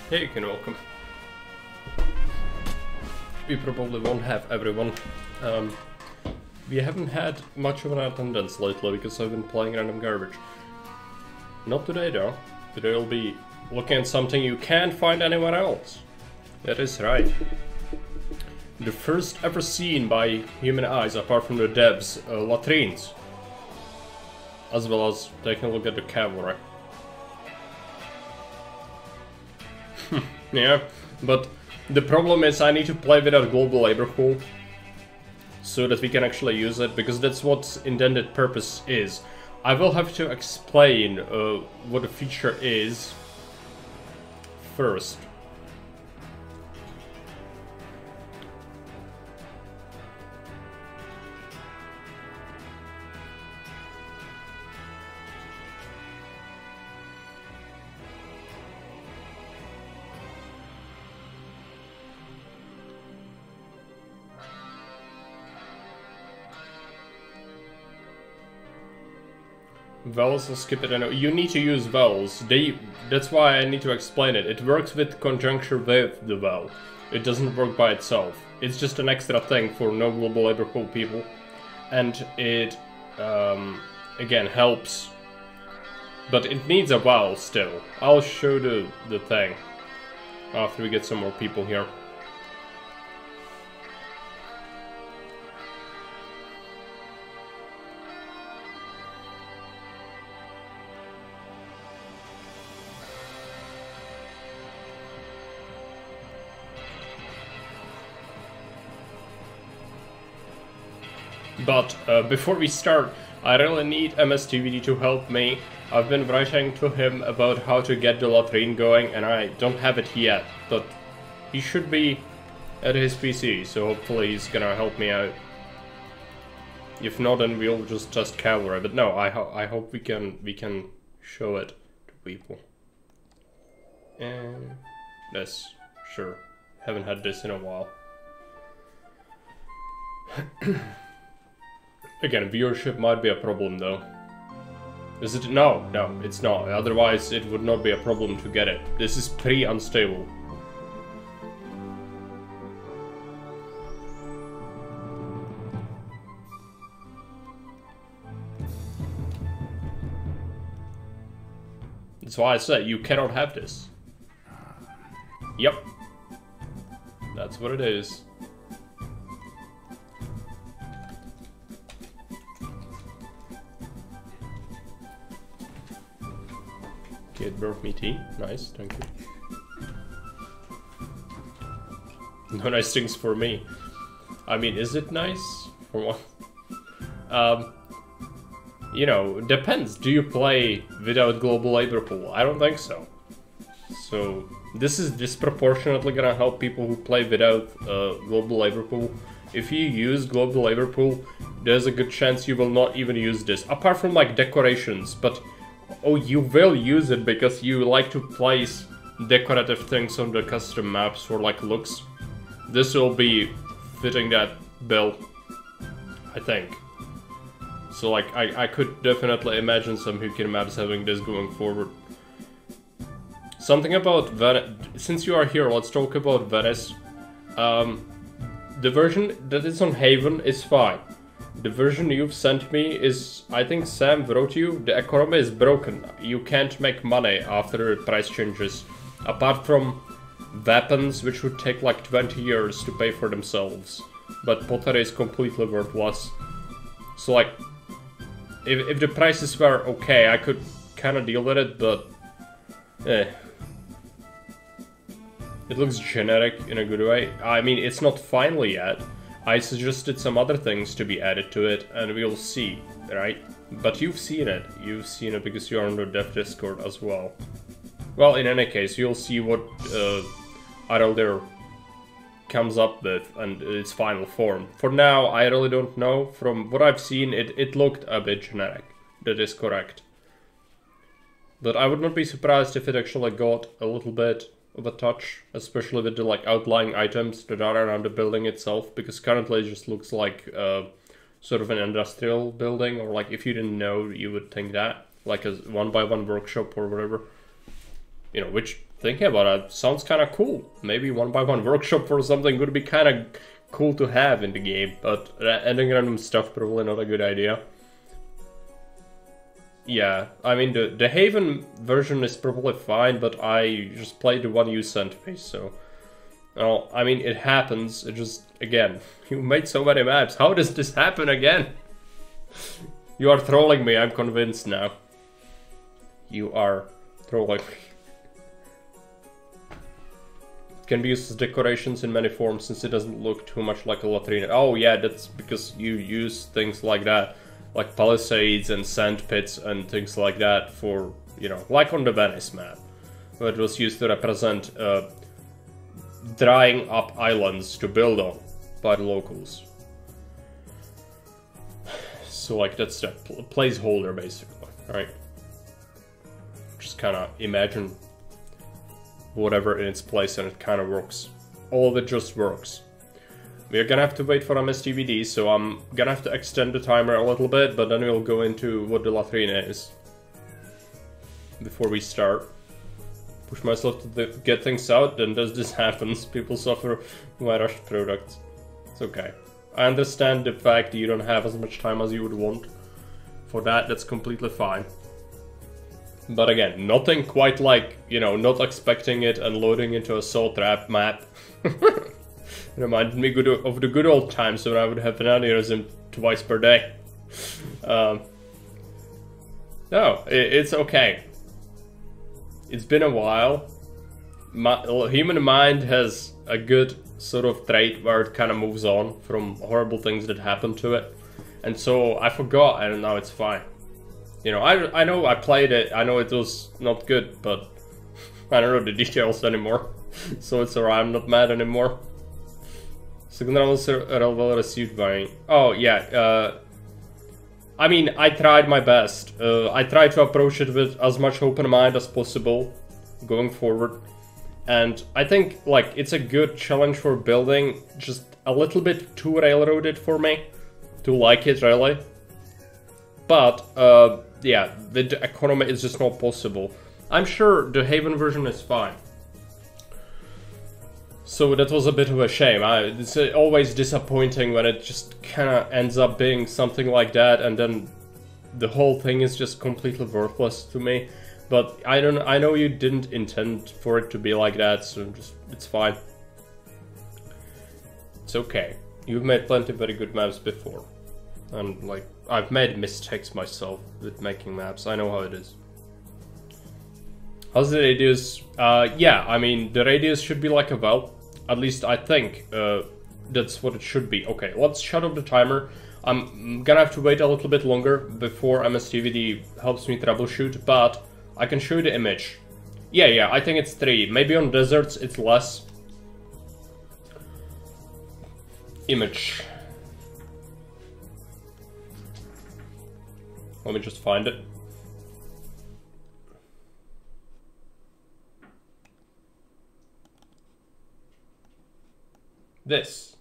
Hey, and welcome. We probably won't have everyone. We haven't had much of an attendance lately because I've been playing random garbage. Not today though. Today I'll be looking at something you can't find anywhere else. That is right. The first ever seen by human eyes, apart from the devs, Latrines. As well as taking a look at the cavalry. Yeah, but the problem is I need to play without global labor pool so that we can actually use it, because that's what intended purpose is. I will have to explain what the feature is first. Vowels, I'll skip it. I know you need to use vowels. That's why I need to explain it. It works with conjunction with the vowel. It doesn't work by itself. It's just an extra thing for no global labor pool people, and it again helps. But it needs a vowel still. I'll show the thing after we get some more people here. But before we start, I really need MSTVD to help me. I've been writing to him about how to get the latrine going, and I don't have it yet, but he should be at his PC, so hopefully he's gonna help me out. If not, then we'll just test cavalry. But no, I hope we can show it to people. And this, sure, haven't had this in a while. Again, viewership might be a problem though. Is it? No, it's not. Otherwise, it would not be a problem to get it. This is pretty unstable. That's why I said you cannot have this. Yep. That's what it is. It brought me tea. Nice, thank you. No nice things for me. I mean, is it nice? For one? You know, depends. Do you play without global labor pool? I don't think so. So, this is disproportionately gonna help people who play without global labor pool. If you use global labor pool, there's a good chance you will not even use this. Apart from like decorations, but oh, you will use it because you like to place decorative things on the custom maps for like looks. This will be fitting that bill, I think. So like I could definitely imagine some Hukin maps having this going forward. Something about Venice. Since you are here, let's talk about Venice. The version that is on Haven is fine. The version you've sent me is, I think Sam wrote you, the economy is broken. You can't make money after price changes. Apart from weapons, which would take like 20 years to pay for themselves. But pottery is completely worthless. So like, if the prices were okay, I could kind of deal with it, but It looks generic in a good way. I mean, it's not final yet. I suggested some other things to be added to it, and we'll see, right? But you've seen it. You've seen it because you're on the dev Discord as well. Well, in any case, you'll see what Araldir comes up with and its final form. For now, I really don't know. From what I've seen, it looked a bit generic. That is correct. But I would not be surprised if it actually got a little bit of a touch, especially with the like outlying items that are around the building itself, because currently it just looks like sort of an industrial building, or like if you didn't know, you would think that, like a one-by-one workshop or whatever. you know, which, thinking about it, sounds kind of cool. Maybe 1x1 workshop for something would be kind of cool to have in the game, but adding random stuff probably not a good idea. Yeah, I mean, the Haven version is probably fine, but I just played the one you sent me, so... Well, I mean, it happens, it just, again, you made so many maps, how does this happen again? You are trolling me, I'm convinced now. You are trolling me. It can be used as decorations in many forms since it doesn't look too much like a latrine. Oh yeah, that's because you use things like that, like palisades and sand pits and things like that for, you know, like on the Venice map, where it was used to represent drying up islands to build on by the locals. So like that's the placeholder basically, right? Just kind of imagine whatever in its place and it kind of works. All of it just works. We're gonna have to wait for MSTVD, so I'm gonna have to extend the timer a little bit, but then we'll go into what the latrine is before we start. Push myself to get things out, then this happens. People suffer my rushed products. It's okay. I understand the fact that you don't have as much time as you would want. For that, that's completely fine. But again, nothing quite like, you know, not expecting it and loading into a Soul Trap map. Reminded me of the good old times when I would have an aneurysm twice per day. No, it's okay. It's been a while. Human mind has a good sort of trait where it kind of moves on from horrible things that happen to it. And so I forgot, and now it's fine. You know, I know I played it, I know it was not good, but I don't know the details anymore. So it's alright, I'm not mad anymore. Second level received by... Oh, yeah, I mean, I tried my best. I tried to approach it with as much open mind as possible going forward. And I think, like, it's a good challenge for building, just a little bit too railroaded for me to like it, really. But, yeah, the economy is just not possible. I'm sure the Haven version is fine. So that was a bit of a shame. It's always disappointing when it just kind of ends up being something like that, and then the whole thing is just completely worthless to me. But I know you didn't intend for it to be like that, so it's fine. It's okay. You've made plenty of very good maps before, and like I've made mistakes myself with making maps. I know how it is. How's the radius? Yeah, I mean, the radius should be like a well. At least I think that's what it should be. Okay, let's shut off the timer. I'm gonna have to wait a little bit longer before MSTVD helps me troubleshoot, but I can show you the image. Yeah, I think it's 3. Maybe on deserts it's less. Image. Let me just find it. This.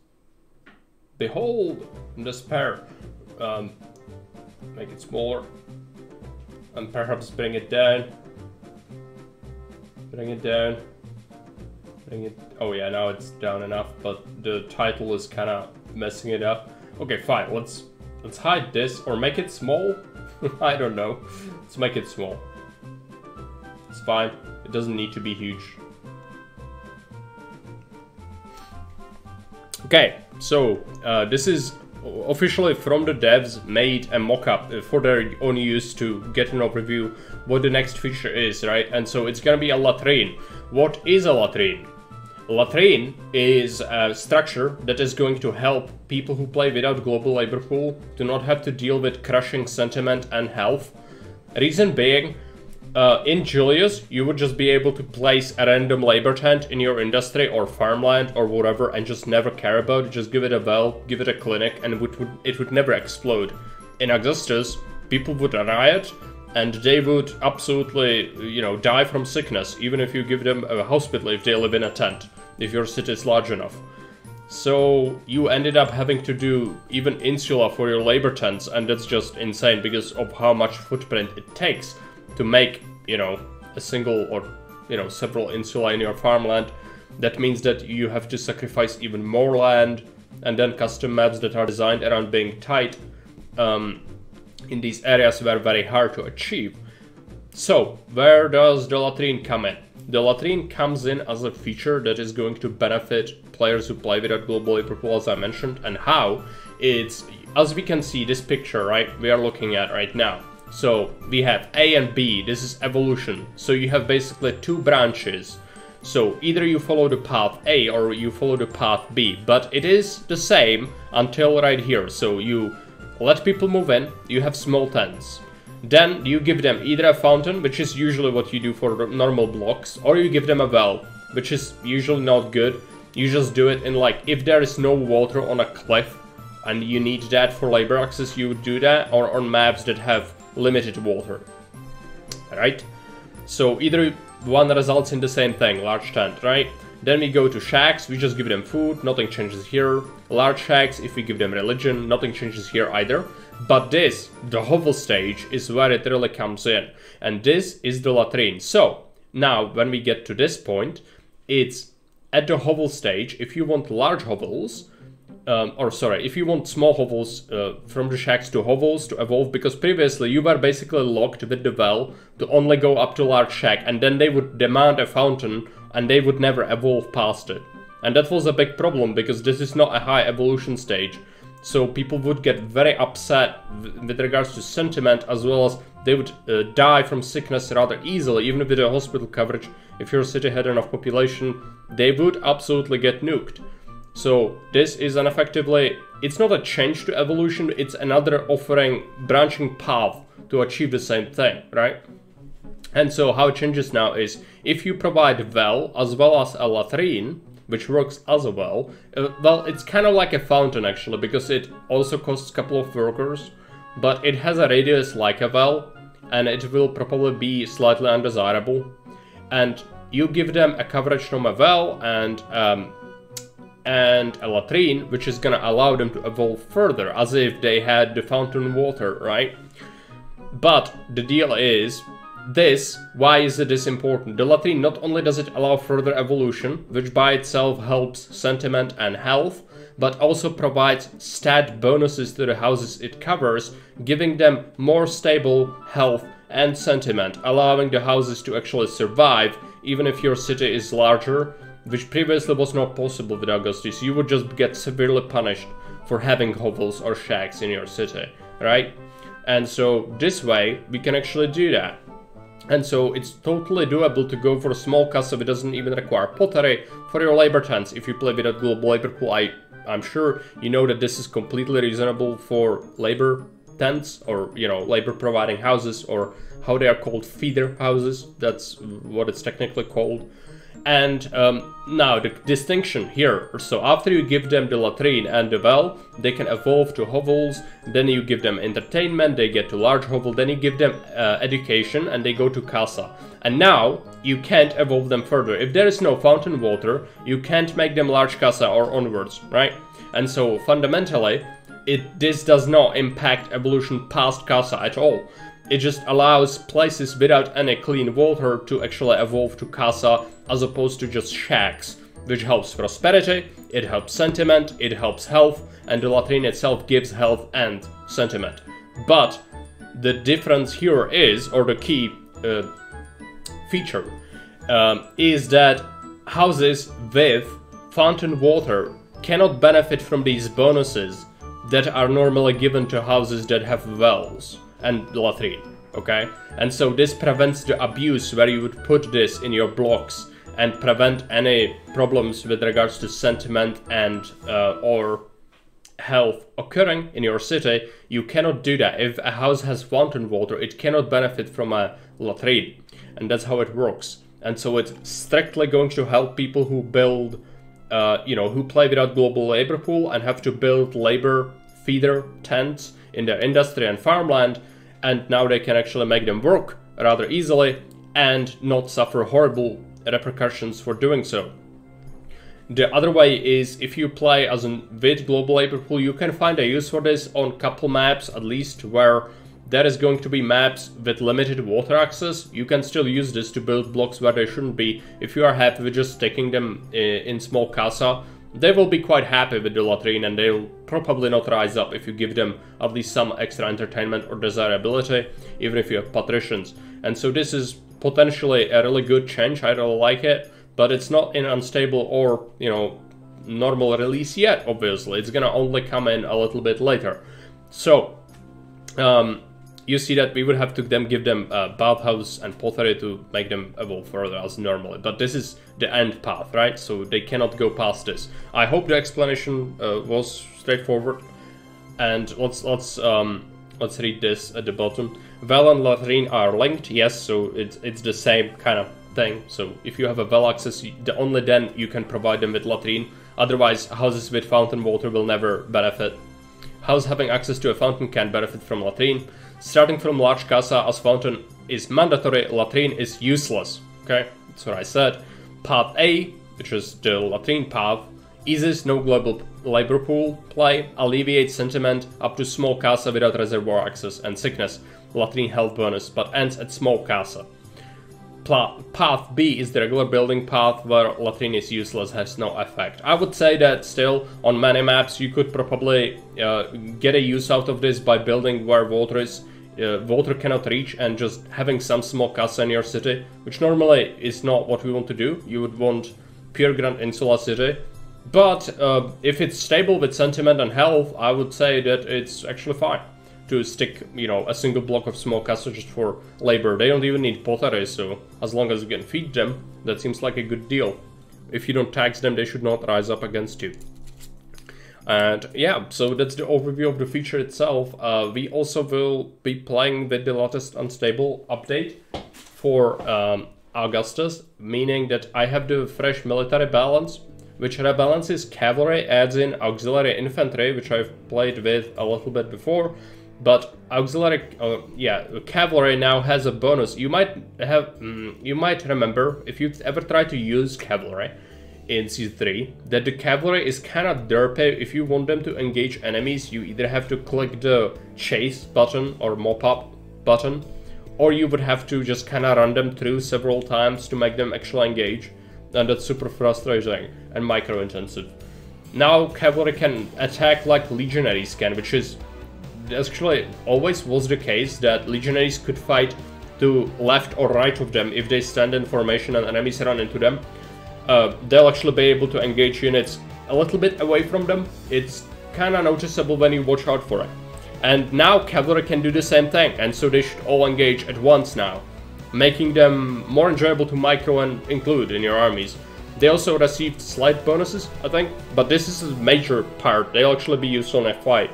Behold despair. Make it smaller. And perhaps bring it down. Bring it down. Bring it... Oh yeah, now it's down enough, but the title is kind of messing it up. Okay, fine. Let's hide this or make it small. I don't know. Let's make it small. It's fine. It doesn't need to be huge. Okay, so this is officially from the devs made a mock-up for their own use to get an overview what the next feature is, right? And so it's gonna be a latrine. What is a latrine? A latrine is a structure that is going to help people who play without global labor pool to not have to deal with crushing sentiment and health. Reason being, in Julius, you would just be able to place a random labor tent in your industry or farmland or whatever and just never care about it. Just give it a well, give it a clinic, and it would never explode. In Augustus, people would riot and they would absolutely, you know, die from sickness, even if you give them a hospital if they live in a tent, if your city is large enough. So you ended up having to do even insula for your labor tents, and that's just insane because of how much footprint it takes to make, you know, a single or you know, several insula in your farmland. That means that you have to sacrifice even more land, and then custom maps that are designed around being tight in these areas were very hard to achieve. So, where does the latrine come in? The latrine comes in as a feature that is going to benefit players who play without global labor pool, as I mentioned, and how it's, as we can see this picture, right, we are looking at right now. So we have A and B, this is evolution. So you have basically two branches. So either you follow the path A or you follow the path B, but it is the same until right here. So you let people move in, you have small tents. Then you give them either a fountain, which is usually what you do for normal blocks, or you give them a well, which is usually not good. You just do it in, like, if there is no water on a cliff and you need that for labor access, you would do that, or on maps that have limited water. Right? So either one results in the same thing, large tent, right? Then we go to shacks, we just give them food, nothing changes here. Large shacks, if we give them religion, nothing changes here either. But this, the hovel stage, is where it really comes in. And this is the latrine. So, now, when we get to this point, it's at the hovel stage. If you want large hovels, if you want small hovels from the shacks to hovels to evolve, because previously you were basically locked with the well to only go up to large shack, and then they would demand a fountain and they would never evolve past it. And that was a big problem, because this is not a high evolution stage. So people would get very upset with regards to sentiment, as well as they would die from sickness rather easily, even with the hospital coverage. If your city had enough population, they would absolutely get nuked. So this is an effectively, it's not a change to evolution, it's another offering, branching path to achieve the same thing, right? And so how it changes now is, if you provide well as well as a latrine, which works as a well, it's kind of like a fountain actually, because it also costs a couple of workers, but it has a radius like a well, and it will probably be slightly undesirable. And you give them a coverage from a well and a latrine, which is gonna allow them to evolve further, as if they had the fountain water, right? But the deal is, why is this important? The latrine, not only does it allow further evolution, which by itself helps sentiment and health, but also provides stat bonuses to the houses it covers, giving them more stable health and sentiment, allowing the houses to actually survive, even if your city is larger, which previously was not possible with Augustus. You would just get severely punished for having hovels or shacks in your city, right? And so this way, we can actually do that. And so it's totally doable to go for a small casa. It doesn't even require pottery for your labor tents. If you play with a global labor pool, I'm sure you know that this is completely reasonable for labor tents, or, you know, labor providing houses, or how they are called, feeder houses. That's what it's technically called. And now the distinction here, so after you give them the latrine and the well, they can evolve to hovels. Then you give them entertainment, they get to large hovel. Then you give them education, and they go to casa. And now you can't evolve them further. If there is no fountain water, you can't make them large casa or onwards, right? And so fundamentally, this does not impact evolution past casa at all. It just allows places without any clean water to actually evolve to casa, as opposed to just shacks, which helps prosperity, it helps sentiment, it helps health, and the latrine itself gives health and sentiment. But the difference here is, or the key feature, is that houses with fountain water cannot benefit from these bonuses that are normally given to houses that have wells and latrine, okay? And so this prevents the abuse where you would put this in your blocks and prevent any problems with regards to sentiment and or health occurring in your city. You cannot do that. If a house has fountain water, it cannot benefit from a latrine, and that's how it works. And so it's strictly going to help people who build, who play without global labor pool and have to build labor feeder tents in their industry and farmland, and now they can actually make them work rather easily and not suffer horrible repercussions for doing so. The other way is, if you play as with global labor pool, you can find a use for this on couple maps at least, where there is going to be maps with limited water access. You can still use this to build blocks where they shouldn't be. If you are happy with just sticking them in small casa, they will be quite happy with the latrine, and they'll probably not rise up if you give them at least some extra entertainment or desirability, even if you have patricians. And so this is potentially a really good change. I really like it, but it's not in unstable or, you know, normal release yet, obviously. It's gonna only come in a little bit later. So, you see that we would have to then give them bathhouse and pottery to make them evolve further as normally. But this is the end path, right? So they cannot go past this. I hope the explanation was straightforward. And let's read this at the bottom. Well and latrine are linked, yes. So it's the same kind of thing. So if you have a well access, only then you can provide them with latrine. Otherwise, houses with fountain water will never benefit. House having access to a fountain can benefit from latrine. Starting from large casa as fountain is mandatory, latrine is useless. Okay, that's what I said. Path A, which is the latrine path, eases no global labor pool play, alleviates sentiment up to small casa without reservoir access and sickness, latrine health bonus, but ends at small casa. Path B is the regular building path where latrine is useless, has no effect. I would say that still on many maps you could probably get a use out of this by building where water cannot reach and just having some small casa in your city, which normally is not what we want to do. You would want pure Grand Insula city. But if it's stable with sentiment and health, I would say that it's actually fine to stick, you know, a single block of small casa just for labor. They don't even need pottery, so as long as you can feed them, that seems like a good deal. If you don't tax them, they should not rise up against you. And yeah, so that's the overview of the feature itself. We also will be playing with the latest unstable update for Augustus, meaning that I have the fresh military balance, which rebalances cavalry, adds in auxiliary infantry, which I've played with a little bit before. But auxiliary, cavalry now has a bonus. You might remember, if you've ever tried to use cavalry in Season 3, that the cavalry is kind of derpy. If you want them to engage enemies, you either have to click the chase button or mop up button, or you would have to just kind of run them through several times to make them actually engage, and that's super frustrating and micro-intensive. Now cavalry can attack like legionaries can, which is actually always was the case, that legionaries could fight to left or right of them if they stand in formation and enemies run into them. They'll actually be able to engage units a little bit away from them. It's kind of noticeable when you watch out for it. And now cavalry can do the same thing, and so they should all engage at once now, making them more enjoyable to micro and include in your armies. They also received slight bonuses, I think, but this is a major part. They'll actually be used on F5.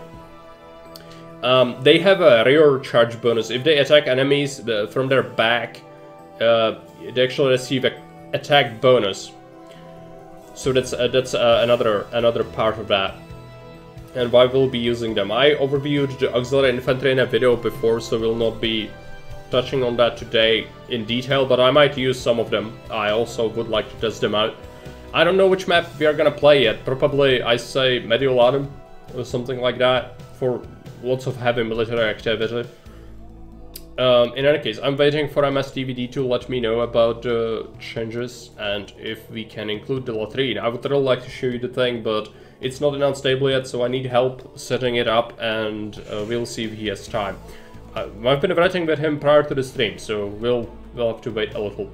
They have a rear charge bonus. If they attack enemies from their back, they actually receive an attack bonus. So that's another part of that. And why we'll be using them. I overviewed the auxiliary infantry in a video before, so we'll not be touching on that today in detail, but I might use some of them. I also would like to test them out. I don't know which map we are gonna play yet. Probably, I say Mediolatum or something like that, for lots of heavy military activity. In any case, I'm waiting for MSTVD to let me know about the changes and if we can include the latrine. I would really like to show you the thing, but it's not unstable yet, so I need help setting it up, and we'll see if he has time. I've been writing with him prior to the stream, so we'll have to wait a little.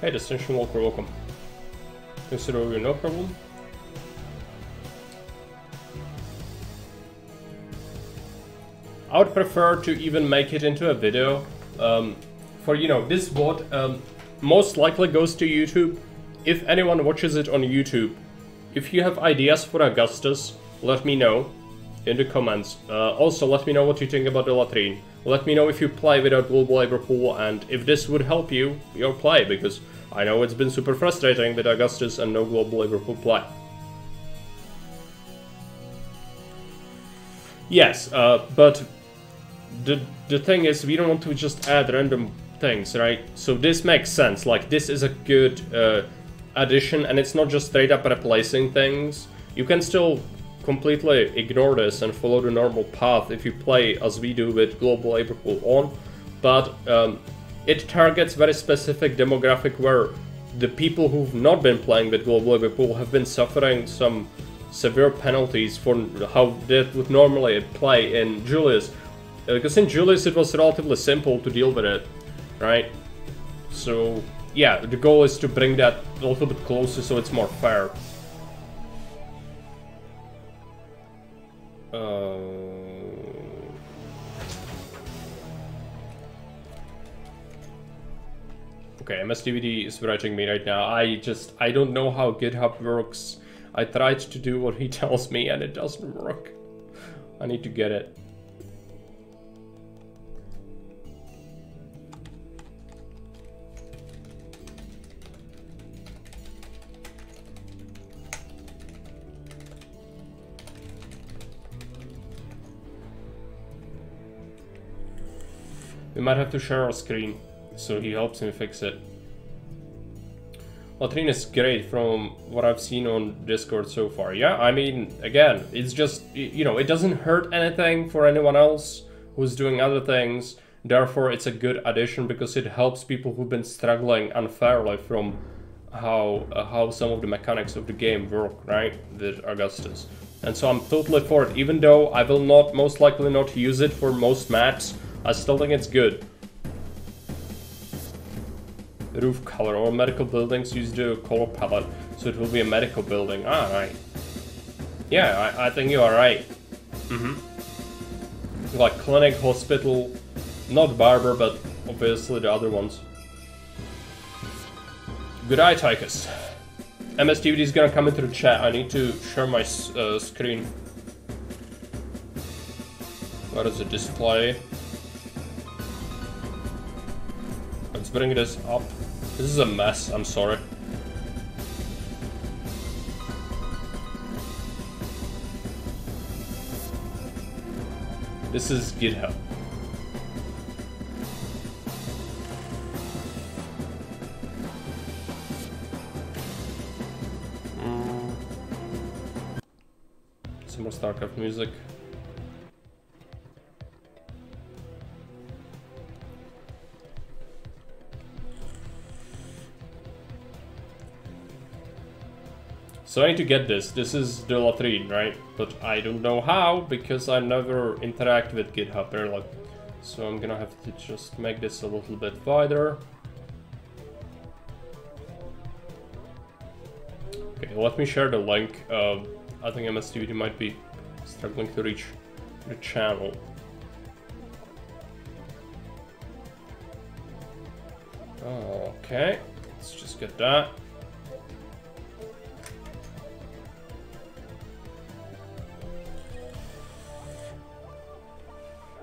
Hey, Destination Walker, welcome. Consider you no problem. I would prefer to even make it into a video. For, you know, this VOD most likely goes to YouTube. If anyone watches it on YouTube, if you have ideas for Augustus, let me know in the comments. Also, let me know what you think about the Latrine. Let me know if you play without global labor pool and if this would help you, your play, because I know it's been super frustrating with Augustus and no global labor pool play. Yes, but the thing is, we don't want to just add random things, right? So this makes sense, like this is a good addition, and it's not just straight up replacing things. You can still completely ignore this and follow the normal path if you play as we do with global labor pool on, but it targets very specific demographic where the people who've not been playing with global labor pool have been suffering some severe penalties for how that would normally play in Julius, because in Julius it was relatively simple to deal with it, right? So yeah, the goal is to bring that a little bit closer so it's more fair. Okay, MSDVD is writing me right now. I don't know how GitHub works. I tried to do what he tells me and it doesn't work. I need to get it. We might have to share our screen, so he helps me fix it. Latrine is great from what I've seen on Discord so far. Yeah, I mean, again, it's just, you know, it doesn't hurt anything for anyone else who's doing other things. Therefore, it's a good addition because it helps people who've been struggling unfairly from how some of the mechanics of the game work, right, with Augustus. And so I'm totally for it, even though I will not, most likely not use it for most maps. I still think it's good. Roof color. All medical buildings use the color palette, so it will be a medical building. Ah, right. Yeah, I think you are right. Like clinic, hospital, not barber, but obviously the other ones. Good eye, Tychus. MSDVD is gonna come into the chat. I need to share my screen. What is the display? Let's bring this up. This is a mess, I'm sorry. This is GitHub. Some more StarCraft music. So I need to get this. This is the Latrine, right? But I don't know how, because I never interact with GitHub really. So I'm gonna have to just make this a little bit wider. Okay, let me share the link. I think MSTVD might be struggling to reach the channel. Okay, let's just get that.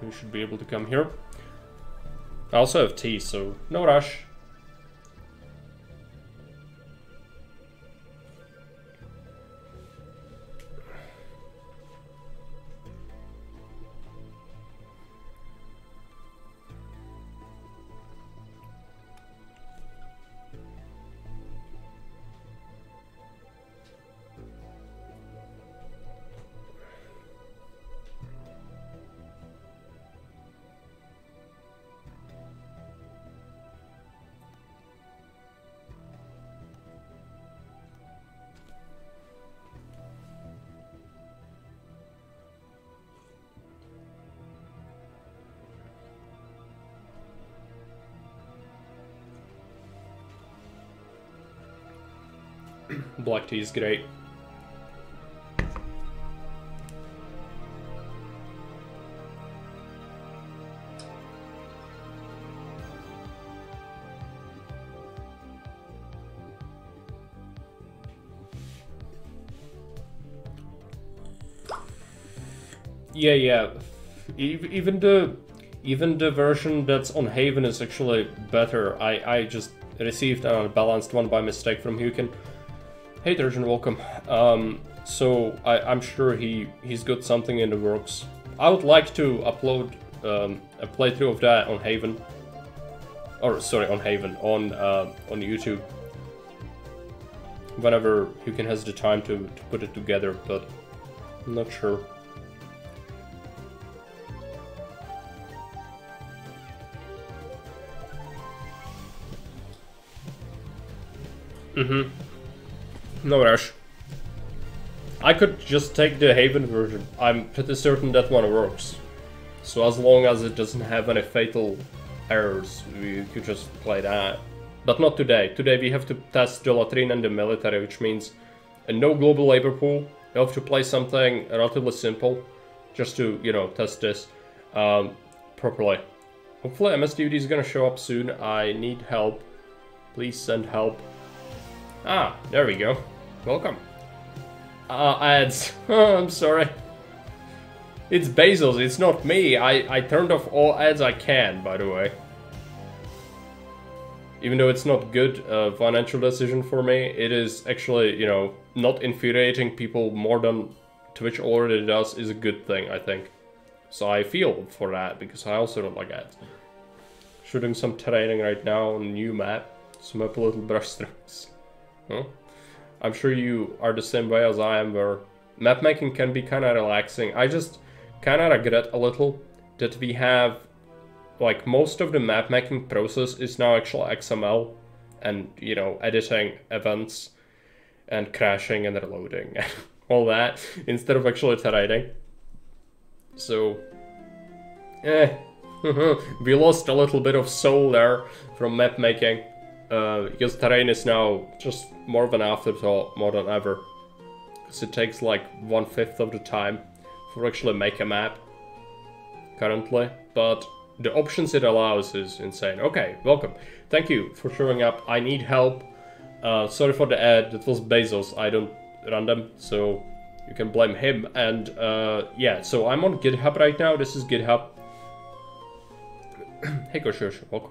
You should be able to come here. I also have tea, so no rush. Black tea is great. Yeah. Even the version that's on Haven is actually better. I just received an unbalanced one by mistake from Hukin. Hey Durgeon, welcome. So I'm sure he's got something in the works. I would like to upload a playthrough of that on Haven. Or sorry, on Haven, on YouTube. Whenever Hukin has the time to put it together, but I'm not sure. No rush. I could just take the Haven version. I'm pretty certain that one works. So as long as it doesn't have any fatal errors, we could just play that. But not today. Today we have to test the Latrine and the military, which means no global labor pool. You have to play something relatively simple, just to, you know, test this properly. Hopefully MSDUD is gonna show up soon. I need help. Please send help. Ah, there we go. Welcome. Ads. I'm sorry. It's Bezos, it's not me. I turned off all ads I can, by the way. Even though it's not good financial decision for me, it is actually, you know, not infuriating people more than Twitch already does is a good thing, I think. So I feel for that, because I also don't like ads. Shooting some training right now on a new map. Some up little brush strokes. Huh? I'm sure you are the same way as I am, where map making can be kind of relaxing. I just kind of regret a little that we have, like, most of the map making process is now actual XML and, you know, editing events and crashing and reloading and all that instead of actually iterating. So, we lost a little bit of soul there from map making. Because terrain is now just more of an afterthought more than ever. Because it takes like 1/5 of the time for actually make a map currently. But the options it allows is insane. Okay, welcome. Thank you for showing up. I need help. Sorry for the ad. That was Bezos. I don't run them, so you can blame him. And yeah, so I'm on GitHub right now. This is GitHub. Hey, Goshosh, welcome.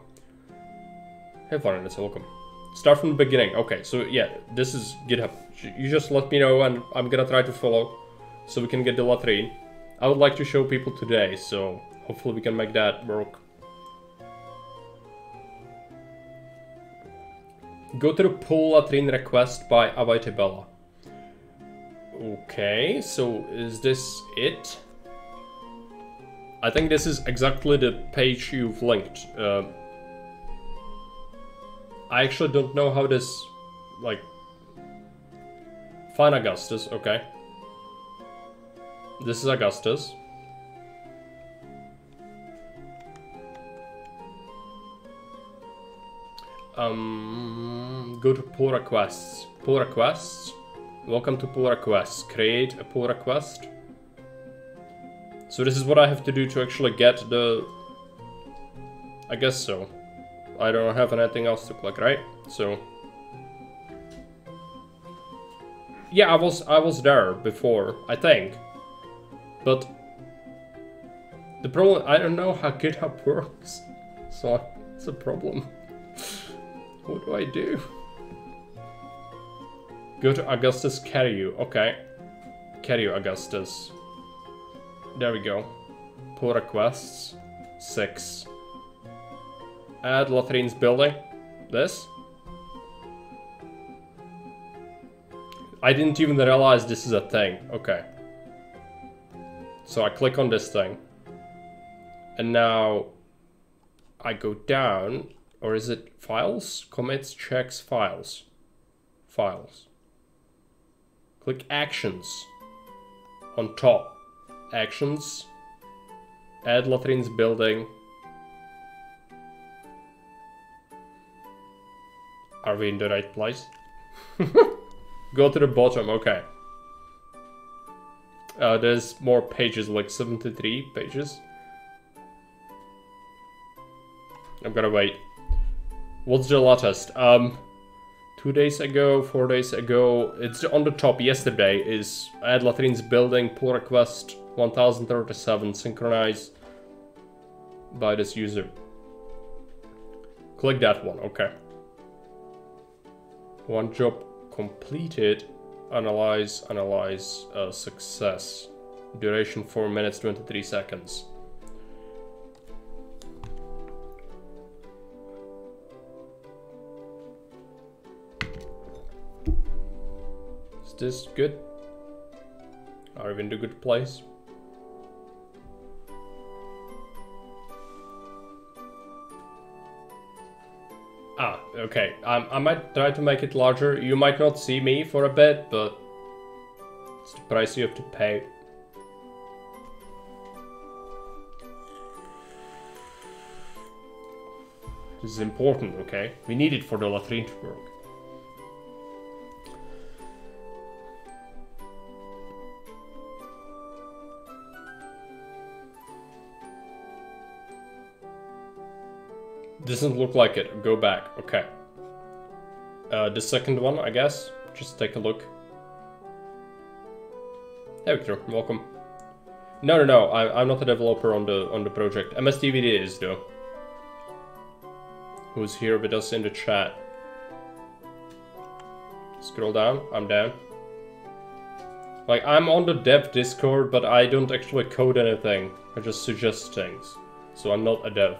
Hey, Latrines, welcome. Start from the beginning. Okay, so yeah, this is GitHub. You just let me know and I'm gonna try to follow so we can get the Latrine. I would like to show people today, so hopefully we can make that work. Go to the pull Latrine request by Avaitebella. Okay, so is this it? I think this is exactly the page you've linked. I actually don't know how this, like... Find Augustus, okay. This is Augustus. Go to pull requests. Pull requests. Welcome to pull requests. Create a pull request. So this is what I have to do to actually get the... I guess so. I don't have anything else to click, right? So... Yeah, I was there before, I think. But... The problem... I don't know how GitHub works. So, it's a problem. What do I do? Go to Augustus, carry you. Okay. Carry you, Augustus. There we go. Pull requests. 6. Add Latrines building. This. I didn't even realize this is a thing. Okay. So I click on this thing. And now I go down. Or is it files? Commits, checks, files. Files. Click actions. On top. Actions. Add Latrines building. Are we in the right place? Go to the bottom, okay. There's more pages, like 73 pages. I'm gonna wait. What's the latest? 2 days ago, 4 days ago. It's on the top. Yesterday is add Latrines building, pull request 1037 synchronized by this user. Click that one, okay. One job completed. Analyze, success. Duration 4 minutes 23 seconds. Is this good? Are we in a good place? Ah, okay. I might try to make it larger. You might not see me for a bit, but it's the price you have to pay. This is important, okay? We need it for the latrine to work. Doesn't look like it. Go back. Okay. The second one, I guess. Just take a look. Hey Victor, welcome. No. I'm not a developer on the project. MSDVD is though. Who's here with us in the chat? Scroll down. I'm down. Like, I'm on the dev Discord, but I don't actually code anything. I just suggest things. So I'm not a dev.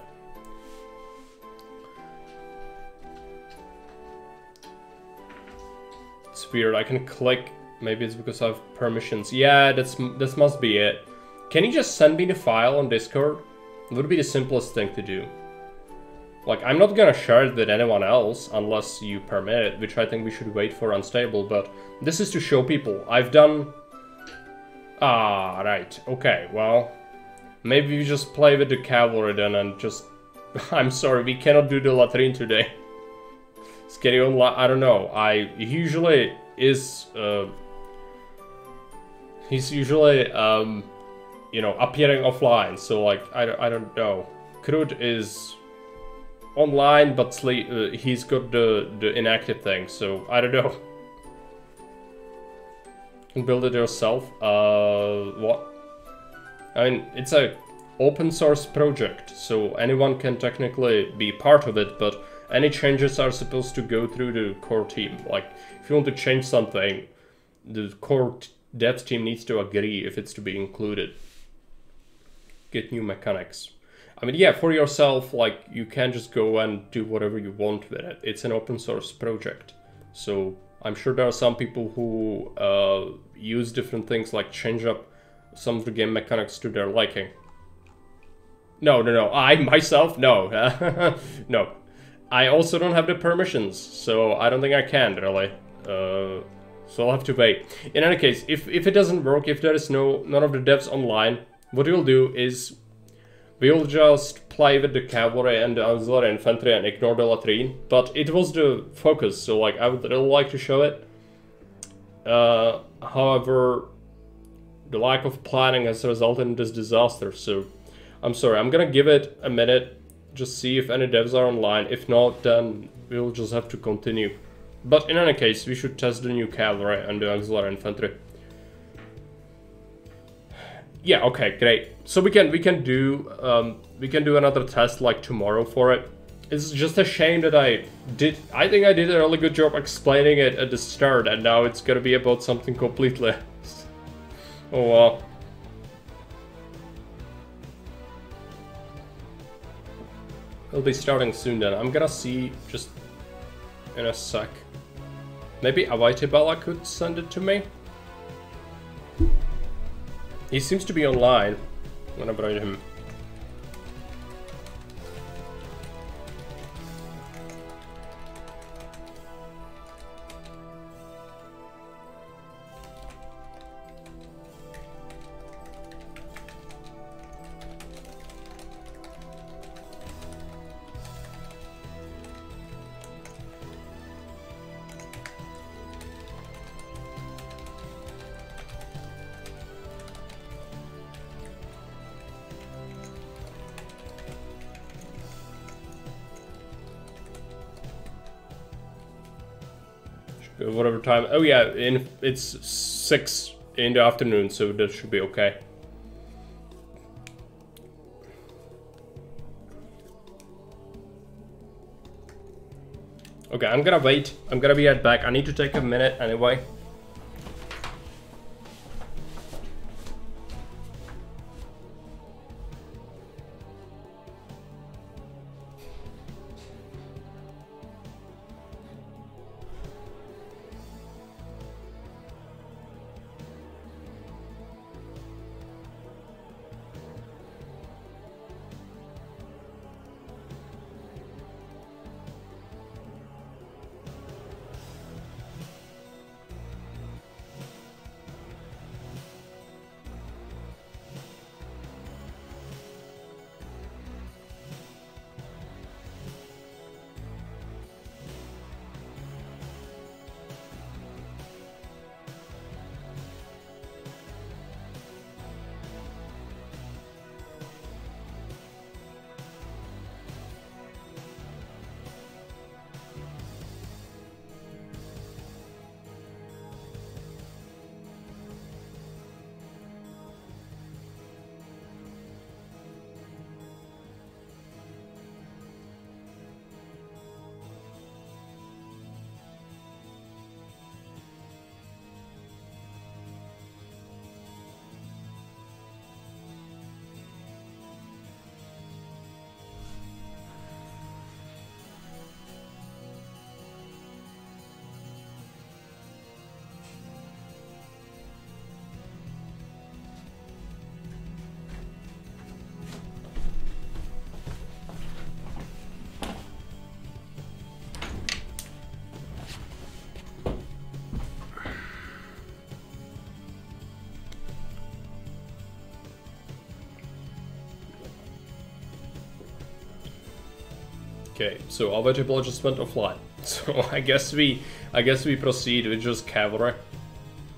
It's weird. I can click. Maybe it's because I have permissions. Yeah, this must be it. Can you just send me the file on Discord? It would be the simplest thing to do. Like, I'm not gonna share it with anyone else unless you permit it, which I think we should wait for Unstable, but this is to show people. I've done... Ah, right. Okay, well... Maybe we just play with the cavalry then and just... I'm sorry, we cannot do the latrine today. Scary online, I don't know. He usually is, he's usually, you know, appearing offline. So like, I don't know. Krud is online, but he's got the inactive thing. So I don't know. You can build it yourself. What? I mean, it's a open source project, so anyone can technically be part of it, but any changes are supposed to go through the core team. Like, if you want to change something, the core dev team needs to agree if it's to be included. Get new mechanics. I mean, yeah, for yourself, like, you can just go and do whatever you want with it. It's an open source project. So I'm sure there are some people who use different things, like change up some of the game mechanics to their liking. No. I myself, no. No. I also don't have the permissions, so I don't think I can, really. So I'll have to wait. In any case, if it doesn't work, if there is none of the devs online, what we'll do is we'll just play with the cavalry and the auxiliary infantry and ignore the latrine. But it was the focus, so like I would really like to show it. However, the lack of planning has resulted in this disaster, so I'm sorry. I'm gonna give it a minute. Just see if any devs are online. If not, then we'll just have to continue. But in any case, we should test the new cavalry and the auxiliary infantry. Yeah, okay, great. So we can do another test like tomorrow for it. It's just a shame that I think I did a really good job explaining it at the start, and now it's gonna be about something completely. Oh well. We'll be starting soon then. I'm gonna see just in a sec. Maybe Awaitibala could send it to me? He seems to be online. I'm gonna write him. Whatever time. Oh yeah, it's 6 in the afternoon, so that should be okay. Okay, I'm gonna wait. I'm gonna be right back. I need to take a minute anyway. Okay, so our vegetable just went offline. So I guess we proceed with just cavalry.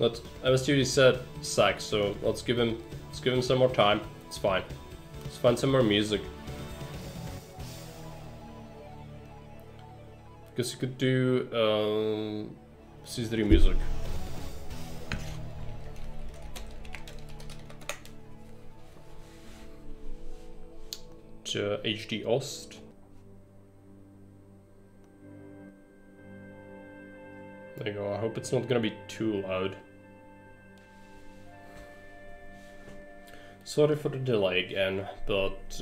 But MSTD said sack, so let's give him some more time. It's fine. Let's find some more music. Because you could do Caesar music. To HD Ost. There you go, I hope it's not gonna be too loud. Sorry for the delay again, but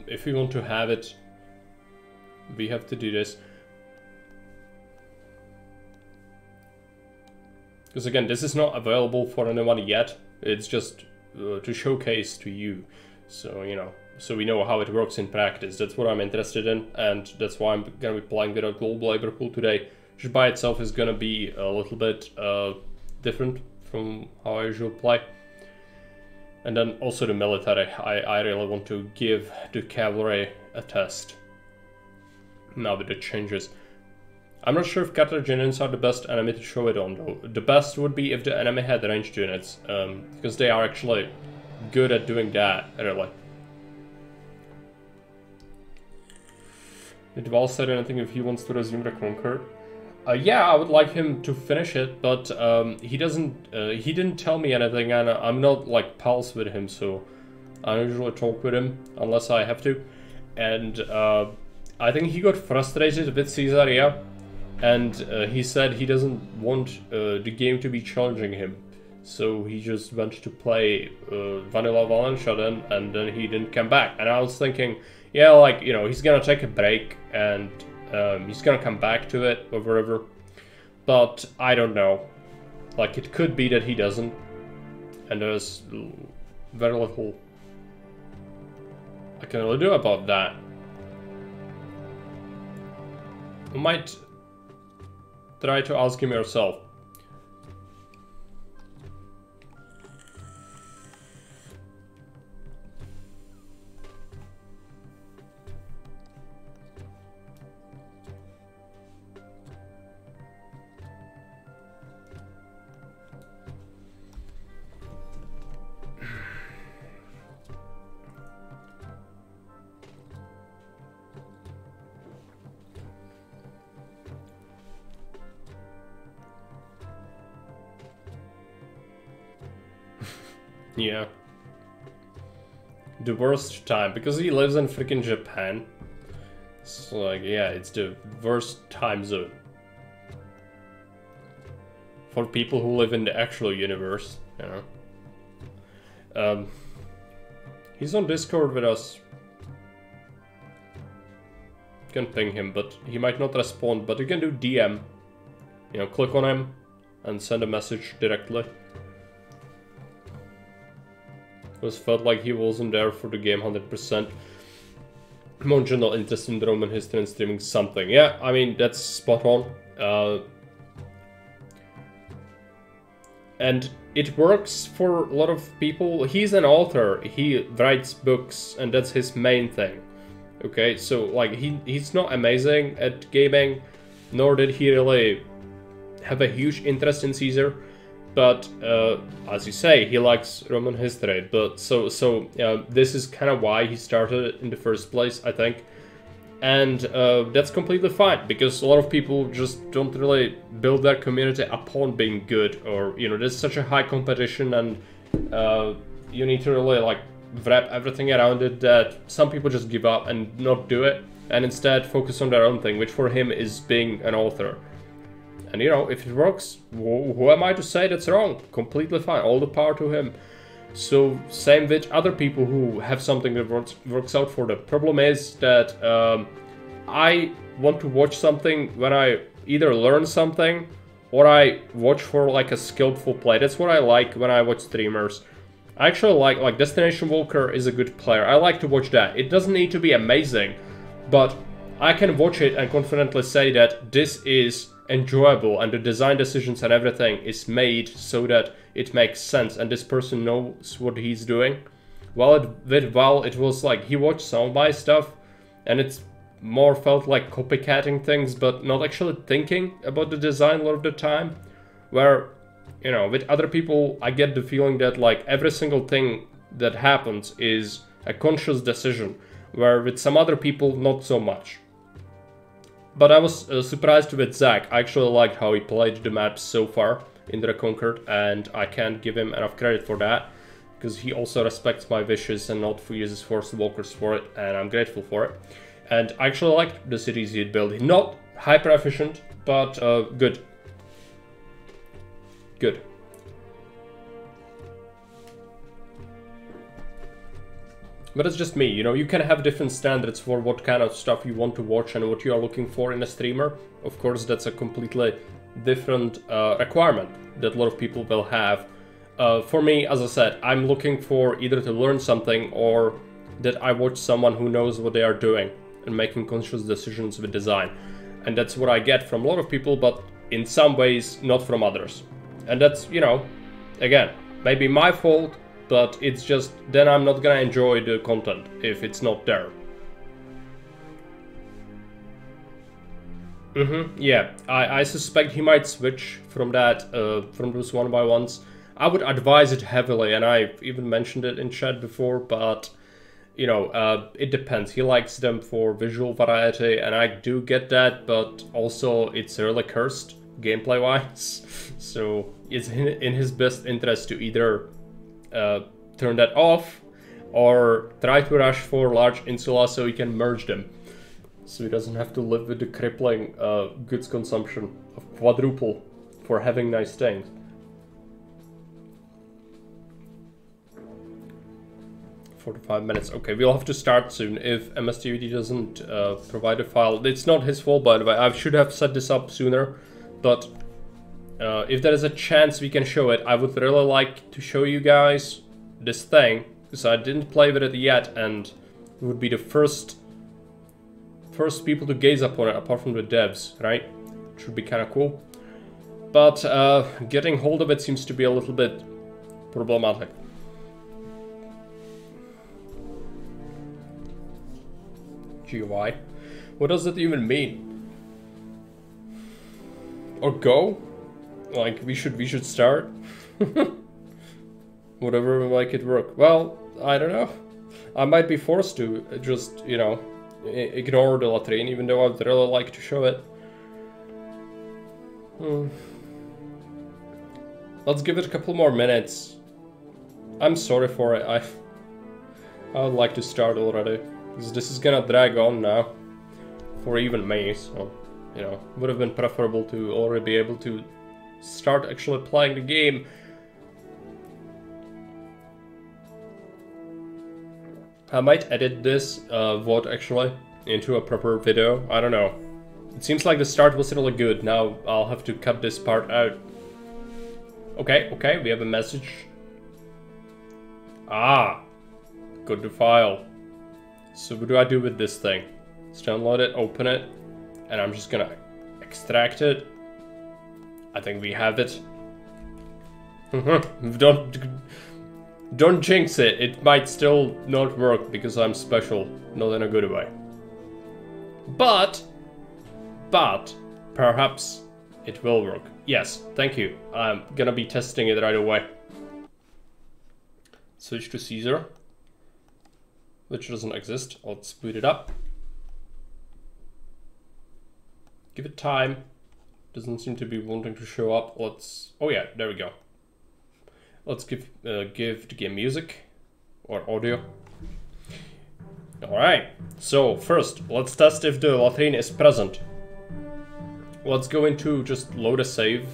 if we want to have it, we have to do this. Because again, this is not available for anyone yet, it's just to showcase to you. So, you know, so we know how it works in practice. That's what I'm interested in, and that's why I'm gonna be playing without global labor pool today. Which by itself is gonna be a little bit different from how I usually play. And then also the military, I really want to give the cavalry a test. Now with the changes. I'm not sure if Carthaginians are the best enemy to show it on though. The best would be if the enemy had ranged units, because they are actually good at doing that, really. Did Val say anything if he wants to resume the conquer? Yeah, I would like him to finish it, but he didn't tell me anything, and I'm not like pals with him, so I don't usually talk with him unless I have to. And I think he got frustrated with Caesarea, and he said he doesn't want the game to be challenging him. So he just went to play Vanilla Valencia then, and then he didn't come back. And I was thinking, yeah, like, you know, he's gonna take a break, and he's gonna come back to it or whatever, but I don't know. Like, it could be that he doesn't, and there's very little I can really do about that. I might try to ask him yourself. Yeah. The worst time, because he lives in freaking Japan. So, like, yeah, it's the worst time zone. for people who live in the actual universe, you know. He's on Discord with us. You can ping him, but he might not respond, but you can do DM. You know, click on him and send a message directly. It felt like he wasn't there for the game 100%. More general interest in the Roman history and streaming something. Yeah, I mean, that's spot on. And it works for a lot of people. He's an author, he writes books, and that's his main thing. Okay, so like he's not amazing at gaming, nor did he really have a huge interest in Caesar. But as you say, he likes Roman history. But so this is kind of why he started in the first place, I think. And that's completely fine, because a lot of people just don't really build their community upon being good, or, you know, there's such a high competition, and you need to really like wrap everything around it, that some people just give up and not do it, and instead focus on their own thing, which for him is being an author. And, you know, if it works, who am I to say that's wrong? Completely fine, all the power to him. So, same with other people who have something that works out for them. Problem is that I want to watch something when I either learn something or I watch for like a skillful play. That's what I like when I watch streamers. I actually like Destination Walker is a good player. I like to watch that. It doesn't need to be amazing, but I can watch it and confidently say that this is enjoyable, and the design decisions and everything is made so that it makes sense, and this person knows what he's doing. While it was like he watched some of my stuff, and it's more felt like copycatting things, but not actually thinking about the design a lot of the time. Where, you know, with other people, I get the feeling that like every single thing that happens is a conscious decision, where with some other people, not so much. But I was surprised with Zach. I actually liked how he played the maps so far in the Conquered, and I can't give him enough credit for that, because he also respects my wishes and not uses Forced Walkers for it, and I'm grateful for it. And I actually liked the cities he'd built. Not hyper efficient, but good. Good. But it's just me, you know, you can have different standards for what kind of stuff you want to watch and what you are looking for in a streamer. Of course, that's a completely different requirement that a lot of people will have. For me, as I said, I'm looking for either to learn something or that I watch someone who knows what they are doing and making conscious decisions with design. And that's what I get from a lot of people, but in some ways, not from others. And that's, you know, again, maybe my fault, but it's just, then I'm not gonna enjoy the content if it's not there. Yeah, I suspect he might switch from that, from those 1x1s. I would advise it heavily, and I've even mentioned it in chat before, but, you know, it depends. He likes them for visual variety, and I do get that, but also it's really cursed gameplay-wise. So it's in his best interest to either turn that off or try to rush for large insula so he can merge them, so he doesn't have to live with the crippling goods consumption of quadruple for having nice things. "45 minutes. Okay, we'll have to start soon if MSTVD doesn't provide a file. It's not his fault, by the way. I should have set this up sooner, but if there is a chance we can show it, I would really like to show you guys this thing, because I didn't play with it yet, and it would be the first people to gaze upon it, apart from the devs, right? Should be kind of cool. But getting hold of it seems to be a little bit problematic. GUI? What does it even mean? Or go? Like, we should start? Whatever will make it work. Well, I don't know. I might be forced to just, you know, ignore the latrine, even though I'd really like to show it. Let's give it a couple more minutes. I'm sorry for it. I would like to start already, because this is gonna drag on now for even me, so, you know, would have been preferable to already be able to start actually playing the game. I might edit this VOD actually into a proper video. I don't know. It seems like the start was really good. Now I'll have to cut this part out. Okay, okay, we have a message. Ah, got the file. So what do I do with this thing? Let's download it, open it, and I'm just gonna extract it. I think we have it. Don't jinx it. It might still not work because I'm special, not in a good way. But perhaps it will work. Yes, thank you. I'm gonna be testing it right away. Switch to Caesar, which doesn't exist. Let's boot it up. Give it time. Doesn't seem to be wanting to show up. Let's. Oh yeah, there we go. Let's give the game music or audio. All right. So first, let's test if the latrine is present. Let's go into just load a save.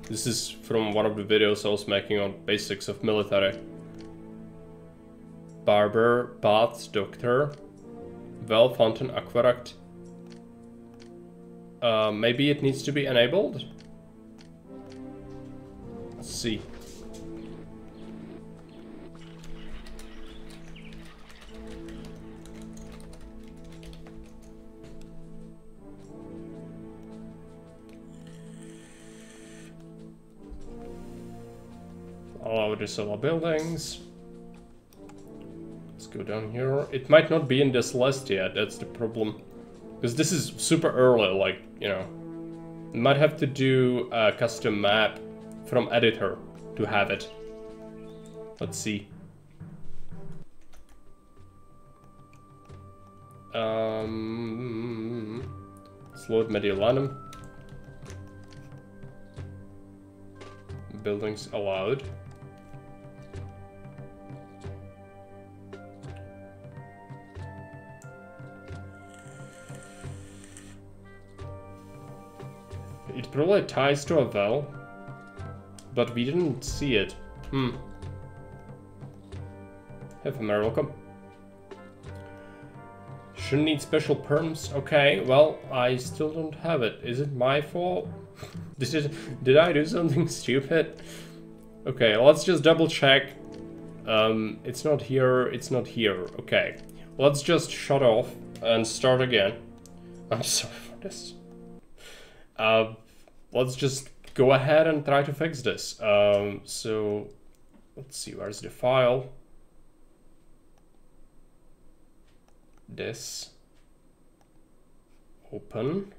This is from one of the videos I was making on basics of military. Barber, baths, doctor, well, fountain, aqueduct. Maybe it needs to be enabled. Let's see. Allow disable buildings. Let's go down here. It might not be in this list yet, that's the problem. Because this is super early, like, you know. You might have to do a custom map from editor to have it. Let's see. Let's load Mediolanum. Buildings allowed. It probably ties to a well, but we didn't see it. Have a welcome. Shouldn't need special perms. Okay, well, I still don't have it. Is it my fault? Did I do something stupid? Okay, let's just double check. It's not here, it's not here. Okay, let's just shut off and start again. I'm sorry for this. Let's just go ahead and try to fix this. So let's see, where's the file? This. Open.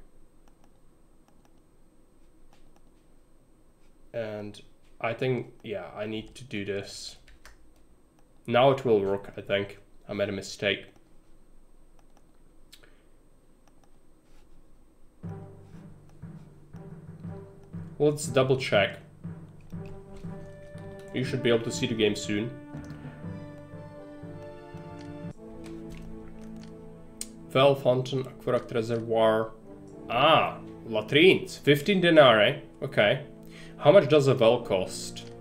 And I think, yeah, I need to do this. Now it will work, I think. I made a mistake. Let's double check. You should be able to see the game soon. Well, fountain, aqueduct, reservoir. Ah, latrines. 15 denarii. Okay. How much does a well cost?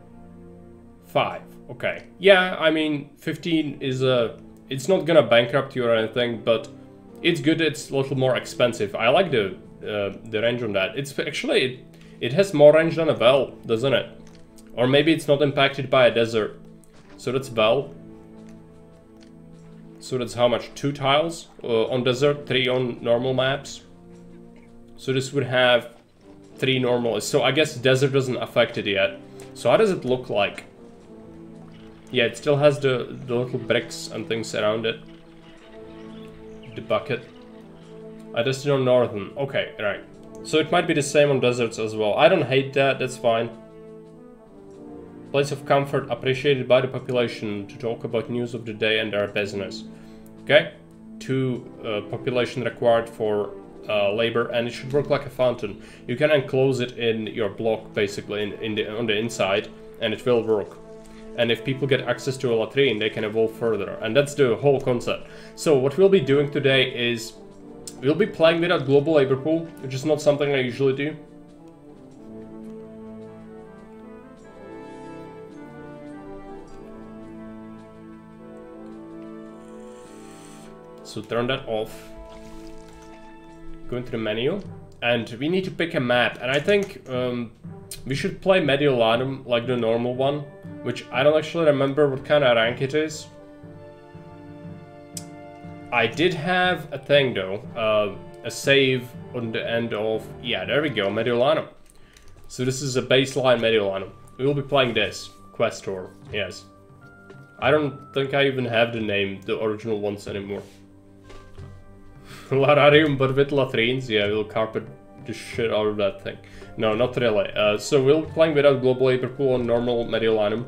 5. Okay. Yeah, I mean, 15 is a... It's not gonna bankrupt you or anything, but it's good. It's a little more expensive. I like the range on that. It's actually... It has more range than a well, doesn't it? Or maybe it's not impacted by a desert. So that's well. So that's how much? 2 tiles on desert, 3 on normal maps. So this would have 3 normal. So I guess desert doesn't affect it yet. So how does it look like? Yeah, it still has the little bricks and things around it. The bucket. I just on northern. Okay, right. So it might be the same on deserts as well. I don't hate that, that's fine. Place of comfort appreciated by the population to talk about news of the day and their business. Okay? 2 population required for labor, and it should work like a fountain. You can enclose it in your block, basically, on the inside, and it will work. And if people get access to a latrine, they can evolve further. And that's the whole concept. So what we'll be doing today is... We'll be playing without global labor pool, which is not something I usually do. So turn that off. Go into the menu. And we need to pick a map. And I think we should play Mediolanum, like the normal one. Which I don't actually remember what kind of rank it is. I did have a thing though. A save on the end of... Yeah, there we go, Mediolanum. So this is a baseline Mediolanum. We will be playing this. Questor, yes. I don't think I even have the name, the original ones anymore. Lararium, but with latrines, yeah, we'll carpet the shit out of that thing. No, not really. So we'll be playing without Global Aperpool on normal Mediolanum.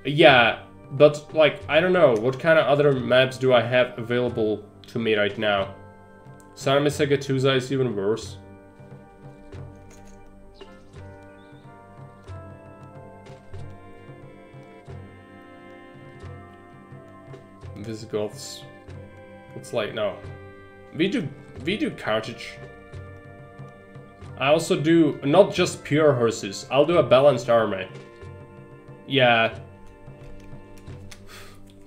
Yeah, but like, I don't know, what kind of other maps do I have available to me right now? Saramisagatusa is even worse. Visigoths. It's like, no. We do Carthage. I also do not just pure horses. I'll do a balanced army. Yeah.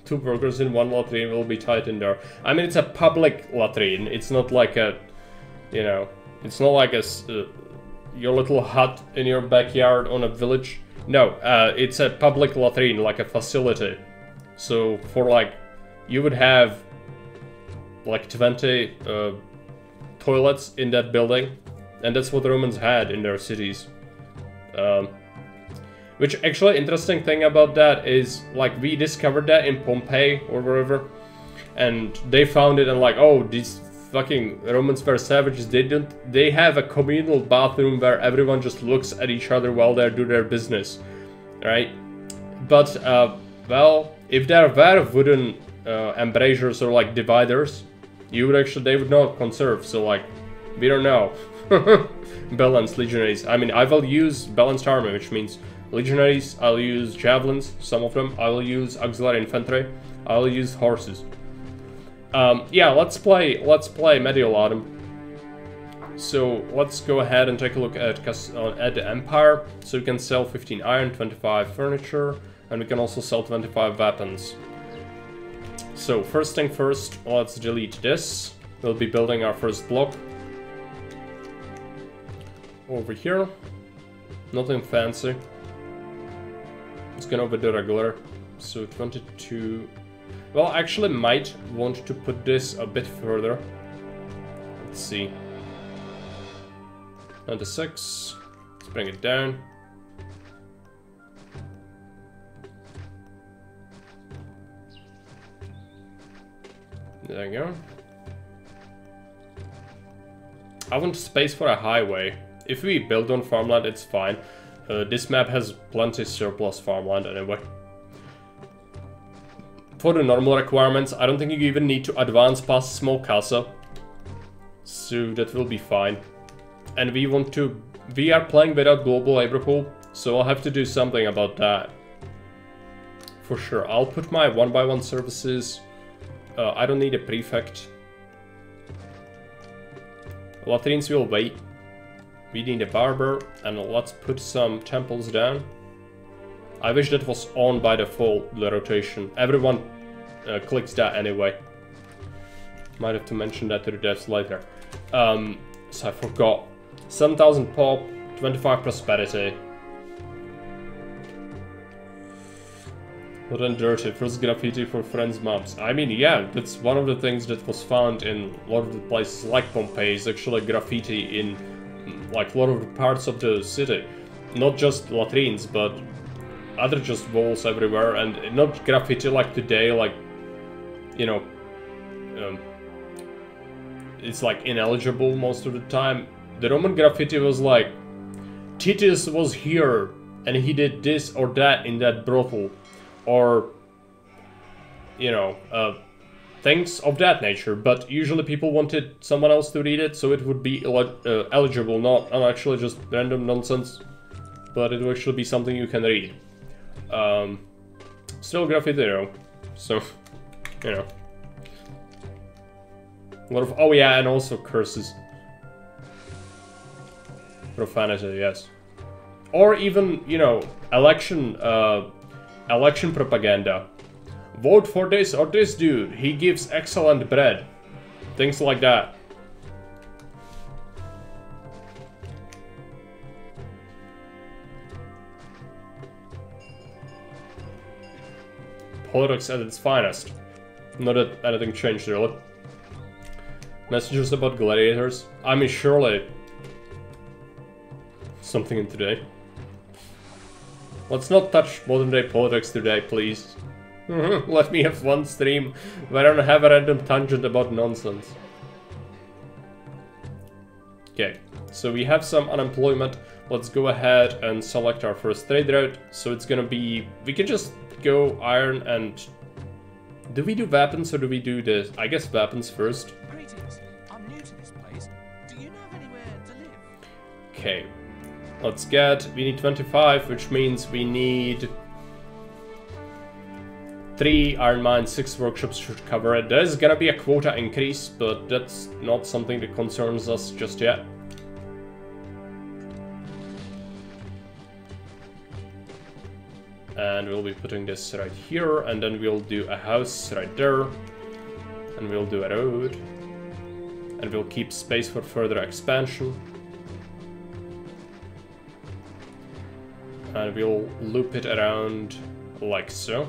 2 workers in 1 latrine will be tight in there. I mean, it's a public latrine. It's not like a, you know, it's not like a your little hut in your backyard on a village. No, it's a public latrine, like a facility. So for like, you would have like 20 toilets in that building, and that's what the Romans had in their cities. Which actually interesting thing about that is, like, we discovered that in Pompeii or wherever, and they found it and like, oh, these fucking Romans were savages. They have a communal bathroom where everyone just looks at each other while they do their business, right? But well, if there were wooden embrasures or like dividers, they would not conserve. So like, we don't know. Balanced legionaries. I mean, I will use balanced army, which means legionaries. I'll use javelins, some of them. I will use auxiliary infantry. I will use horses. Yeah, let's play Mediolanum. So let's go ahead and take a look at the Empire. So we can sell 15 iron, 25 furniture, and we can also sell 25 weapons. So first thing first, let's delete this. We'll be building our first block over here. Nothing fancy. It's gonna be the regular. So 22. Well, I actually might want to put this a bit further. Let's see. 96. Let's bring it down. There you go. I want space for a highway. If we build on farmland, it's fine. This map has plenty surplus farmland anyway. For the normal requirements, I don't think you even need to advance past small casa. So that will be fine. And we are playing without global labor pool, so I'll have to do something about that. For sure. I'll put my 1x1 services. I don't need a prefect. Latrines will wait. We need a barber, and let's put some temples down. I wish that was on by default, the rotation. Everyone clicks that anyway. Might have to mention that to the devs later. So I forgot. 7,000 pop, 25 prosperity. Hot and dirty, first graffiti for friends' moms. I mean, yeah, that's one of the things that was found in a lot of the places like Pompeii, is actually graffiti in like a lot of the parts of the city. Not just latrines, but other just walls everywhere, and not graffiti like today, like, you know, it's like ineligible most of the time. The Roman graffiti was like, Titus was here, and he did this or that in that brothel. Or, you know, things of that nature, but usually people wanted someone else to read it, so it would be eligible, not actually just random nonsense, but it would actually be something you can read. Still graffiti though, so, you know. A lot of, oh yeah, and also curses. Profanity, yes. Or even, you know, election propaganda. Vote for this or this dude. He gives excellent bread. Things like that. Politics at its finest. Not that anything changed really. Messages about gladiators. I mean, surely something in today. Let's not touch modern day politics today, please. Let me have one stream where I don't have a random tangent about nonsense. Okay, so we have some unemployment. Let's go ahead and select our first trade route. So it's gonna be, we can just go iron and... Do we do weapons or do we do this? I guess weapons first. Greetings. I'm new to this place. Do you know of anywhere to live? Okay. Let's get... We need 25, which means we need... 3 iron mines, 6 workshops should cover it. There's gonna be a quota increase, but that's not something that concerns us just yet. And we'll be putting this right here, and then we'll do a house right there. And we'll do a road. And we'll keep space for further expansion. And we'll loop it around like so.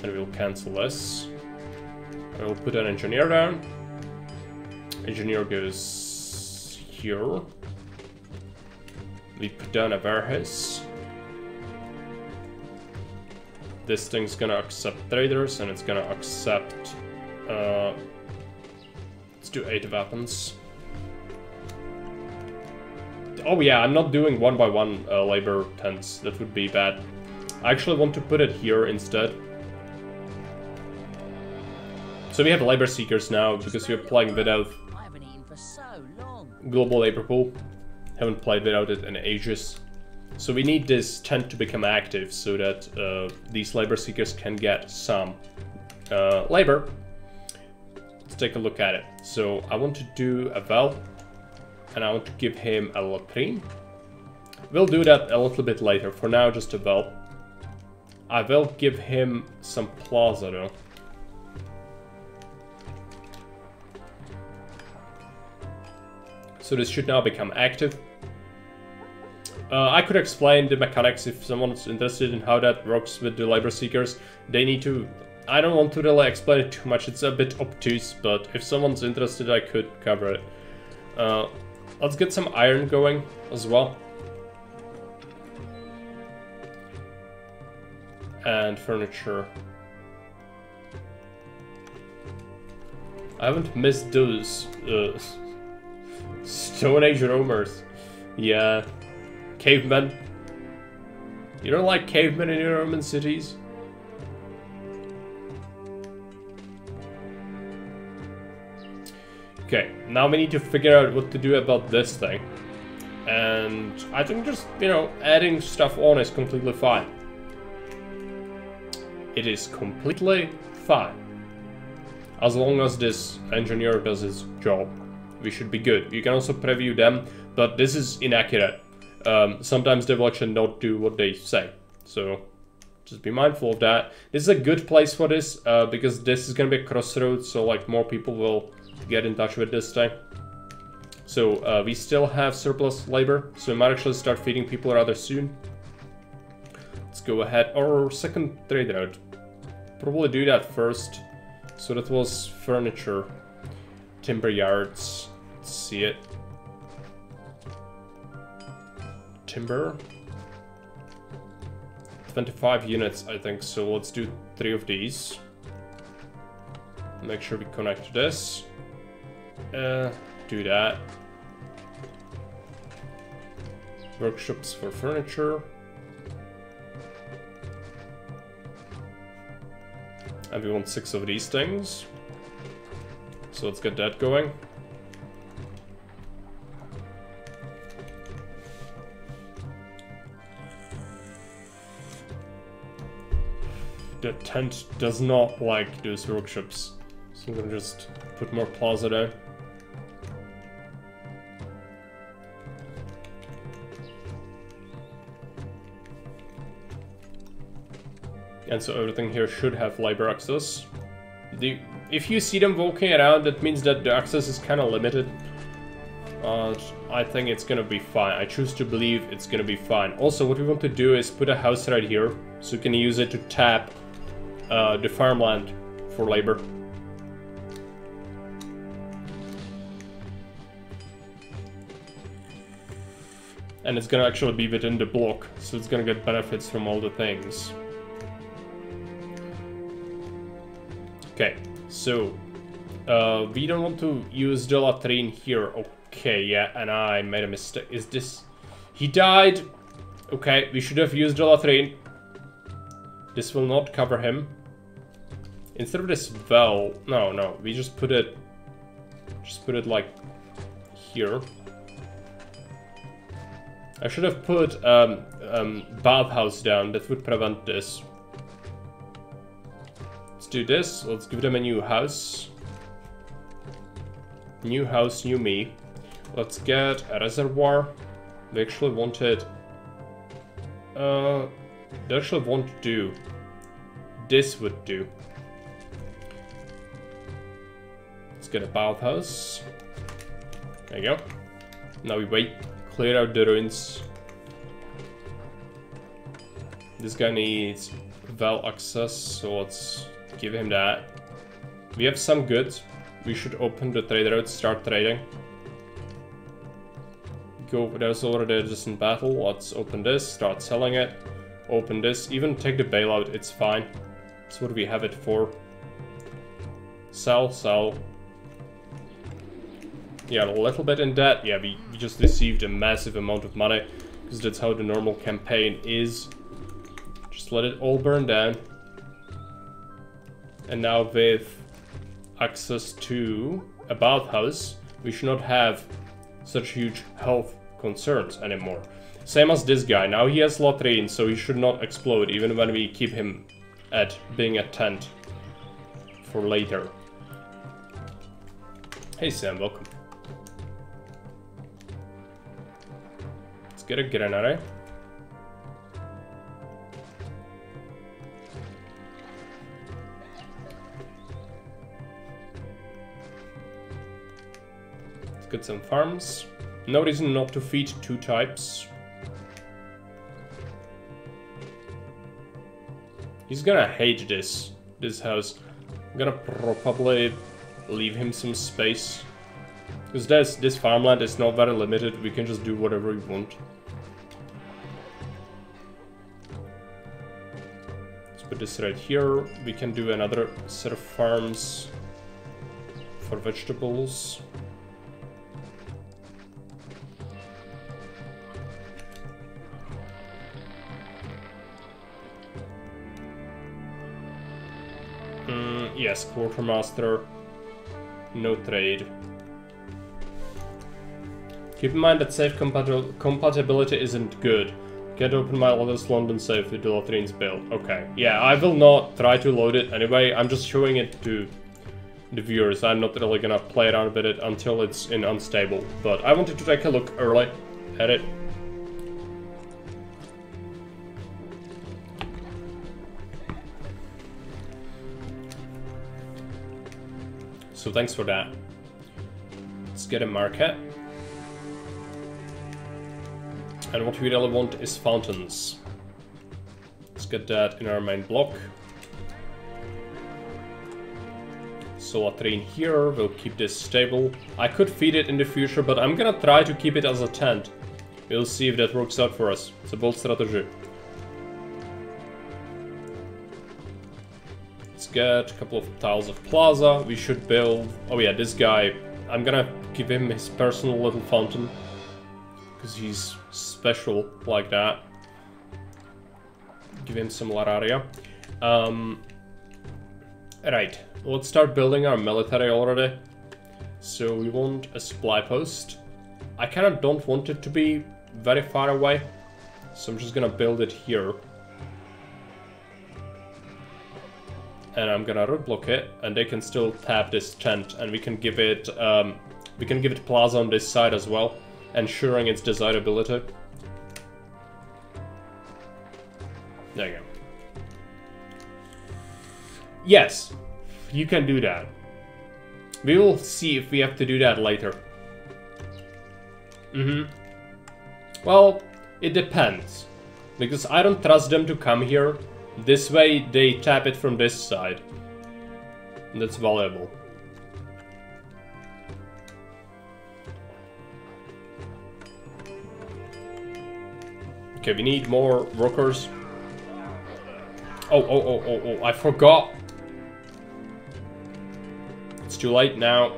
And we'll cancel this. And we'll put an engineer down. Engineer goes here. We put down a warehouse. This thing's gonna accept traders and it's gonna accept... let's do 8 weapons. Oh yeah, I'm not doing 1 by 1 labor tents. That would be bad. I actually want to put it here instead. So we have labor seekers now because we're playing without I haven't eaten for so long. global labor pool. Haven't played without it in ages. So we need this tent to become active so that these labor seekers can get some labor. Let's take a look at it. So I want to do a well, and I want to give him a latrine. We'll do that a little bit later. For now, just a well. I will give him some plaza though. So this should now become active. I could explain the mechanics if someone's interested in how that works with the labor seekers. They need to... I don't want to really explain it too much, it's a bit obtuse, but if someone's interested I could cover it. Let's get some iron going as well. And furniture. I haven't missed those Stone Age roamers. Yeah. Cavemen. You don't like cavemen in your Roman cities? Okay, now we need to figure out what to do about this thing. And I think just, you know, adding stuff on is completely fine. It is completely fine. As long as this engineer does his job, we should be good. You can also preview them, but this is inaccurate. Sometimes they will actually not do what they say. So just be mindful of that. This is a good place for this, because this is going to be a crossroads, so like more people will get in touch with this thing. So we still have surplus labor, so we might actually start feeding people rather soon. Let's go ahead. Our second trade route. Probably do that first. So that was furniture. Timber yards. Let's see it. Timber. 25 units, I think, so let's do 3 of these. Make sure we connect to this. Do that. Workshops for furniture. And we want 6 of these things. So let's get that going. The tent does not like those workshops. So I'm gonna just put more plaza there. And so everything here should have labor access. If you see them walking around, that means that the access is kind of limited. I think it's gonna be fine. I choose to believe it's gonna be fine. Also, what we want to do is put a house right here, so we can use it to tap the farmland for labor. And it's gonna actually be within the block, so it's gonna get benefits from all the things. Okay, so we don't want to use the latrine here. Okay, yeah, and I made a mistake. Is this... He died! Okay, we should have used the latrine. This will not cover him. Instead of this well... No, we just put it... like here. I should have put bathhouse down. That would prevent this. Let's do this. Let's give them a new house. New house, new me. Let's get a reservoir. We actually wanted... they actually won't do. This would do. Let's get a bathhouse. There you go. Now we wait. Clear out the ruins. This guy needs well access, so let's give him that. We have some goods. We should open the trade route, start trading. Go, there's already a distant battle. Let's open this, start selling it. Open this, even take the bailout, it's fine. That's what we have it for. Sell, sell. Yeah, a little bit in debt. Yeah, we just received a massive amount of money, because that's how the normal campaign is. Just let it all burn down. And now with access to a bathhouse, we should not have such huge health concerns anymore. Same as this guy. Now he has latrines, so he should not explode, even when we keep him at being a tent for later. Hey Sam, welcome. Let's get a granary. Let's get some farms. No reason not to feed two types. He's gonna hate this house. I'm gonna probably leave him some space. Because this farmland is not very limited, we can just do whatever we want. Let's put this right here. We can do another set of farms for vegetables. Yes, quartermaster. No trade. Keep in mind that safe compatibility isn't good. Can't open my latest London safe with the Latrines build. Okay, yeah, I will not try to load it anyway. I'm just showing it to the viewers. I'm not really gonna play around with it until it's in unstable. But I wanted to take a look early at it. So thanks for that. Let's get a market. And what we really want is fountains. Let's get that in our main block. So latrine here, we'll keep this stable. I could feed it in the future, but I'm gonna try to keep it as a tent. We'll see if that works out for us. It's a bold strategy. Get a couple of tiles of plaza. We should build... Oh yeah, this guy. I'm gonna give him his personal little fountain. Because he's special like that. Give him some Lararia. Right, let's start building our military already. So we want a supply post. I kind of don't want it to be very far away. So I'm just gonna build it here. And I'm gonna roadblock it, and they can still tap this tent, and we can give it plaza on this side as well, ensuring its desirability. There you go. Yes, you can do that. We will see if we have to do that later. Well, it depends. Because I don't trust them to come here. This way they tap it from this side. And that's valuable. Okay, we need more workers. Oh, I forgot. It's too late now.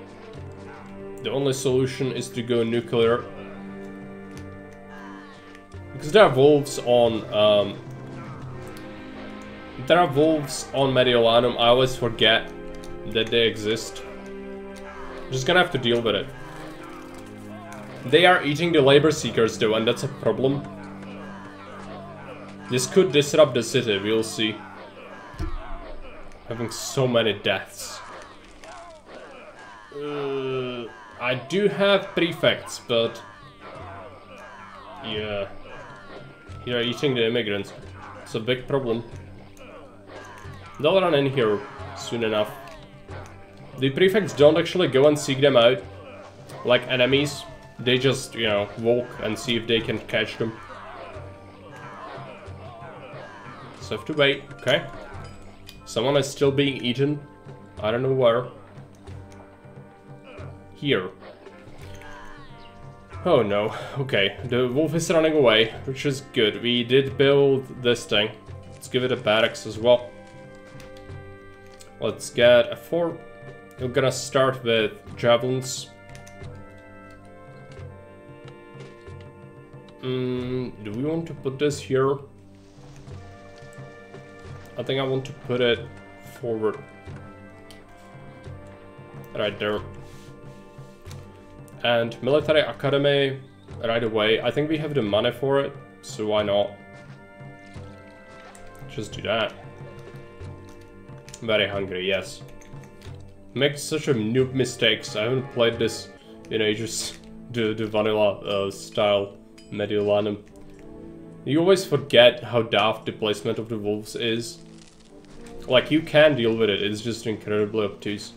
The only solution is to go nuclear. Because there are wolves on Mediolanum. I always forget that they exist. I'm just gonna have to deal with it. They are eating the labor seekers though, and that's a problem. This could disrupt the city, we'll see. Having so many deaths. I do have prefects, but yeah, you're eating the immigrants. It's a big problem. They'll run in here soon enough. The prefects don't actually go and seek them out like enemies. They just, you know, walk and see if they can catch them. So have to wait, okay? Someone is still being eaten. I don't know where. Here. Oh no, okay. The wolf is running away, which is good. We did build this thing. Let's give it a barracks as well. Let's get a fort. We're gonna start with javelins. Do we want to put this here? I think I want to put it forward. Right there. And military academy right away. I think we have the money for it, so why not? Just do that. Very hungry, yes. Make such a noob mistakes. I haven't played this in ages. The vanilla style Mediolanum. You always forget how daft the placement of the wolves is. Like, you can deal with it, it's just incredibly obtuse.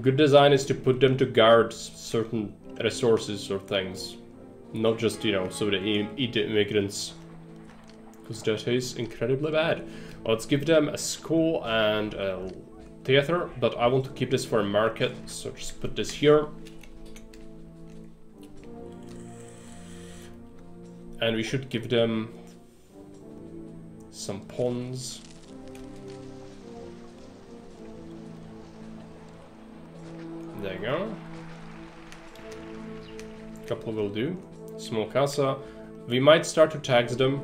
Good design is to put them to guard certain resources or things. Not just, you know, so they eat the immigrants. Because that is incredibly bad. Let's give them a school and a theater, but I want to keep this for a market, so just put this here. And we should give them some ponds. There you go. Couple will do. Small casa. We might start to tax them.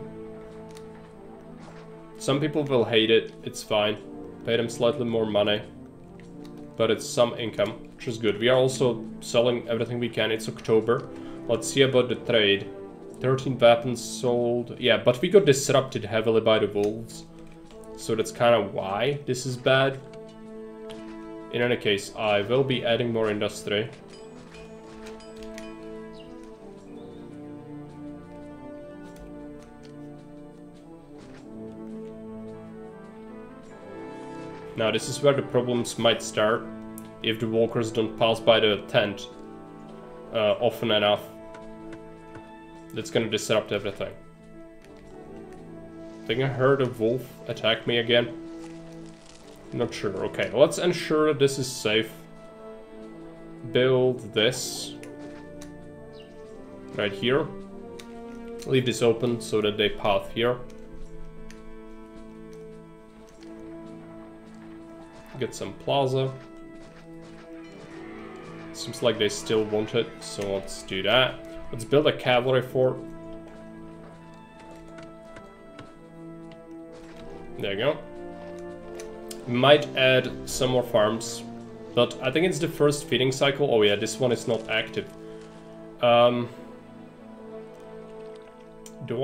Some people will hate it. It's fine. Pay them slightly more money. But it's some income, which is good. We are also selling everything we can. It's October. Let's see about the trade. 13 weapons sold. Yeah, but we got disrupted heavily by the wolves. So that's kind of why this is bad. In any case, I will be adding more industry. Now this is where the problems might start. If the walkers don't pass by the tent often enough. That's gonna disrupt everything. I think I heard a wolf attack me again. Not sure. Okay, let's ensure that this is safe. Build this. Right here. Leave this open so that they path here. Get some plaza. Seems like they still want it, so let's do that. Let's build a cavalry fort. There you go. We might add some more farms, but I think it's the first feeding cycle. Oh yeah, this one is not active. Do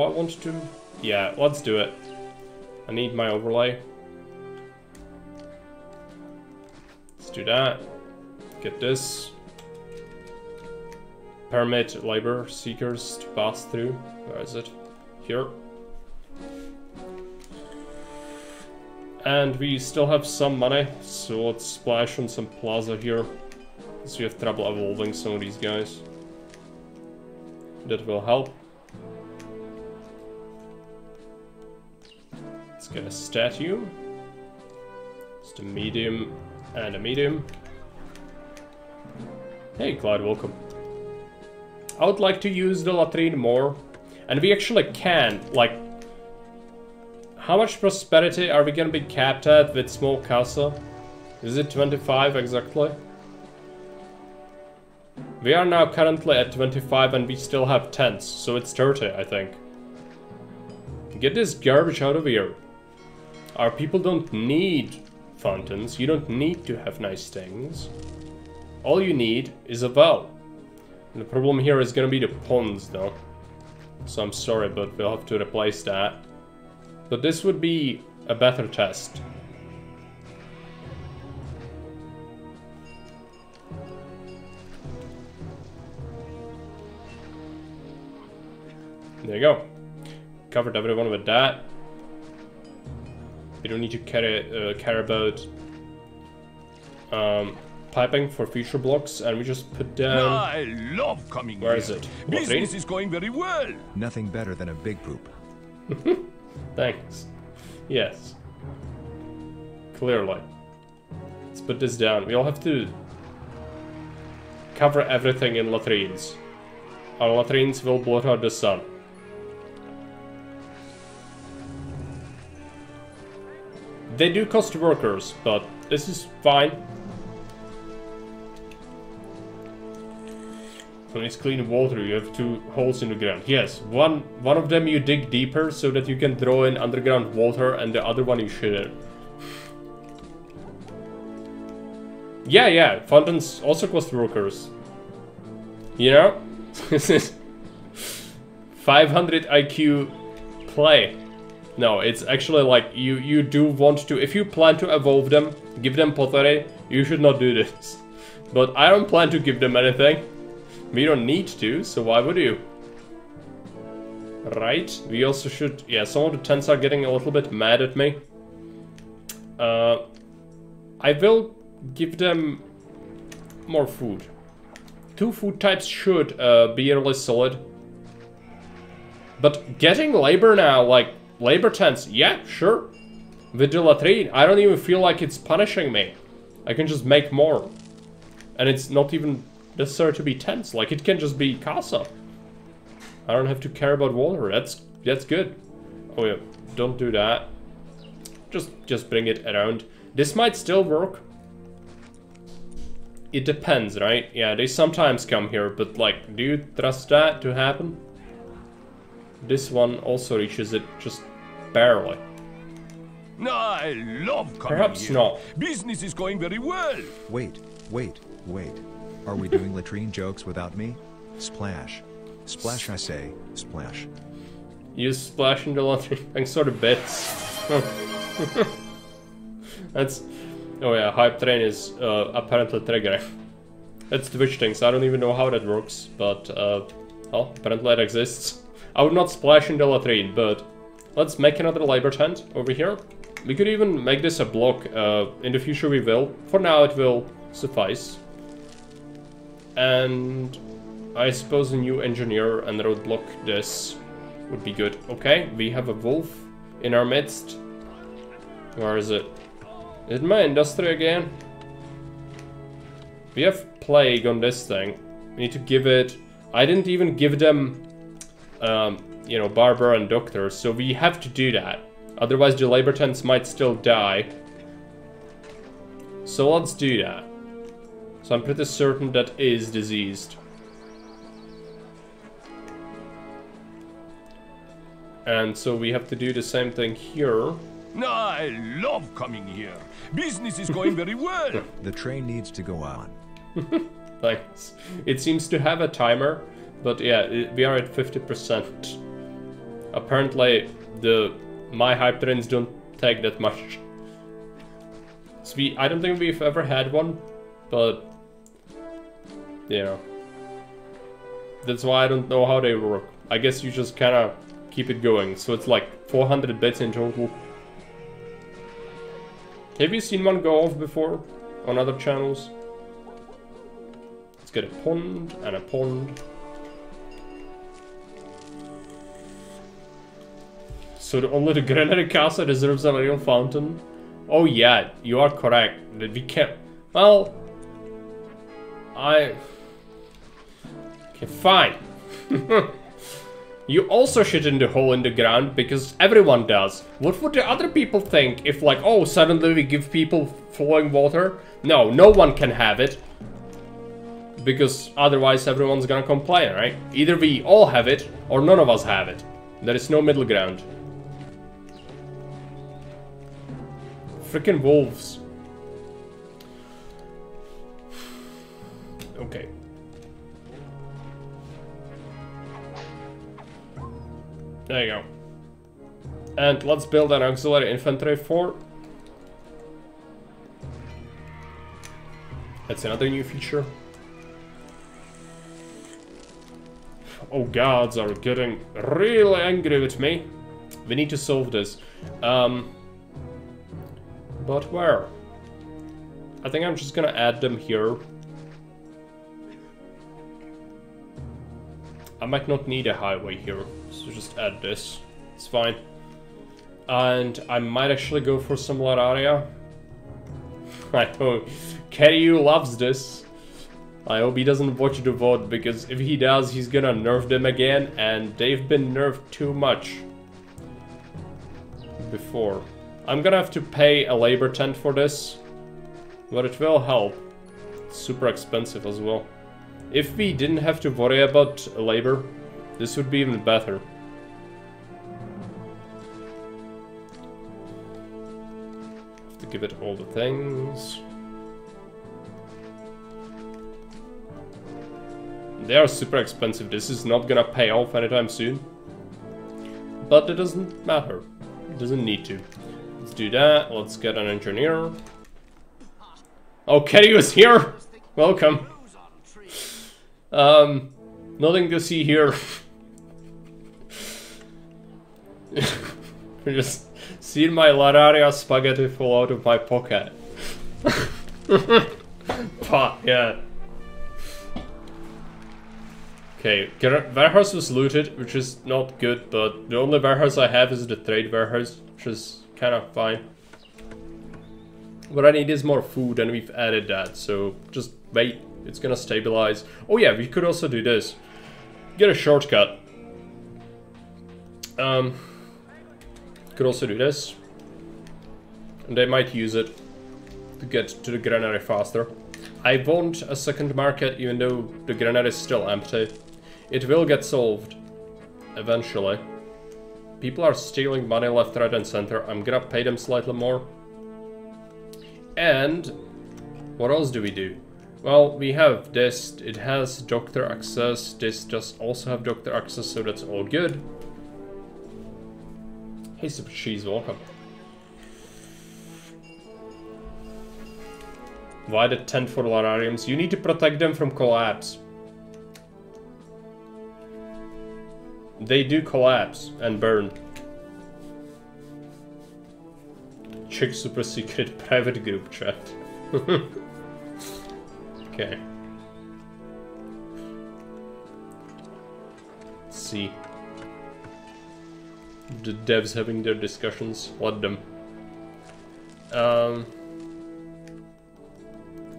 I want to? Yeah, let's do it. I need my overlay. Let's do that. Get this. Permit labor seekers to pass through. Where is it? Here. And we still have some money, so let's splash on some plaza here. Because we have trouble evolving some of these guys. That will help. Let's get a statue. Just a medium and a medium. Hey Clyde, welcome. I would like to use the latrine more. And we actually can, like... How much prosperity are we gonna be capped at with small casa? Is it 25 exactly? We are now currently at 25 and we still have tents, so it's 30, I think. Get this garbage out of here. Our people don't need fountains, you don't need to have nice things. All you need is a well. And the problem here is gonna be the ponds though. So I'm sorry, but we'll have to replace that. But this would be a better test. There you go. Covered everyone with that. We don't need to care about piping for future blocks, and we just put down... I love coming Where here. is it? Business is going very well. Nothing better than a big poop. Thanks. Yes. Clearly. Let's put this down. We all have to cover everything in latrines. Our latrines will blot out the sun. They do cost workers, but this is fine. When it's clean water, you have 2 holes in the ground. Yes, one of them you dig deeper so that you can draw in underground water, and the other one you shouldn't. Yeah, fountains also cost workers. You know? This is 500 IQ play. No, it's actually like you do want to, if you plan to evolve them, give them pottery, you should not do this. But I don't plan to give them anything. We don't need to, so why would you? Right, we also should... Yeah, some of the tents are getting a little bit mad at me. I will give them more food. 2 food types should be really solid. But getting labor now, like labor tents, yeah, sure. With the latrine, I don't even feel like it's punishing me. I can just make more. And it's not even necessary to be tents, like it can just be casa. I don't have to care about water, that's good. Oh yeah, don't do that. Just bring it around. This might still work. It depends, right? Yeah, they sometimes come here, but like, do you trust that to happen? This one also reaches it just barely. I love coming Perhaps here. not. Business is going very well. Wait. Are we doing latrine jokes without me? Splash. Splash, I say. Splash. You splash in the latrine. Thanks for the bits. That's... Oh yeah, hype train is apparently triggering. That's Twitch things. I don't even know how that works, but well, apparently it exists. I would not splash in the latrine, but let's make another labor tent over here. We could even make this a block. In the future we will. For now it will suffice. And I suppose a new engineer and roadblock this would be good. Okay, we have a wolf in our midst. Where is it? Is it my industry again? We have plague on this thing. We need to give it... I didn't even give them, you know, barber and doctor, so we have to do that. Otherwise the labor tents might still die. So let's do that. So I'm pretty certain that is diseased. And so we have to do the same thing here. I love coming here. Business is going very well. The train needs to go on. Thanks. It seems to have a timer, but yeah, we are at 50%. Apparently, my hype trains don't take that much. So I don't think we've ever had one, but you know, that's why I don't know how they work. I guess you just kind of keep it going. So it's like 400 bits in total. Have you seen one go off before on other channels? Let's get a pond and a pond. So only the Granary Castle deserves a real fountain? Oh yeah, you are correct. That we can't... Well... Okay, fine. You also shit in the hole in the ground, because everyone does. What would the other people think if, like, oh, suddenly we give people flowing water? No, no one can have it. Because otherwise everyone's gonna complain, right? Either we all have it, or none of us have it. There is no middle ground. Freaking wolves. Okay. There you go. And let's build an auxiliary infantry fort. That's another new feature. Oh, gods are getting really angry with me. We need to solve this. But where? I think I'm just gonna add them here. I might not need a highway here, so just add this. It's fine. And I might actually go for similar area. I know Keryu loves this. I hope he doesn't watch the VOD, because if he does, he's gonna nerf them again, and they've been nerfed too much before. I'm gonna have to pay a labor tent for this, but it will help. It's super expensive as well. If we didn't have to worry about labor, this would be even better. Have to give it all the things. They are super expensive. This is not gonna pay off anytime soon. But it doesn't matter. It doesn't need to. Let's do that. Let's get an engineer. Oh, Kerry is here! Welcome. Nothing to see here. Just seeing my Lararia spaghetti fall out of my pocket. Pot, yeah. Okay, warehouse was looted, which is not good, but the only warehouse I have is the trade warehouse, which is kind of fine. What I need is more food, and we've added that, so just wait, it's gonna stabilize. Oh yeah, we could also do this. Get a shortcut. Could also do this. And they might use it to get to the granary faster. I want a second market, even though the granary is still empty. It will get solved eventually. People are stealing money left, right, and center. I'm gonna pay them slightly more. And what else do we do? Well, we have this. It has doctor access. This does also have doctor access, so that's all good. Hey, Super Cheese, welcome. Why the tent for Larariums? You need to protect them from collapse. They do collapse and burn. Check super secret private group chat. Okay. Let's see. The devs having their discussions. Let them.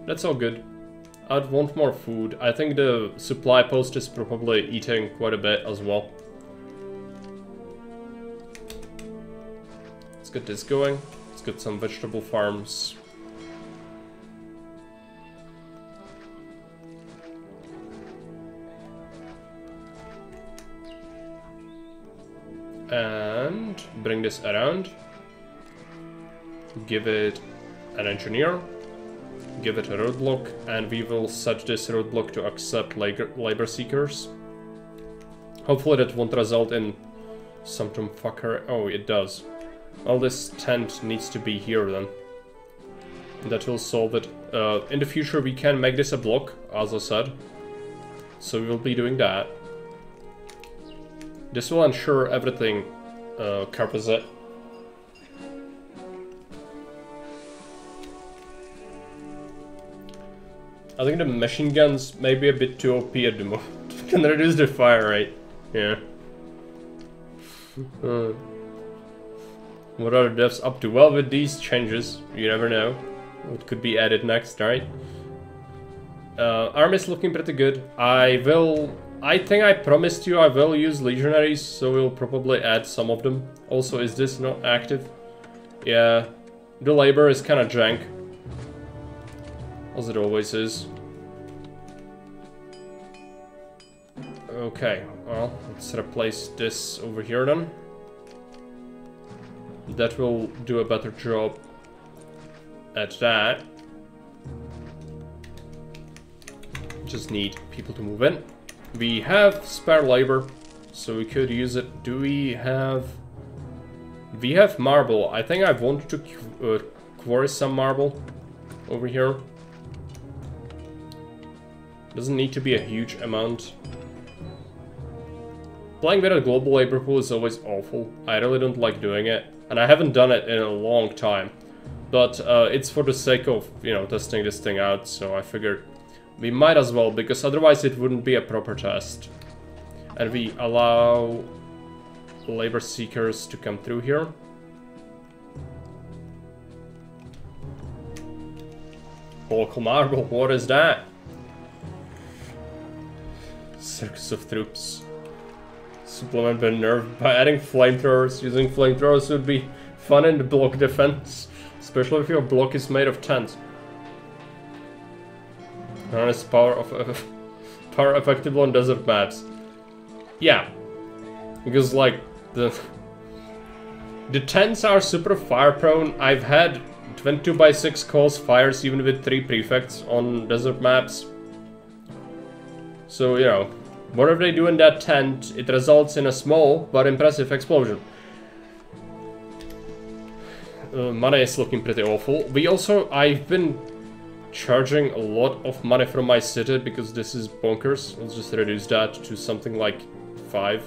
That's all good. I'd want more food. I think the supply post is probably eating quite a bit as well. Let's get this going. Let's get some vegetable farms. And bring this around. Give it an engineer. Give it a roadblock, and we will set this roadblock to accept labor seekers. Hopefully that won't result in some fucker. Oh, it does. Well, this tent needs to be here then. That will solve it. In the future we can make this a block, as I said. So we will be doing that. This will ensure everything covers it. I think the machine guns may be a bit too OP at the moment. Can reduce the fire rate. Yeah. What are the devs up to? Well, with these changes, you never know what could be added next, right? Army is looking pretty good. I think I promised you I will use legionaries, so we'll probably add some of them. Also, is this not active? Yeah, the labor is kind of jank, as it always is. Okay, well, let's replace this over here then. That will do a better job at that. Just need people to move in. We have spare labor, so we could use it. Do we have... We have marble. I think I want to quarry some marble over here. Doesn't need to be a huge amount. Playing with a global labor pool is always awful. I really don't like doing it. And I haven't done it in a long time. But it's for the sake of, you know, testing this thing out. So I figured we might as well, because otherwise it wouldn't be a proper test. And we allow labor seekers to come through here. Local marble, what is that? Circus of troops. Supplement been nerfed by adding flamethrowers. Using flamethrowers would be fun in the block defense, especially if your block is made of tents. Harness power of power effective on desert maps. Yeah, because like the tents are super fire prone. I've had 22x6 cause fires even with 3 prefects on desert maps. So you know, whatever they do in that tent, it results in a small but impressive explosion. Money is looking pretty awful. I've been charging a lot of money from my city because this is bonkers. Let's just reduce that to something like 5.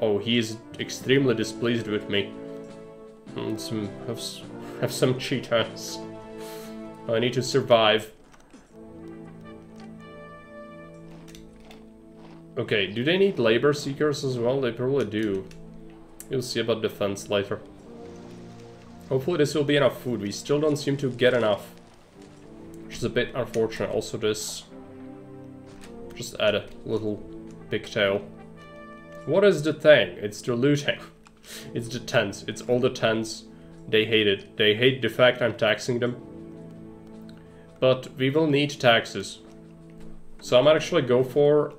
Oh, he is extremely displeased with me. Have some Cheetos. I need to survive. Okay, do they need labor seekers as well? They probably do. You'll see about defense later. Hopefully this will be enough food. We still don't seem to get enough, which is a bit unfortunate. Also this, just add a little pigtail. What is the thing? It's the looting. It's the tents. It's all the tents. They hate it. They hate the fact I'm taxing them. But we will need taxes. So I might actually go for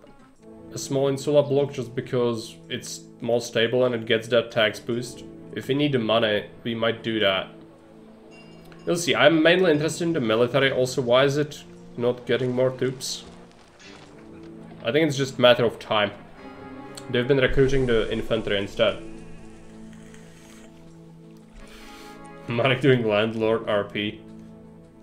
a small insula block just because it's more stable and it gets that tax boost. If we need the money, we might do that. We'll see. I'm mainly interested in the military. Also, why is it not getting more troops? I think it's just a matter of time. They've been recruiting the infantry instead. Marek doing landlord RP.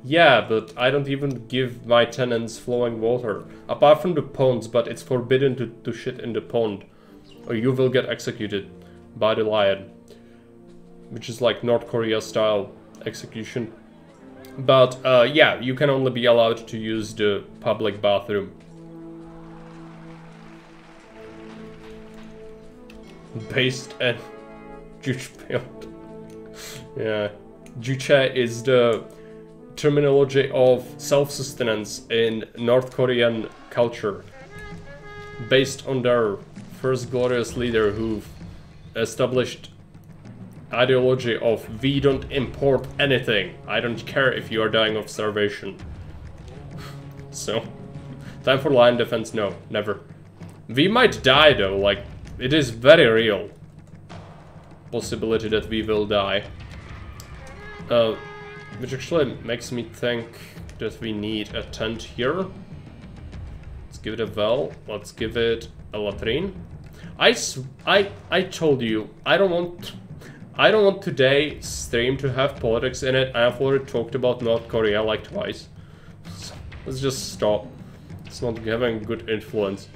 Yeah, but I don't even give my tenants flowing water. Apart from the ponds, but it's forbidden to shit in the pond. Or you will get executed by the lion. Which is like North Korea style execution. But yeah, you can only be allowed to use the public bathroom. Based and Juche. Yeah, Juche is the terminology of self-sustenance in North Korean culture, based on their first glorious leader who established ideology of we don't import anything. I don't care if you are dying of starvation. So, time for line defense? No, never. We might die though, like, it is very real possibility that we will die. Which actually makes me think that we need a tent here. Let's give it a well. Let's give it a latrine. I told you I don't want today's stream to have politics in it. I have already talked about North Korea like twice. So let's just stop. It's not having good influence.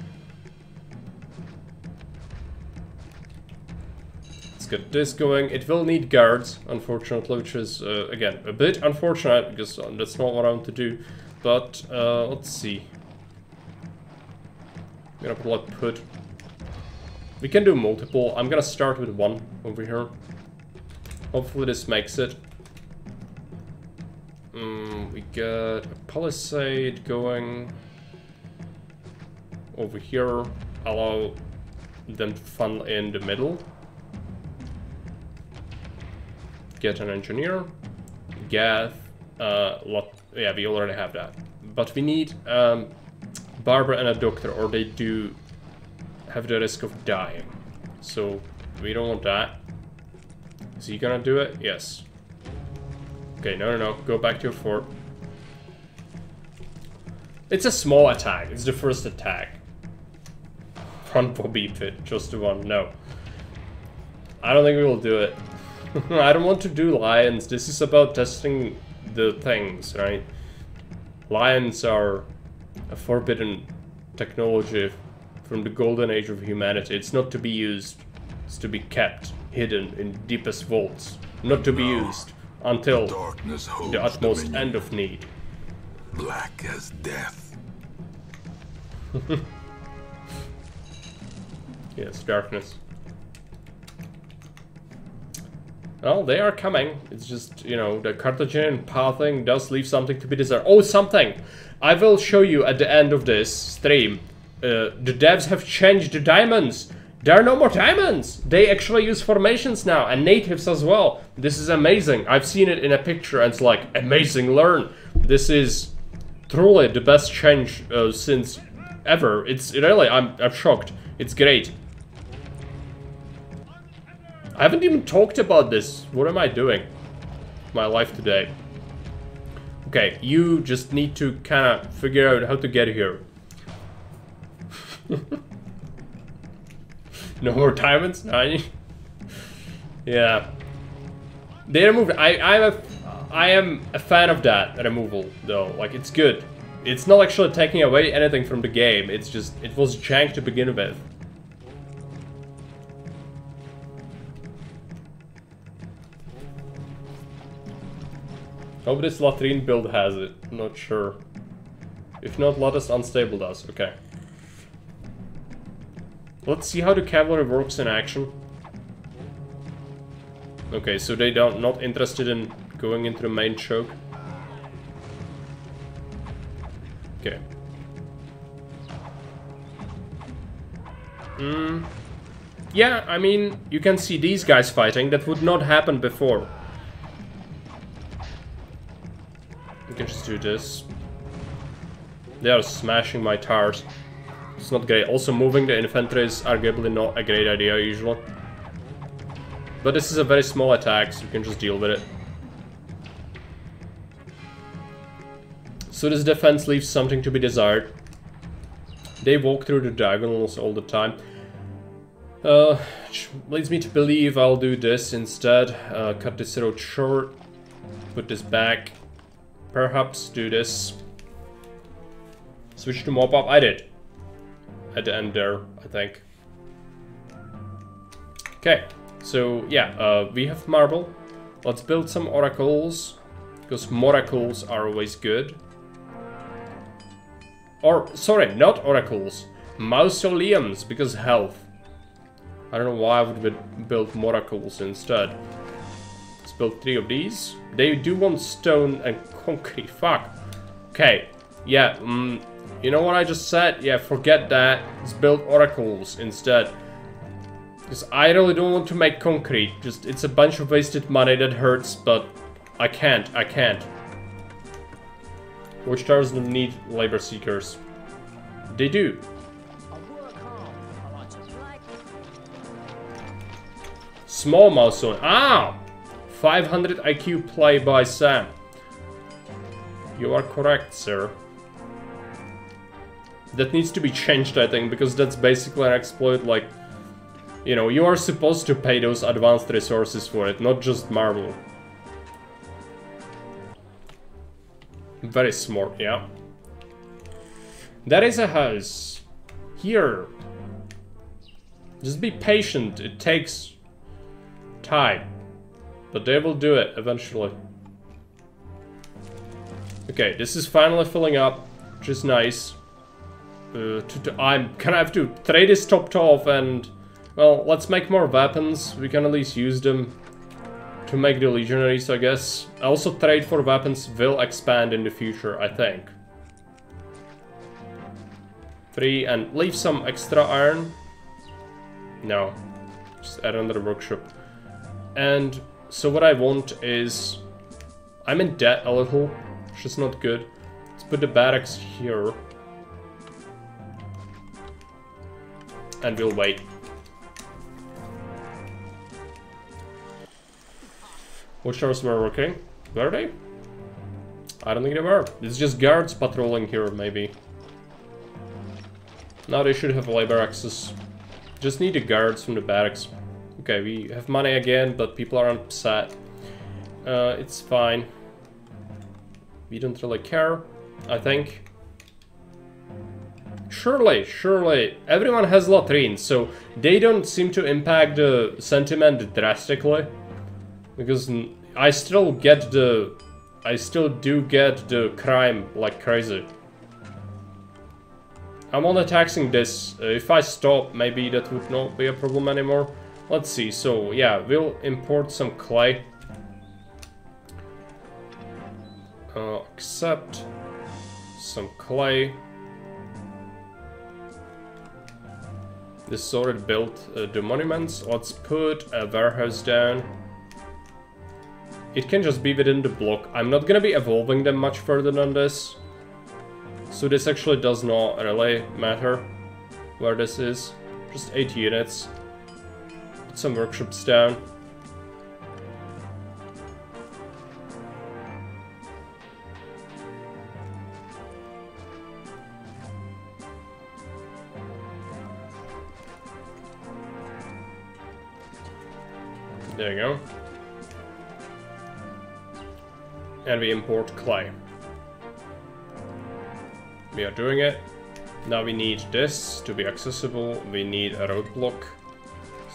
Get this going. It will need guards, unfortunately, which is, again, a bit unfortunate, because that's not what I want to do. but let's see. I'm gonna put. We can do multiple. I'm gonna start with one over here. Hopefully this makes it. We got a palisade going over here. Allow them to funnel in the middle. Get an engineer. Gath. Yeah, we already have that. But we need Barbara and a doctor, or they do have the risk of dying. So we don't want that. Is he gonna do it? Yes. Okay, no. Go back to your fort. It's a small attack. It's the first attack. Front Bobby pit, just the one. No. I don't think we will do it. I don't want to do lions. This is about testing the things, right? Lions are a forbidden technology from the golden age of humanity. It's not to be used. It's to be kept hidden in deepest vaults. Not to be used until the utmost end of need. Black as death. Yes, darkness. Well, they are coming. It's just, you know, the Carthaginian pathing does leave something to be desired. Oh, something! I will show you at the end of this stream. The devs have changed the diamonds. There are no more diamonds! They actually use formations now, and natives as well. This is amazing. I've seen it in a picture, and it's like, amazing, learn. This is truly the best change since ever. It's really, I'm shocked. It's great. I haven't even talked about this. What am I doing? My life today. Okay, you just need to kind of figure out how to get here. No more diamonds? Yeah. They removed. I am a fan of that removal, though. Like, it's good. It's not actually taking away anything from the game. It's just, it was jank to begin with. Hope this latrine build has it. I'm not sure. If not, Lattice Unstable does. Okay. Let's see how the cavalry works in action. Okay, so they don't not interested in going into the main choke. Okay. Yeah, I mean, you can see these guys fighting. That would not happen before. We can just do this. They are smashing my towers. It's not great. Also, moving the infantry is arguably not a great idea usually. But this is a very small attack, so you can just deal with it. So this defense leaves something to be desired. They walk through the diagonals all the time. Which leads me to believe I'll do this instead. Cut this road short. Put this back. Perhaps do this. Switch to mop up. I did. At the end there, I think. Okay. So, yeah, we have marble. Let's build some oracles. Because miracles are always good. Or, sorry, not oracles. Mausoleums, because health. I don't know why I would build miracles instead. Let's build 3 of these. They do want stone and concrete. Fuck. Okay. Yeah, you know what I just said? Yeah, forget that. Let's build oracles instead. Because I really don't want to make concrete. Just, it's a bunch of wasted money that hurts, but I can't. Watchtowers don't need labor seekers. They do. Small mausoleum. Ah! 500 IQ play by Sam. You are correct, sir. That needs to be changed, I think, because that's basically an exploit, like... You know, you are supposed to pay those advanced resources for it, not just marble. Very smart, yeah. That is a house. Here. Just be patient, it takes time. But they will do it eventually. Okay, this is finally filling up, which is nice. I'm gonna have to trade this topped off and... Well, let's make more weapons. We can at least use them to make the legionaries, I guess. Also, trade for weapons will expand in the future, I think. 3, and leave some extra iron. No, just add another workshop. And so what I want is... I'm in debt a little, which is not good. Let's put the barracks here. And we'll wait. Watchtowers were working. Were they? I don't think they were. It's just guards patrolling here, maybe. Now they should have labor access. Just need the guards from the barracks. Okay, we have money again, but people are upset. It's fine. We don't really care, I think. Surely. Everyone has latrines, so they don't seem to impact the sentiment drastically. Because I still do get the crime like crazy. I'm only taxing this. If I stop, maybe that would not be a problem anymore. Let's see. So yeah, we'll import some clay. Accept some clay. This is already built. The monuments. Let's put a warehouse down. It can just be within the block. I'm not gonna be evolving them much further than this. So this actually does not really matter where this is. Just 8 units. Put some workshops down. There you go. And we import clay. We are doing it. Now we need this to be accessible. We need a roadblock.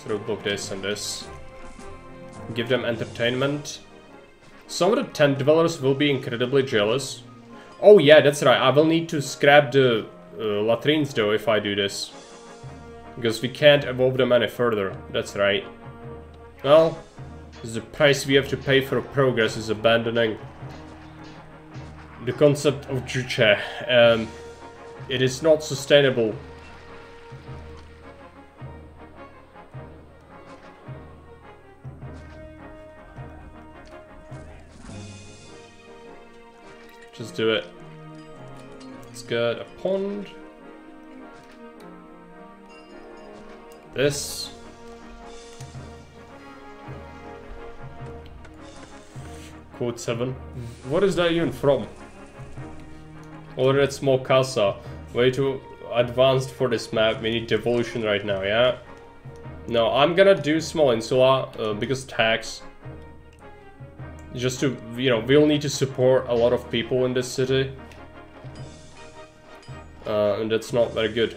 So roadblock this and this. Give them entertainment. Some of the tent dwellers will be incredibly jealous. Oh yeah, that's right. I will need to scrap the latrines though if I do this. Because we can't evolve them any further. That's right. Well, the price we have to pay for progress is abandoning the concept of Juche. It is not sustainable. Just do it. Let's get a pond. This. Quote 7. What is that even from? Or it's small casa. Way too advanced for this map. We need devolution right now, yeah? No, I'm gonna do small insula because tax. Just to, you know, we'll need to support a lot of people in this city. And that's not very good.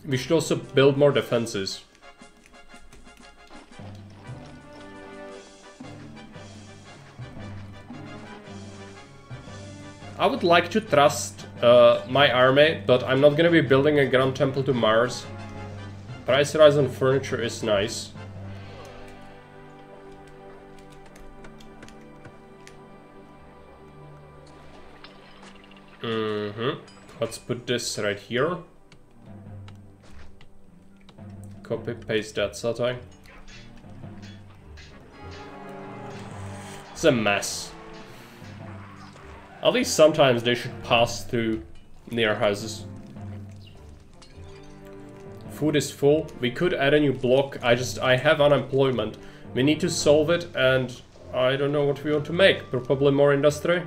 We should also build more defenses. I would like to trust my army, but I'm not gonna be building a Grand Temple to Mars. Price rise on furniture is nice. Let's put this right here. Copy, paste that setting. It's a mess. At least sometimes they should pass through near houses. Food is full. We could add a new block. I have unemployment. We need to solve it, and I don't know what we want to make. Probably more industry.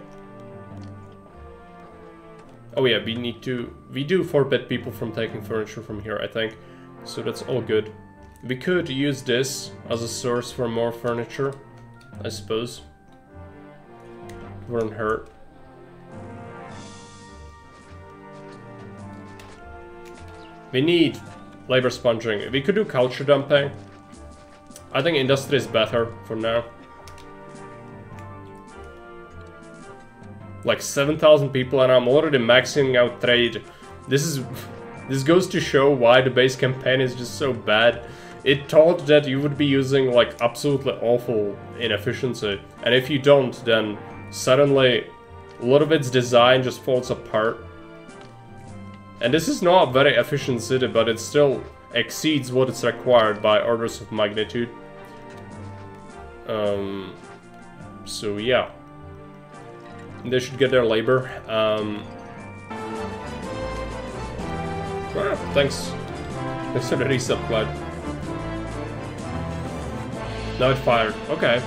Oh yeah, we do forbid people from taking furniture from here, I think. So that's all good. We could use this as a source for more furniture, I suppose. Wouldn't hurt. We need labor sponging. We could do culture dumping. I think industry is better for now. like 7,000 people, and I'm already maxing out trade. This goes to show why the base campaign is just so bad. It taught that you would be using like absolutely awful inefficiency, and if you don't, then suddenly a lot of its design just falls apart. And this is not a very efficient city, but it still exceeds what is required by orders of magnitude. So yeah. They should get their labor. Thanks. Thanks for the reset, Clyde. Now it fired. Okay.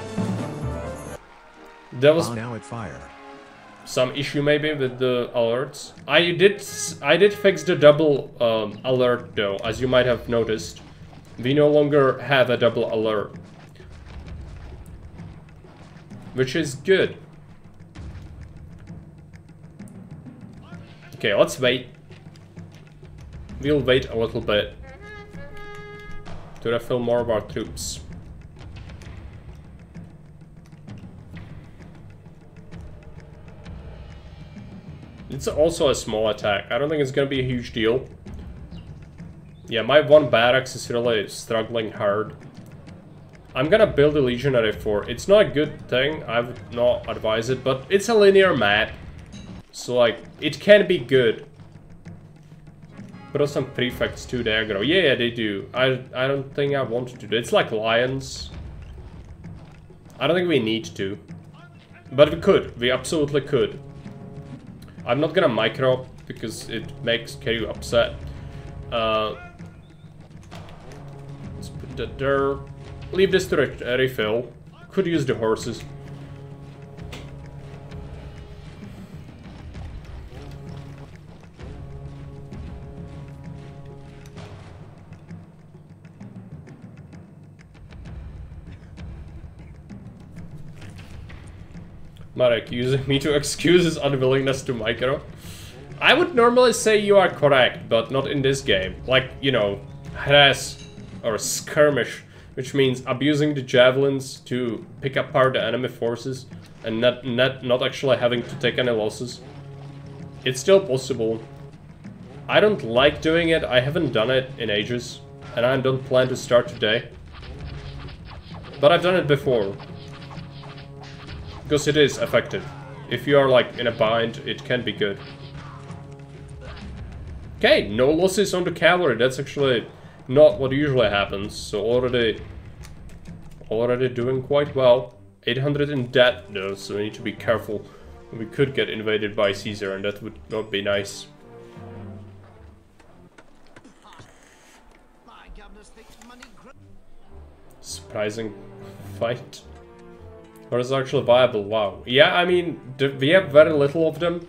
There was Now it fire. some issue maybe with the alerts. I did fix the double alert though, as you might have noticed. We no longer have a double alert, which is good. Okay, let's wait. We'll wait a little bit to refill more of our troops. It's also a small attack. I don't think it's gonna be a huge deal. Yeah, my one barracks is really struggling hard. I'm gonna build a legionary fort. It's not a good thing, I would not advise it, but it's a linear map. So like, it can be good. Put on some prefects too, they aggro. Yeah, they do. I don't think I want to do that. It's like lions. I don't think we need to. But we could. We absolutely could. I'm not gonna micro because it makes Kiryu upset. Let's put that there. Leave this to refill. Could use the horses. Marek, using me to excuse his unwillingness to micro. I would normally say you are correct, but not in this game. Like, you know, harass or skirmish, which means abusing the javelins to pick apart the enemy forces and not actually having to take any losses. It's still possible. I don't like doing it, I haven't done it in ages, and I don't plan to start today. But I've done it before. Because it is effective. If you are like in a bind, it can be good. Okay, no losses on the cavalry. That's actually not what usually happens. So already doing quite well. 800 in debt though, so we need to be careful. We could get invaded by Caesar, and that would not be nice. Surprising fight. Or is actually viable? Wow. Yeah, I mean, we have very little of them.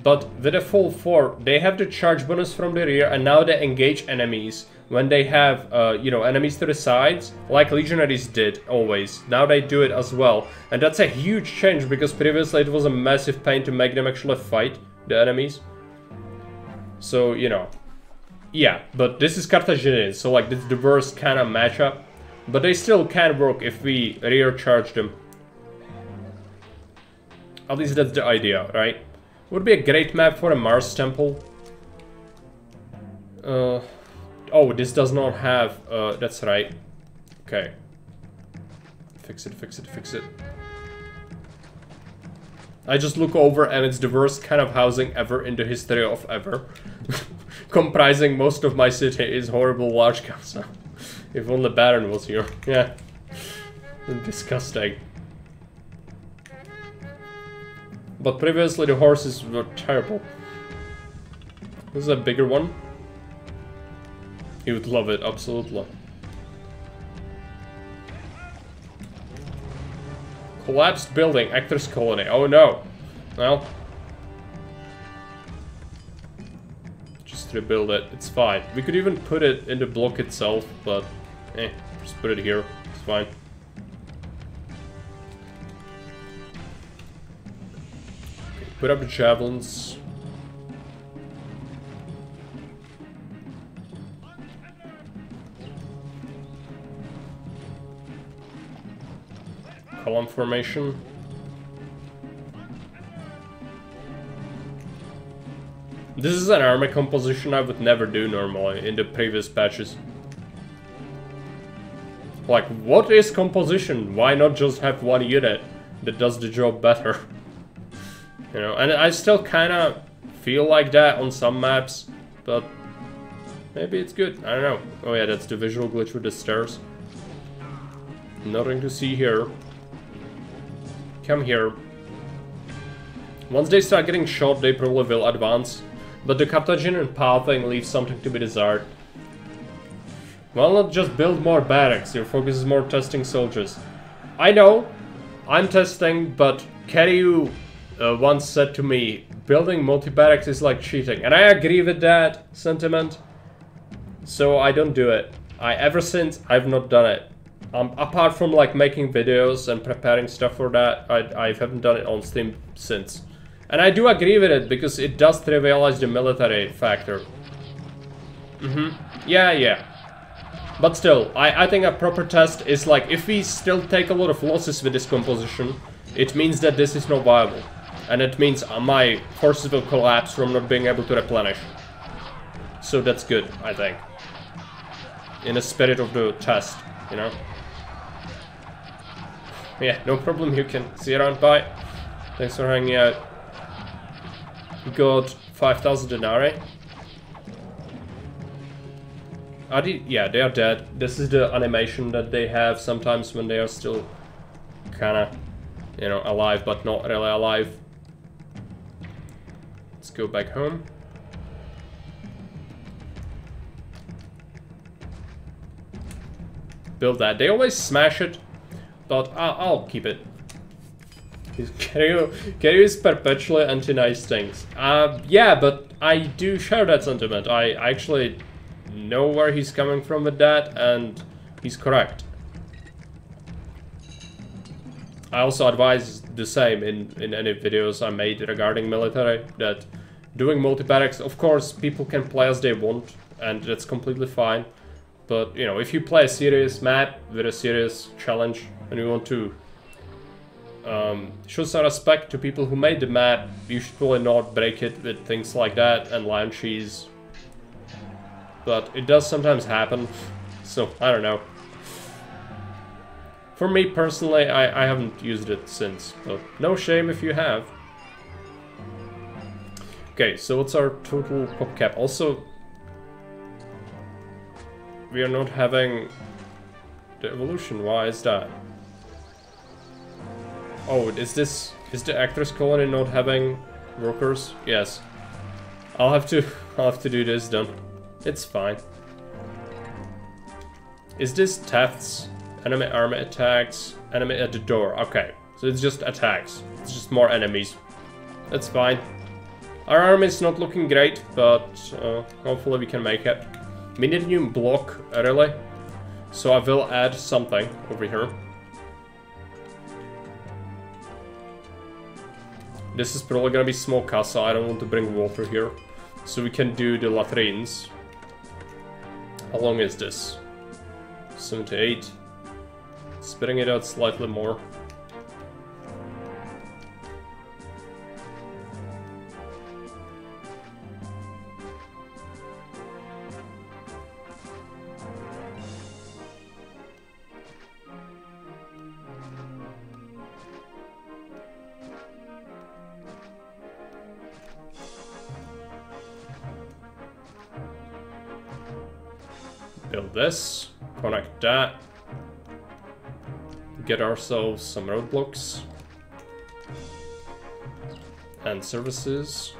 But with a full fort, they have the charge bonus from the rear, and now they engage enemies when they have, you know, enemies to the sides, like legionaries did always. Now they do it as well. And that's a huge change, because previously it was a massive pain to make them actually fight the enemies. So, you know. Yeah, but this is Carthaginian, so like, this is the worst kind of matchup. But they still can work if we rear charge them. At least that's the idea, right? Would be a great map for a Mars temple. Oh, this does not have, that's right. Okay. Fix it, fix it, fix it. I just look over and it's the worst kind of housing ever in the history of ever. Comprising most of my city is horrible large castle. If only Baron was here. Yeah. Disgusting. But previously the horses were terrible. This is a bigger one. He would love it, absolutely. Collapsed building, actors colony. Oh no. Well. Just rebuild it, it's fine. We could even put it in the block itself, but just put it here, it's fine. Put up the javelins. Column formation. This is an army composition I would never do normally in the previous patches. Like, what is composition? Why not just have one unit that does the job better? You know, and I still kind of feel like that on some maps, but maybe it's good. I don't know. Oh yeah, that's the visual glitch with the stairs. Nothing to see here. Come here. Once they start getting shot, they probably will advance. But the Carthaginian pathing leaves something to be desired. Why not just build more barracks? Your focus is more testing soldiers. I know, I'm testing, but Keryu once said to me, building multi-barracks is like cheating. And I agree with that sentiment. So I don't do it. Ever since, I've not done it. Apart from like making videos and preparing stuff for that, I haven't done it on Steam since. And I do agree with it, because it does trivialize the military factor. Yeah. But still, I think a proper test is like, if we still take a lot of losses with this composition, it means that this is not viable. And it means my forces will collapse from not being able to replenish. So that's good, I think. In the spirit of the test, you know? Yeah, no problem, you can see you around, bye. Thanks for hanging out. Got 5,000 denarii. Yeah, they are dead. This is the animation that they have sometimes when they are still kinda, you know, alive, but not really alive. Let's go back home. Build that. They always smash it, but I'll keep it. Keryu is perpetually anti-nice things. Yeah, but I do share that sentiment. I actually know where he's coming from with that, and he's correct. I also advise the same in any videos I made regarding military, that doing multi-barracks, of course, people can play as they want, and that's completely fine. But, you know, if you play a serious map with a serious challenge, and you want to show some respect to people who made the map, you should probably not break it with things like that and lion cheese. But it does sometimes happen, so I don't know. For me personally, I haven't used it since, but no shame if you have. Okay, so what's our total pop cap? Also, we are not having the evolution. Why is that? Oh, is the actress colony not having workers? Yes. I'll have to do this then. It's fine. Is this thefts? Enemy army attacks. Enemy at the door. Okay. So it's just attacks. It's just more enemies. That's fine. Our army is not looking great, but hopefully we can make it. We need a new block, really. So I will add something over here. This is probably gonna be small casa. I don't want to bring water here. So we can do the latrines. How long is this? 78. Spreading it out slightly more. Build this, connect that, get ourselves some roadblocks and services.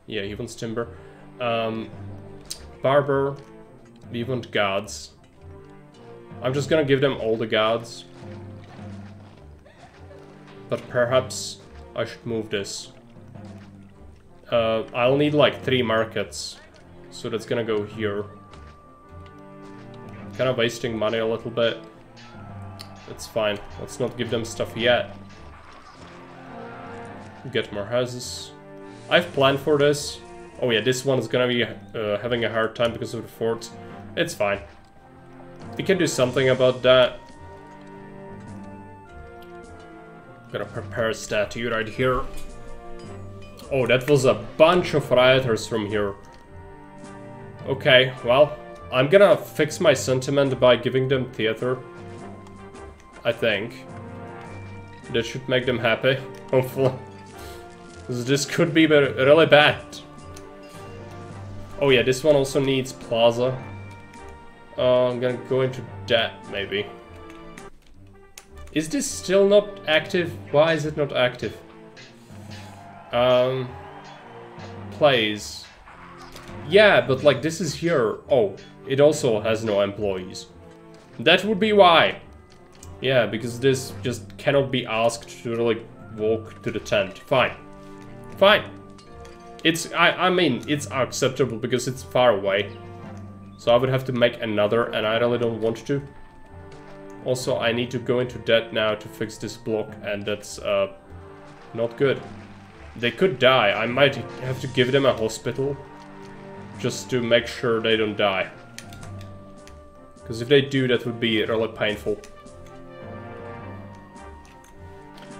Yeah, he wants timber. Barber, we want guards. I'm just gonna give them all the guards, but perhaps I should move this. I'll need like 3 markets. So that's gonna go here. Kind of wasting money a little bit. It's fine. Let's not give them stuff yet. Get more houses. I've planned for this. Oh yeah, this one is gonna be having a hard time because of the forts. It's fine. We can do something about that. I'm gonna prepare a statue right here. Oh, that was a bunch of rioters from here. Okay, well, I'm gonna fix my sentiment by giving them theater. I think. That should make them happy, hopefully. Because this could be really bad. Oh yeah, this one also needs plaza. I'm gonna go into that, maybe. Is this still not active? Why is it not active? Plays. Yeah, but like this is here. Oh, it also has no employees. That would be why. Yeah, because this just cannot be asked to really walk to the tent. Fine. Fine. I mean, it's acceptable because it's far away. So I would have to make another, and I really don't want to. Also, I need to go into that now to fix this block, and that's not good. They could die. I might have to give them a hospital just to make sure they don't die. Because if they do, that would be really painful.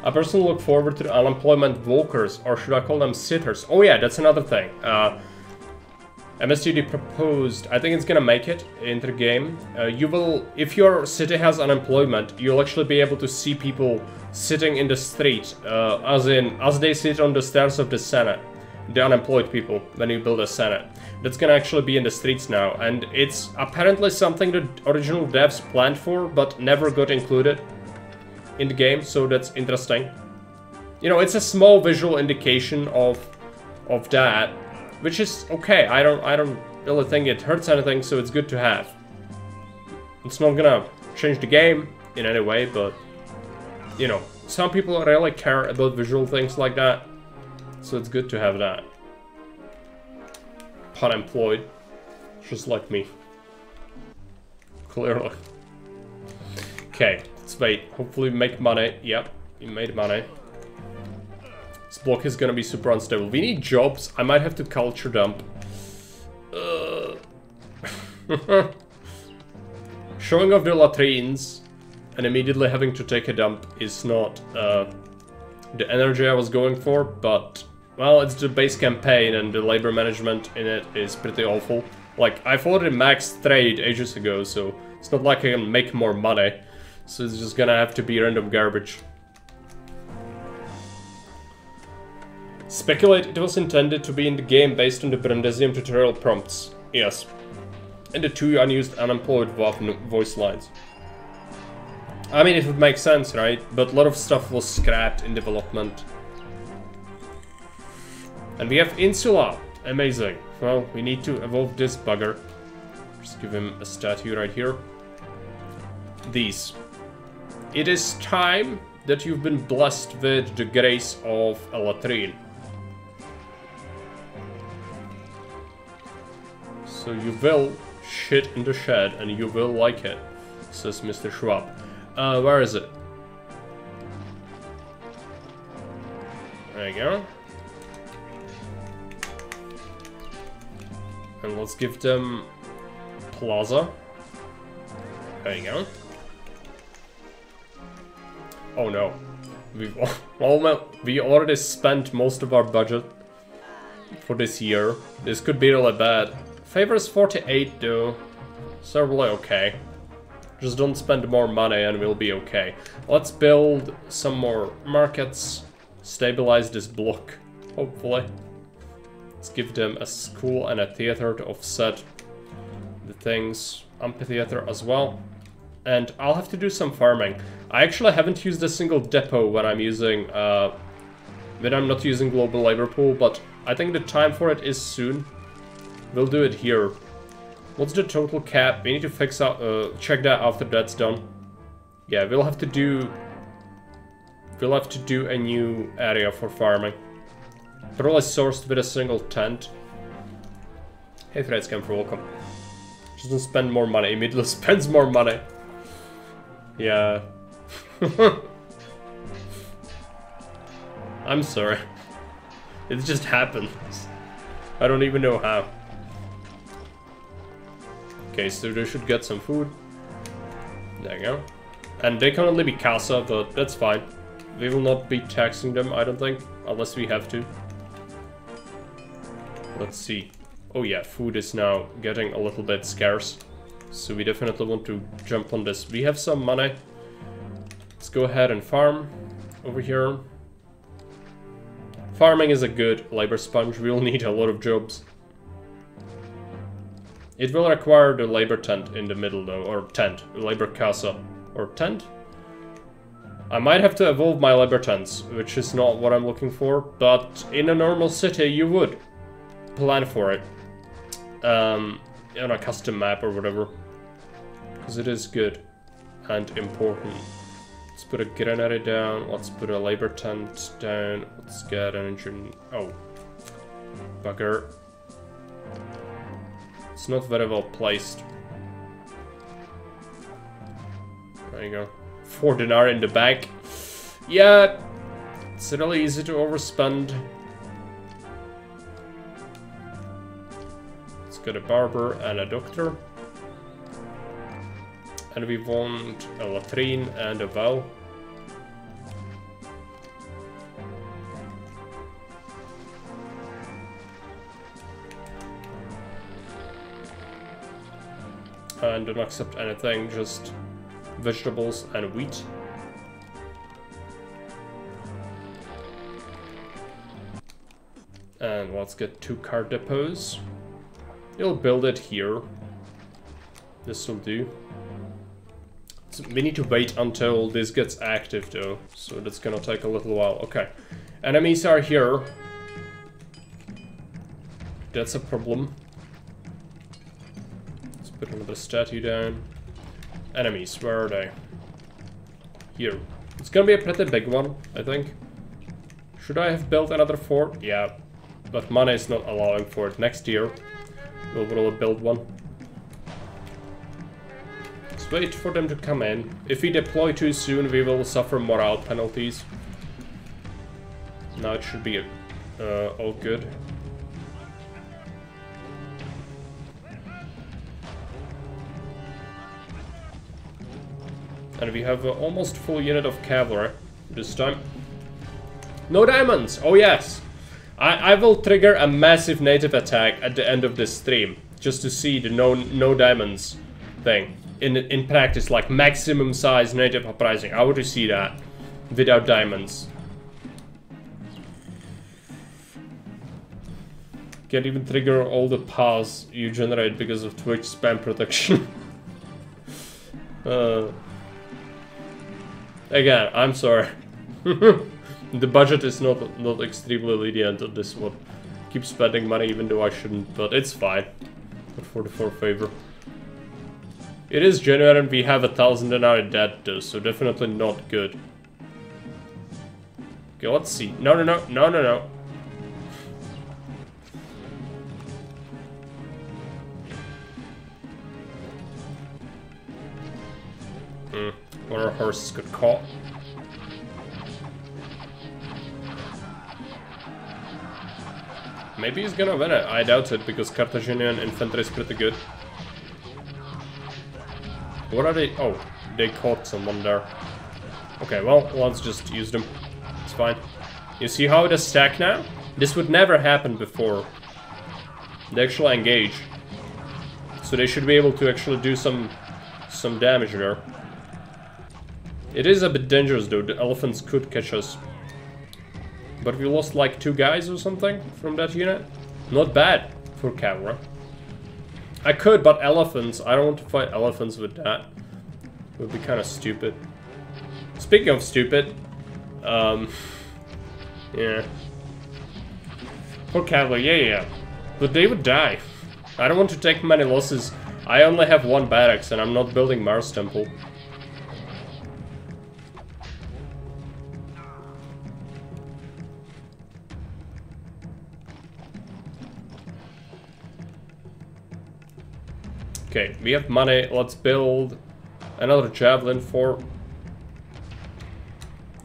I personally look forward to the unemployment walkers, or should I call them sitters? Oh yeah, that's another thing. MSTD proposed, I think it's gonna make it into the game. You will, if your city has unemployment, you'll actually be able to see people sitting in the street, as they sit on the stairs of the Senate. The unemployed people, when you build a Senate. That's gonna actually be in the streets now, and it's apparently something the original devs planned for, but never got included in the game, so that's interesting. You know, it's a small visual indication of that, which is okay. I don't really think it hurts anything, so it's good to have. It's not gonna change the game in any way, but you know, some people really care about visual things like that, so it's good to have that. Unemployed, just like me. Clearly. Okay. Let's wait. Hopefully make money. Yep, we made money. This block is gonna be super unstable. We need jobs. I might have to culture dump. Showing off the latrines and immediately having to take a dump is not the energy I was going for, but well, it's the base campaign and the labor management in it is pretty awful. Like, I've already maxed trade ages ago, so it's not like I can make more money. So it's just gonna have to be random garbage. Speculate it was intended to be in the game based on the Brandesium tutorial prompts. Yes. And the 2 unused unemployed voice lines. I mean, it would make sense, right? But a lot of stuff was scrapped in development. And we have Insula. Amazing. Well, we need to evolve this bugger. Just give him a statue right here. These. It is time that you've been blessed with the grace of a latrine. So you will shit in the shed and you will like it, says Mr. Schwab. Where is it? There you go. And let's give them plaza. There you go. Oh no, we already spent most of our budget for this year. This could be really bad. Favor is 48 though, so really okay. Just don't spend more money and we'll be okay. Let's build some more markets, stabilize this block, hopefully. Let's give them a school and a theater to offset the things, amphitheater as well. And I'll have to do some farming. I actually haven't used a single depot when I'm using, when I'm not using global labor pool, but I think the time for it is soon. We'll do it here. What's the total cap? We need to fix out, check that after that's done. Yeah, we'll have to do a new area for farming. Probably sourced with a single tent. Hey Fred's come for welcome. Doesn't spend more money, immediately spends more money. Yeah. I'm sorry. It just happens. I don't even know how. Okay, so they should get some food. There you go. And they can only be casa, but that's fine. We will not be taxing them, I don't think, unless we have to. Let's see. Oh yeah, food is now getting a little bit scarce. So we definitely want to jump on this. We have some money. Let's go ahead and farm over here. Farming is a good labor sponge. We'll need a lot of jobs. It will require the labor tent in the middle though, or tent, labor casa, or tent? I might have to evolve my labor tents, which is not what I'm looking for, but in a normal city you would plan for it. On a custom map or whatever. Because it is good and important. Let's put a granary down, let's put a labor tent down, let's get an engine. Oh, bugger. It's not very well placed. There you go. 4 dinar in the bank. Yeah, it's really easy to overspend. Let's get a barber and a doctor. And we want a latrine and a well. And don't accept anything, just vegetables and wheat. And let's get 2 car depots. You'll build it here. This will do. So we need to wait until this gets active though, so that's gonna take a little while. Okay, enemies are here. That's a problem. Let's put another statue down. Enemies, where are they? Here. It's gonna be a pretty big one, I think. Should I have built another fort? Yeah, but money is not allowing for it. Next year, we'll probably build one. Let's wait for them to come in. If we deploy too soon, we will suffer morale penalties. Now it should be all good. And we have almost full unit of cavalry this time. No diamonds! Oh yes! I will trigger a massive native attack at the end of this stream. Just to see the no diamonds thing. In practice, like maximum size native uprising. I want to see that. Without diamonds. Can't even trigger all the paths you generate because of Twitch spam protection. Again, I'm sorry. The budget is not extremely lenient on this one. Keep spending money even though I shouldn't, but it's fine. But for the favor. It is January and we have 1,000 dinar in debt though, so definitely not good. Okay, let's see. No. One of our horses got caught. Maybe he's gonna win it. I doubt it because Carthaginian infantry is pretty good. What are they? Oh, they caught someone there. Okay, well, let's just use them. It's fine. You see how they stack now? This would never happen before. They actually engage. So they should be able to actually do some damage there. It is a bit dangerous though, the elephants could catch us. But we lost like 2 guys or something from that unit. Not bad for cavalry. I could, but elephants, I don't want to fight elephants with that. It would be kind of stupid. Speaking of stupid, yeah. For cavalry, yeah. But they would die. I don't want to take many losses. I only have 1 barracks and I'm not building Mars Temple. Okay, we have money. Let's build another javelin fort.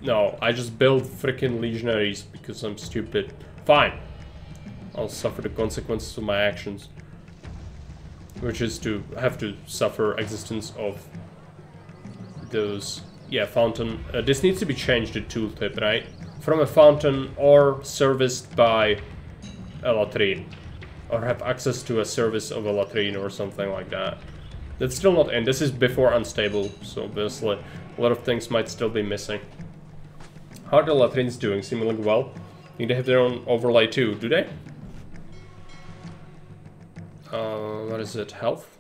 No, I just build freaking legionaries because I'm stupid. Fine. I'll suffer the consequences of my actions. Which is to have to suffer existence of those... Yeah, fountain. This needs to be changed to tooltip, right? From a fountain or serviced by a latrine. or have access to a service of a latrine or something like that. That's still not in. This is before unstable, so obviously a lot of things might still be missing. How are the latrines doing? Seemingly well. I think they have their own overlay too, do they? What is it? Health?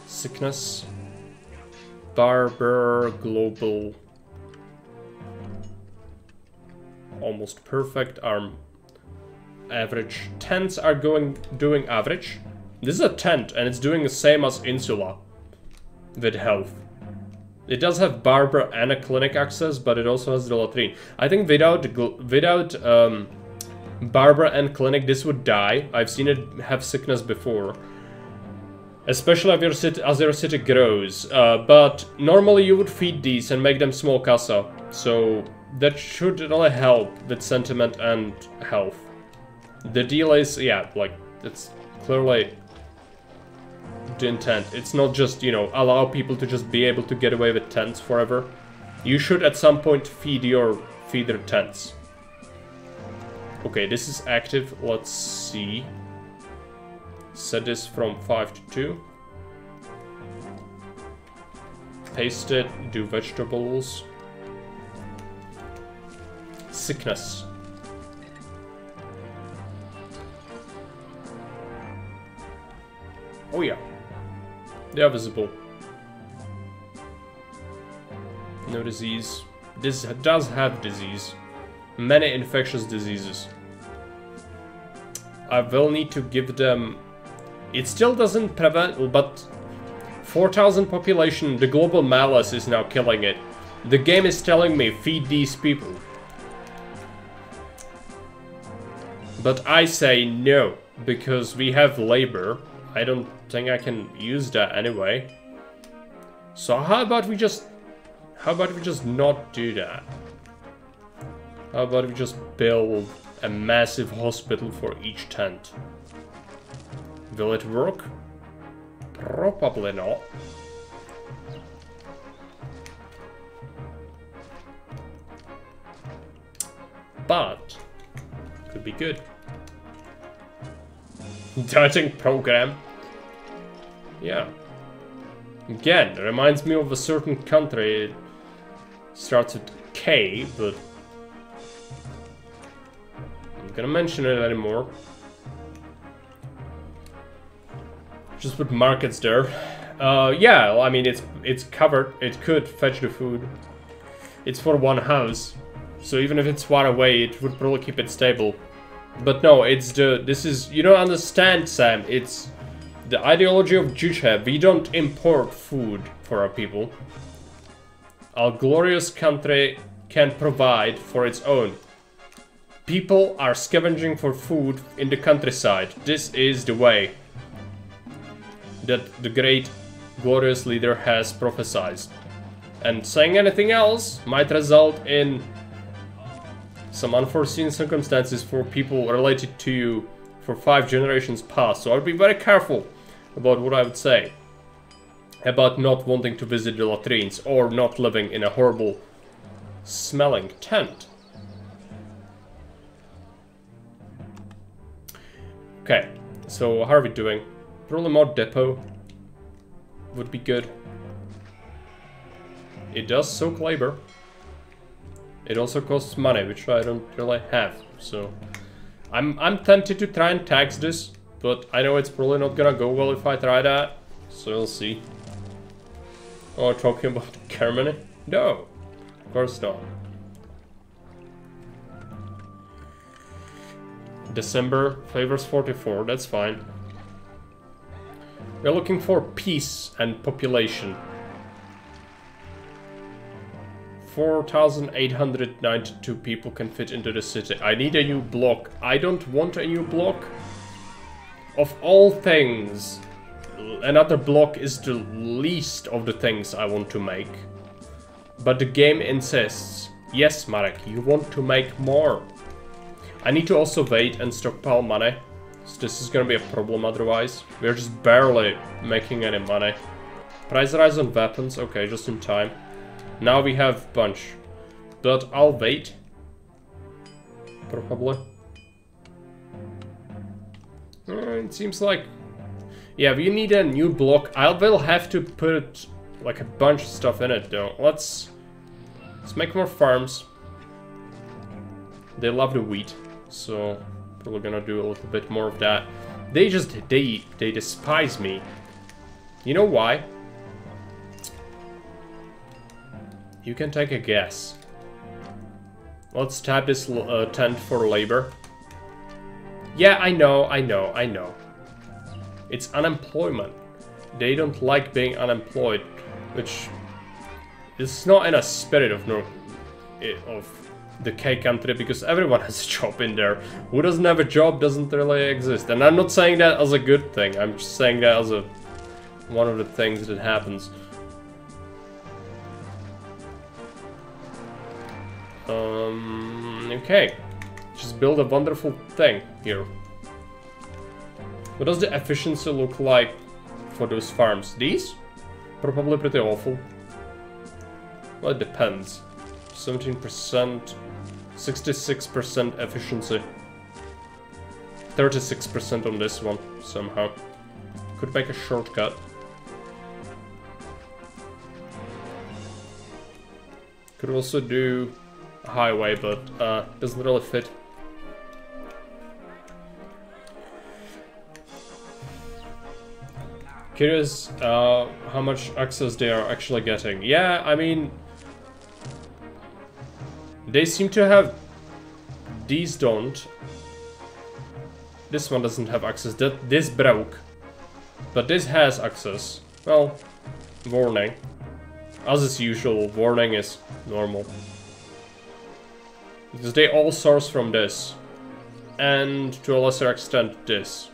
Sickness? Barber, global. Almost perfect. Arm. Average. Tents are doing average. This is a tent and it's doing the same as Insula with health. It does have barber and a clinic access, but it also has the latrine. I think without barber and clinic, this would die. I've seen it have sickness before, especially as your city grows. But normally you would feed these and make them small casa, so that should really help with sentiment and health. The deal is, yeah, like it's clearly the intent. It's not just, you know, allow people to just be able to get away with tents forever. You should at some point feed their tents. Okay, this is active. Let's see. Set this from 5 to 2. Paste it. Do vegetables. Sickness. Oh yeah. They are visible. No disease. This does have disease. Many infectious diseases. I will need to give them... It still doesn't prevent, but 4,000 population, the global malice is now killing it. The game is telling me, feed these people. But I say no, because we have labor. I don't think I can use that anyway. So how about we just not do that? How about we just build a massive hospital for each tent? Will it work? Probably not. But could be good. Dieting program. Yeah. Again, it reminds me of a certain country. It starts with K, but I'm not gonna mention it anymore. Just put markets there. Yeah, I mean it's covered. It could fetch the food. It's for one house, so even if it's far away, it would probably keep it stable. But no, this is, you don't understand, Sam. It's the ideology of Juche. We don't import food for our people. Our glorious country can provide for its own. People are scavenging for food in the countryside. This is the way that the great glorious leader has prophesied. And saying anything else might result in some unforeseen circumstances for people related to you for 5 generations past. So I would be very careful about what I would say about not wanting to visit the latrines or not living in a horrible smelling tent. Okay, so how are we doing? Probably more depot would be good. It does soak labor. It also costs money, which I don't really have, so I'm tempted to try and tax this, but I know it's probably not gonna go well if I try that, so we'll see. Oh, talking about Germany? No, of course not. December favors 44, that's fine. We're looking for peace and population. 4,892 people can fit into the city. I need a new block. I don't want a new block. Of all things, another block is the least of the things I want to make. But the game insists. Yes, Marek, you want to make more. I need to also wait and stockpile money. So this is gonna be a problem otherwise. We're just barely making any money. Price rise on weapons. Okay, just in time. Now we have bunch, but I'll wait. Probably. It seems like... Yeah, we need a new block. I will have to put like a bunch of stuff in it though. Let's make more farms. They love the wheat, so probably gonna do a little bit more of that. They despise me. You know why? You can take a guess. Let's tap this tent for labor. Yeah, I know. It's unemployment. They don't like being unemployed, which is not in a spirit of the K country, because everyone has a job in there. Who doesn't have a job doesn't really exist. And I'm not saying that as a good thing. I'm just saying that as one of the things that happens. Okay. Just build a wonderful thing here. What does the efficiency look like for those farms? These? Probably pretty awful. Well, it depends. 17%, 66% efficiency. 36% on this one, somehow. Could make a shortcut. Could also do a highway, but doesn't really fit. Curious how much access they are actually getting. Yeah, I mean, they seem to have... These don't. This one doesn't have access. This broke. But this has access. Well, warning. As is usual, warning is normal. Because they all source from this. And to a lesser extent, this.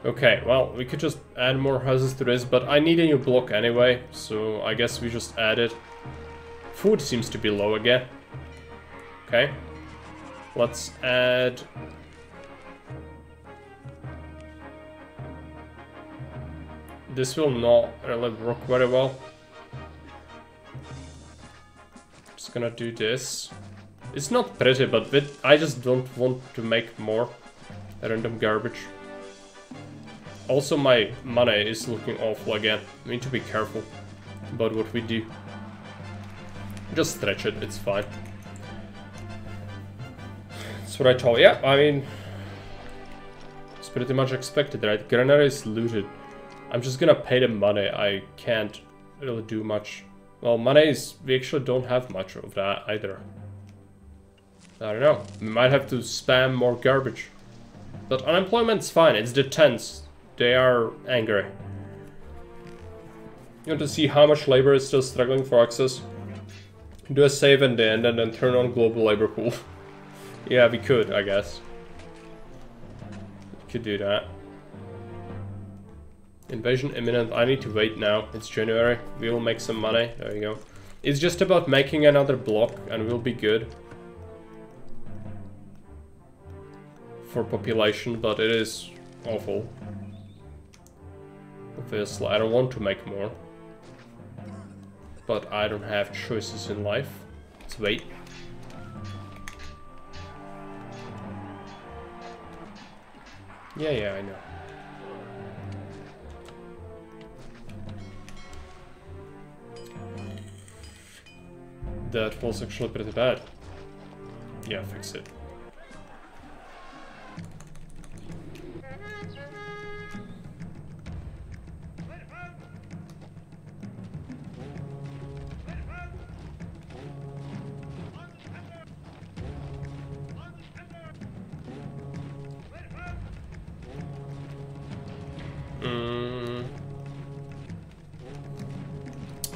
Okay, well, we could just add more houses to this, but I need a new block anyway, so I guess we just add it. Food seems to be low again. Okay. Let's add... This will not really work very well. Just gonna do this. It's not pretty, but I just don't want to make more random garbage. Also, my money is looking awful again. We need to be careful about what we do. Just stretch it, it's fine. That's what I told you. Yeah, I mean... It's pretty much expected, right? Granary is looted. I'm just gonna pay them money. I can't really do much. Well, money is... We actually don't have much of that either. I don't know. We might have to spam more garbage. But unemployment's fine. It's the tents. They are angry. You want to see how much labor is still struggling for access? Do a save in the end and then turn on global labor pool. Yeah, we could, I guess. Could do that. Invasion imminent. I need to wait now. It's January. We will make some money. There you go. It's just about making another block and we'll be good. For population, but it is awful. Obviously, I don't want to make more. But I don't have choices in life. Let's wait. Yeah, I know. That was actually pretty bad. Yeah, fix it.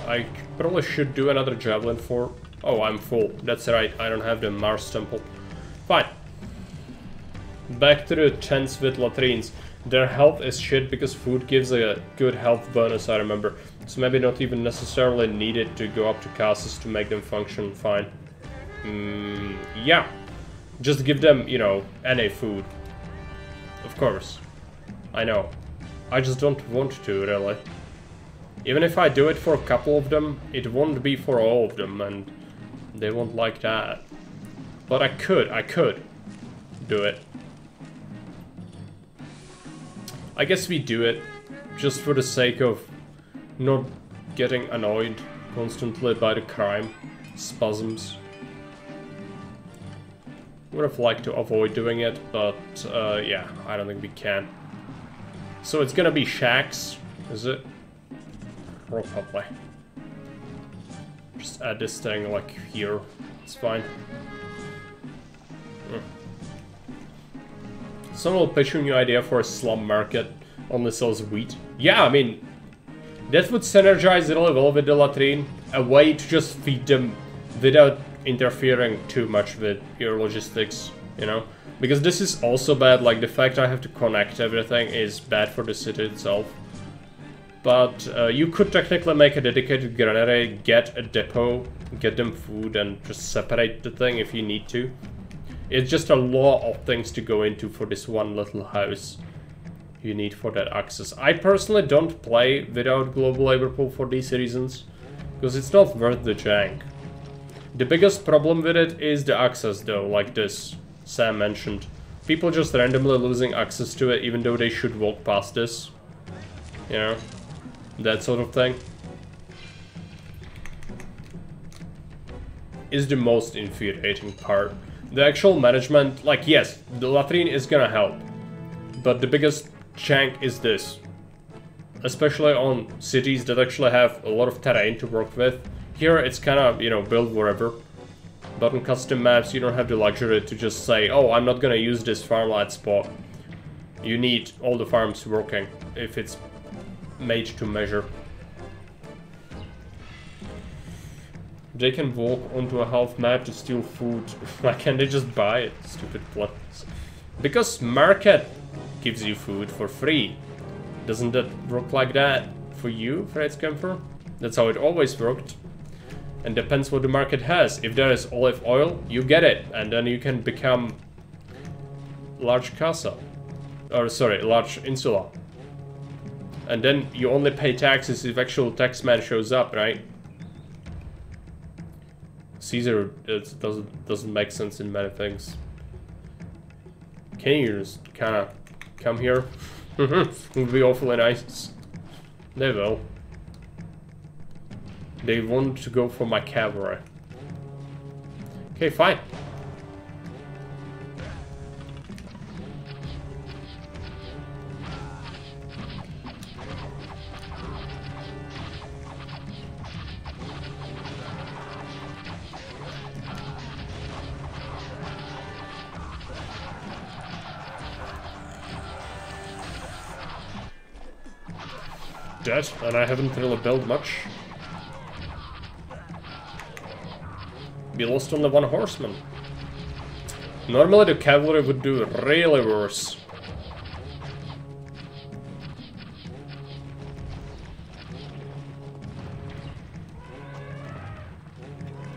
I probably should do another javelin for... Oh, I'm full. That's right, I don't have the Mars temple. Fine. Back to the tents with latrines. Their health is shit because food gives a good health bonus, I remember. So maybe not even necessarily needed to go up to castles to make them function fine. Yeah. Just give them, you know, NA food. Of course. I know. I just don't want to, really. Even if I do it for a couple of them, it won't be for all of them, and they won't like that. But I could do it. I guess we do it just for the sake of not getting annoyed constantly by the crime spasms. Would have liked to avoid doing it, but yeah, I don't think we can. So it's gonna be shacks, is it? Probably. Just add this thing like here. It's fine. Someone will pitch a new idea for a slum market only sells wheat. Yeah, I mean, that would synergize really well with the latrine. A way to just feed them without interfering too much with your logistics, you know? Because this is also bad, like the fact I have to connect everything is bad for the city itself. But you could technically make a dedicated granary, get a depot, get them food, and just separate the thing if you need to. It's just a lot of things to go into for this one little house you need for that access. I personally don't play without global labor pool for these reasons, because it's not worth the jank. The biggest problem with it is the access though, like this Sam mentioned. People just randomly losing access to it even though they should walk past this. You know, that sort of thing. Is the most infuriating part. The actual management, like yes, the latrine is gonna help. But the biggest jank is this. Especially on cities that actually have a lot of terrain to work with. Here it's kind of, you know, build wherever. But on custom maps you don't have the luxury to just say, oh, I'm not gonna use this farmland spot. You need all the farms working if it's made to measure. They can walk onto a half map to steal food. Why can't they just buy it? Stupid plans. Because market gives you food for free. Doesn't that work like that for you, Freidskämpfer? That's how it always worked. And depends what the market has. If there is olive oil, you get it. And then you can become large casa. Or sorry, large insula. And then you only pay taxes if actual taxman shows up, right? Caesar doesn't make sense in many things. Can you just kind of come here? Would be awfully nice. They will. They want to go for my cavalry. Okay, fine. Dead, and I haven't really built much. We lost only one horseman. Normally the cavalry would do really worse.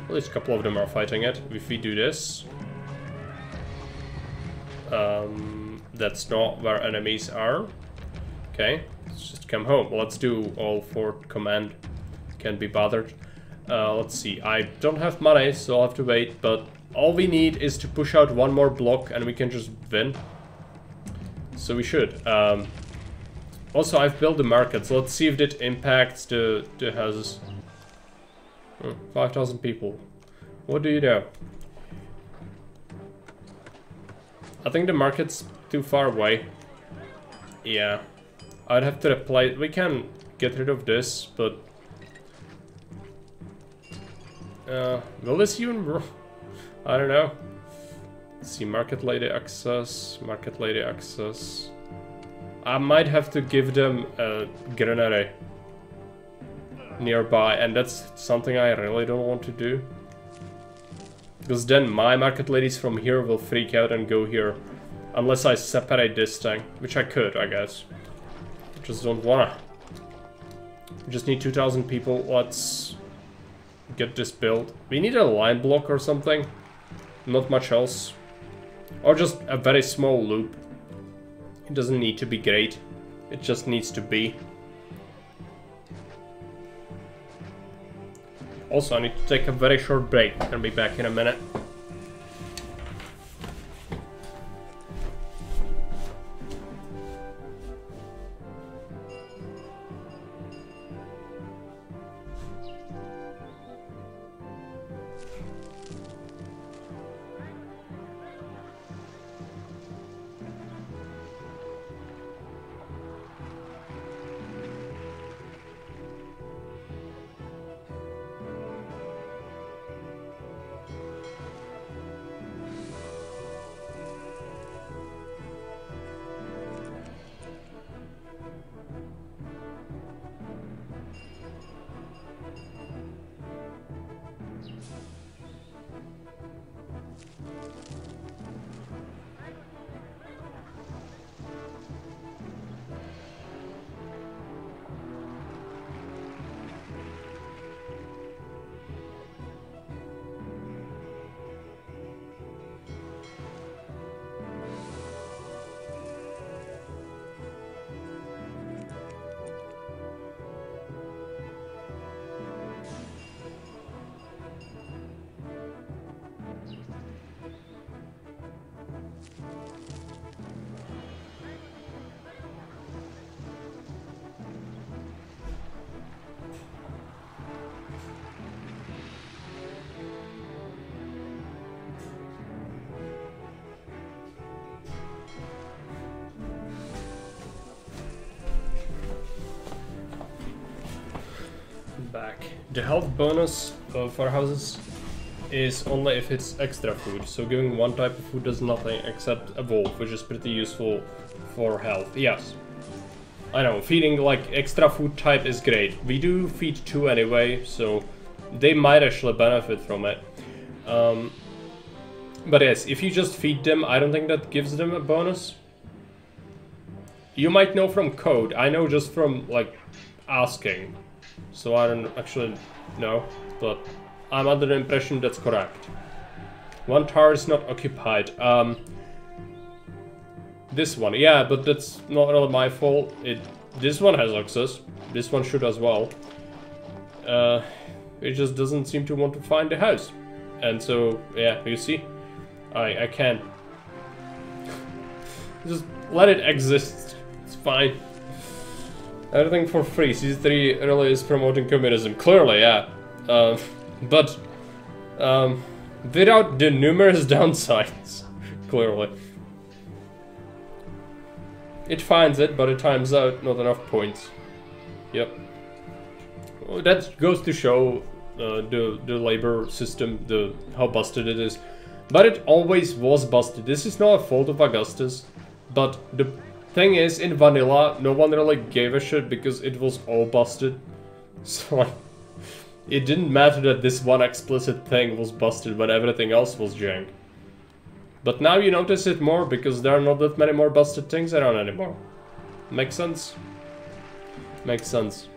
At least a couple of them are fighting it. If we do this... that's not where enemies are. Okay, let's just come home. Let's do all fort command. Can't be bothered. Let's see. I don't have money, so I'll have to wait. But all we need is to push out one more block, and we can just win. So we should. Also, I've built the market, so let's see if that impacts the houses. 5,000 people. What do you know? I think the market's too far away. Yeah. I'd have to replace... We can get rid of this, but... will this even... I don't know. Let's see, market lady access, market lady access. I might have to give them a granary nearby, and that's something I really don't want to do. Because then my market ladies from here will freak out and go here. Unless I separate this thing, which I could, I guess. Just don't wanna. We just need 2,000 people. Let's get this built. We need a line block or something. Not much else. Or just a very small loop. It doesn't need to be great. It just needs to be. Also, I need to take a very short break. I'll be back in a minute. Back. The health bonus for houses is only if it's extra food, so giving one type of food does nothing except evolve, which is pretty useful for health. Yes, I know, feeding like extra food type is great. We do feed 2 anyway, so they might actually benefit from it. But yes, if you just feed them, I don't think that gives them a bonus. You might know from code, I know just from like asking. So I don't actually know, but I'm under the impression that's correct. One tower is not occupied. This one, yeah, but that's not really my fault. This one has access. This one should as well. It just doesn't seem to want to find the house. And so, yeah, you see? I can. Just let it exist. It's fine. Everything for free. Season 3 really is promoting communism. Clearly, yeah. But without the numerous downsides. Clearly. It finds it, but it times out. Not enough points. Yep. Well, that goes to show the labor system, how busted it is. But it always was busted. This is not a fault of Augustus. But the thing is, in vanilla, no one really gave a shit because it was all busted. So, like, it didn't matter that this one explicit thing was busted when everything else was jank. But now you notice it more because there are not that many more busted things around anymore. Makes sense? Makes sense.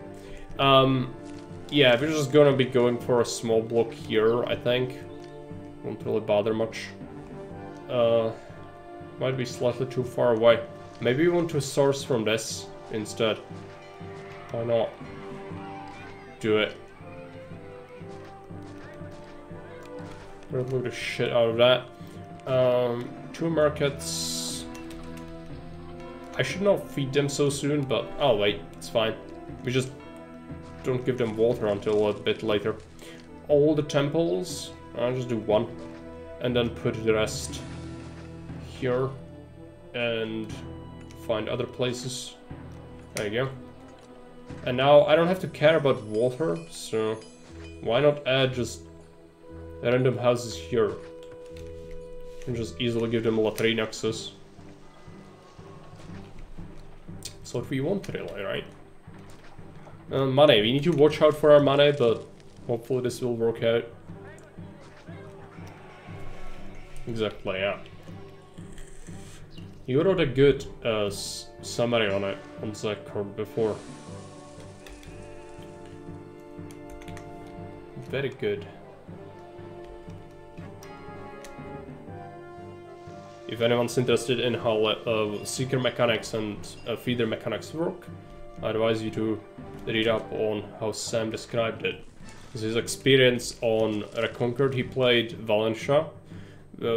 Yeah, we're just gonna be going for a small block here, I think. Won't really bother much. Might be slightly too far away. Maybe we want to source from this instead. Why not? Do it. Remove the shit out of that. 2 markets. I should not feed them so soon, but oh wait, it's fine. We just don't give them water until a bit later. All the temples. I'll just do 1, and then put the rest here, and find other places. There you go. And now I don't have to care about water, so why not add just random houses here? And just easily give them latrine access. That's what we want really, right? Money, we need to watch out for our money, but hopefully this will work out. Exactly, yeah. You wrote a good summary on it on Zachor before. Very good. If anyone's interested in how seeker mechanics and feeder mechanics work, I advise you to read up on how Sam described it. His experience on Reconquered, he played Valencia.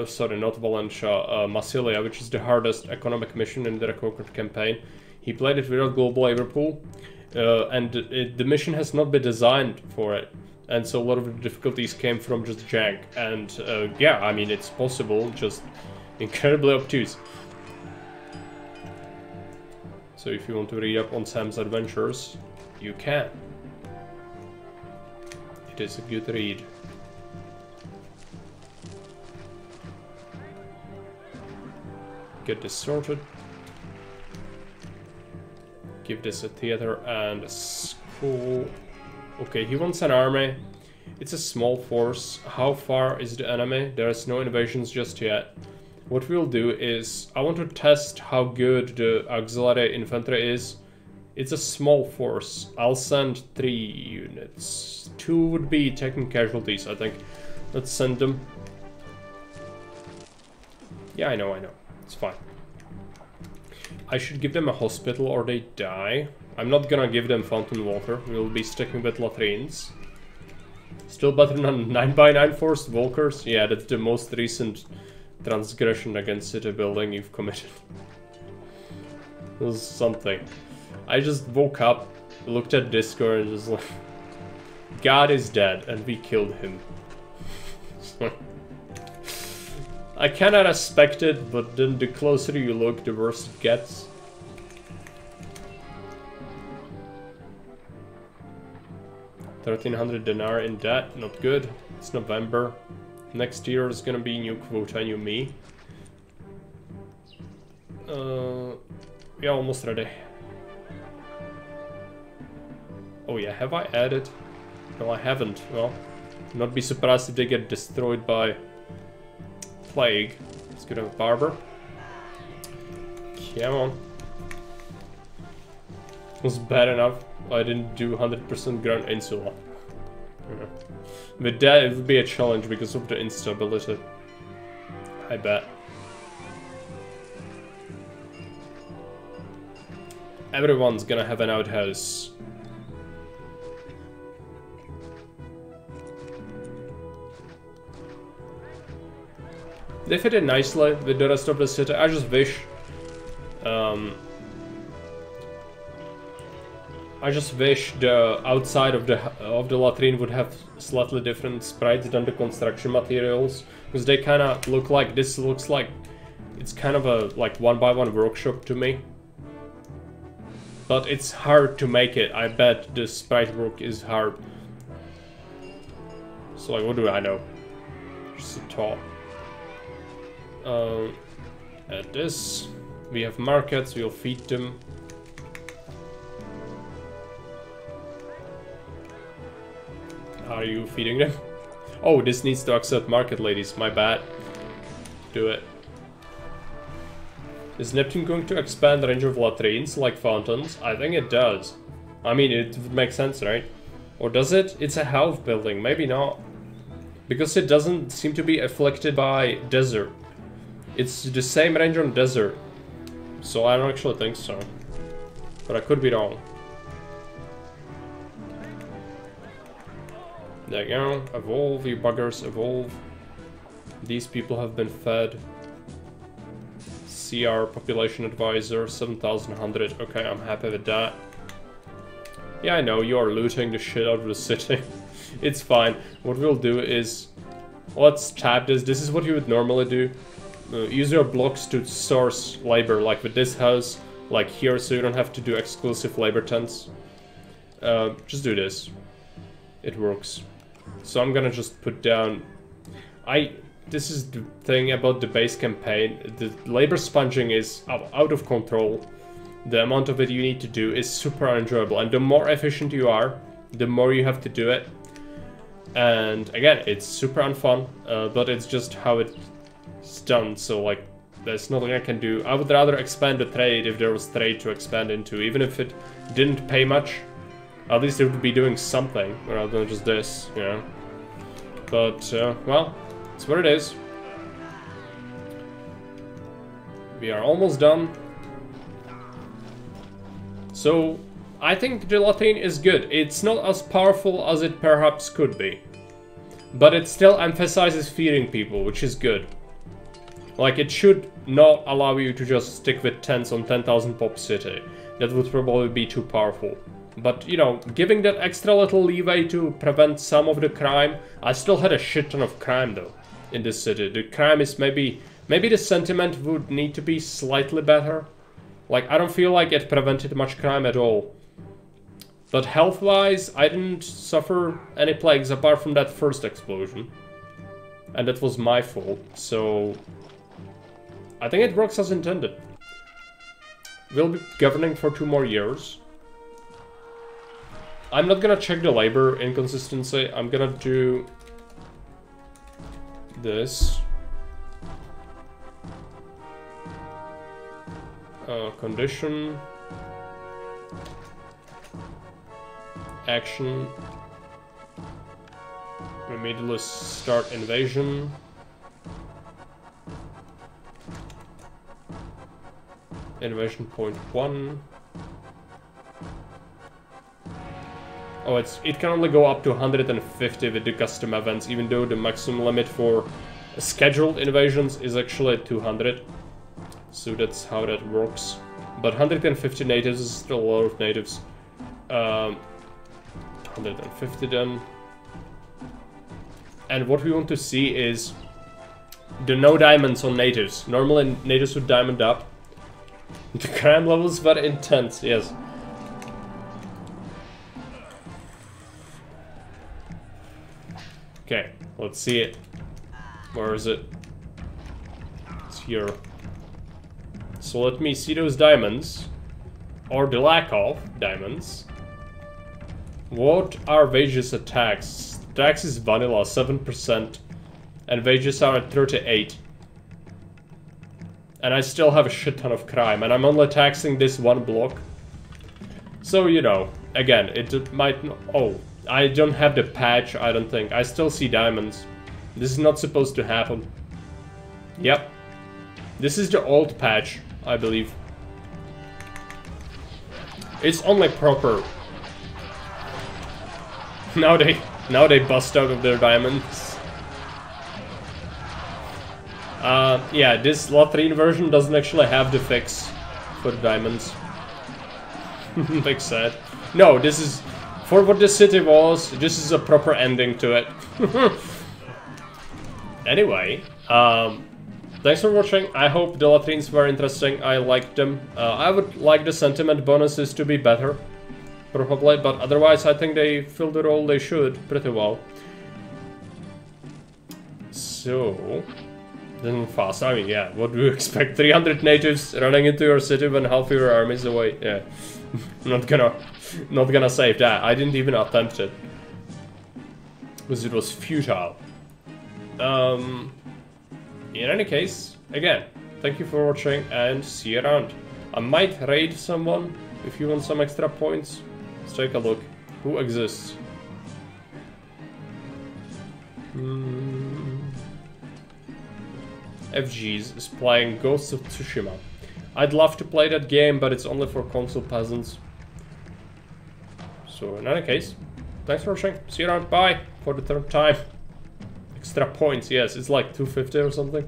Sorry, not Valencia, Massilia, which is the hardest economic mission in the Reconquered campaign. He played it without global labor pool, and the mission has not been designed for it. And so a lot of the difficulties came from just jank. And yeah, I mean, it's possible, just incredibly obtuse. So if you want to read up on Sam's adventures, you can. It is a good read. Get this sorted. Give this a theater and a school. Okay, he wants an army. It's a small force. How far is the enemy? There's no invasions just yet. What we'll do is, I want to test how good the auxiliary infantry is. It's a small force. I'll send 3 units. 2 would be taking casualties, I think. Let's send them. Yeah, I know. It's fine. I should give them a hospital or they die. I'm not gonna give them fountain water. We'll be sticking with latrines. Still better than 9x9 forced walkers. Yeah, that's the most recent transgression against city building you've committed. It was something. I just woke up, looked at Discord and just like, God is dead and we killed him. I kinda respect it, but then the closer you look, the worse it gets. $1,300 dinar in debt, not good. It's November. Next year is gonna be new quota, new me. Yeah, almost ready. Oh yeah, have I added? No, I haven't. Well, not be surprised if they get destroyed by plague. Let's get a barber. Come on. It was bad enough. I didn't do 100% ground insula. Yeah. With that, it would be a challenge because of the instability. I bet. Everyone's gonna have an outhouse. They fit in nicely with the rest of the city. I just wish the outside of the latrine would have slightly different sprites than the construction materials, because they kind of look like this. Looks like it's kind of a like 1x1 workshop to me, but it's hard to make it. I bet the sprite work is hard. So like, what do I know? Just a thought. At this, we have markets. We'll feed them. Are you feeding them? Oh, this needs to accept market, ladies. My bad. Do it. Is Neptune going to expand the range of latrines like fountains? I think it does. I mean, it would make sense, right? Or does it? It's a health building. Maybe not. Because it doesn't seem to be afflicted by desert. It's the same range on desert. So I don't actually think so. But I could be wrong. There you go. Evolve, you buggers, evolve. These people have been fed. CR population advisor, 7,100. Okay, I'm happy with that. Yeah, I know, you are looting the shit out of the city. It's fine. What we'll do is... let's tap this. This is what you would normally do. Use your blocks to source labor, like with this house, like here, so you don't have to do exclusive labor tents. Just do this. It works. So I'm gonna just put down... this is the thing about the base campaign. The labor sponging is out of control. The amount of it you need to do is super unenjoyable. And the more efficient you are, the more you have to do it. And again, it's super unfun, but it's just how it's done. So like, there's nothing I can do. I would rather expand the trade if there was trade to expand into. Even if it didn't pay much, at least it would be doing something rather than just this, you know. But, well, it's what it is. We are almost done. So, I think the Latrine is good. It's not as powerful as it perhaps could be. But it still emphasizes feeding people, which is good. Like, it should not allow you to just stick with tens on 10,000 pop city. That would probably be too powerful. But, you know, giving that extra little leeway to prevent some of the crime. I still had a shit ton of crime, though, in this city. The crime is maybe the sentiment would need to be slightly better. Like, I don't feel like it prevented much crime at all. But health-wise, I didn't suffer any plagues apart from that first explosion. And that was my fault, so... I think it works as intended. We'll be governing for 2 more years. I'm not gonna check the labor inconsistency. I'm gonna do... this. Condition. Action. Immediately start invasion. Invasion point 1. Oh, it can only go up to 150 with the custom events, even though the maximum limit for scheduled invasions is actually 200. So that's how that works. But 150 natives is still a lot of natives. 150 then. And what we want to see is the no diamonds on natives. Normally natives would diamond up. The crime level is very intense, yes. Okay, let's see it. Where is it? It's here. So let me see those diamonds. Or the lack of diamonds. What are wages attacks? Tax is vanilla, 7%. And wages are at 38. And I still have a shit ton of crime. And I'm only taxing this one block. So, you know, again, it might not... Oh, I don't have the patch, I don't think. I still see diamonds. This is not supposed to happen. Yep. This is the old patch, I believe. It's only proper. Now they bust out of their diamonds. Yeah, this Latrine version doesn't actually have the fix for the diamonds. Big sad. No, this is... For what the city was, this is a proper ending to it. Anyway, thanks for watching. I hope the Latrines were interesting. I liked them. I would like the sentiment bonuses to be better, probably, but otherwise I think they fill the role they should pretty well. So, then fast. I mean, yeah, what do you expect? 300 natives running into your city when half your army is away? Yeah, not gonna save that. I didn't even attempt it because it was futile. In any case, again, thank you for watching and see you around. I might raid someone if you want some extra points. Let's take a look. Who exists? FG's is playing Ghosts of Tsushima. I'd love to play that game, but it's only for console peasants. So in any case, thanks for watching. See you around. Bye for the 3rd time. Extra points, yes, it's like 250 or something.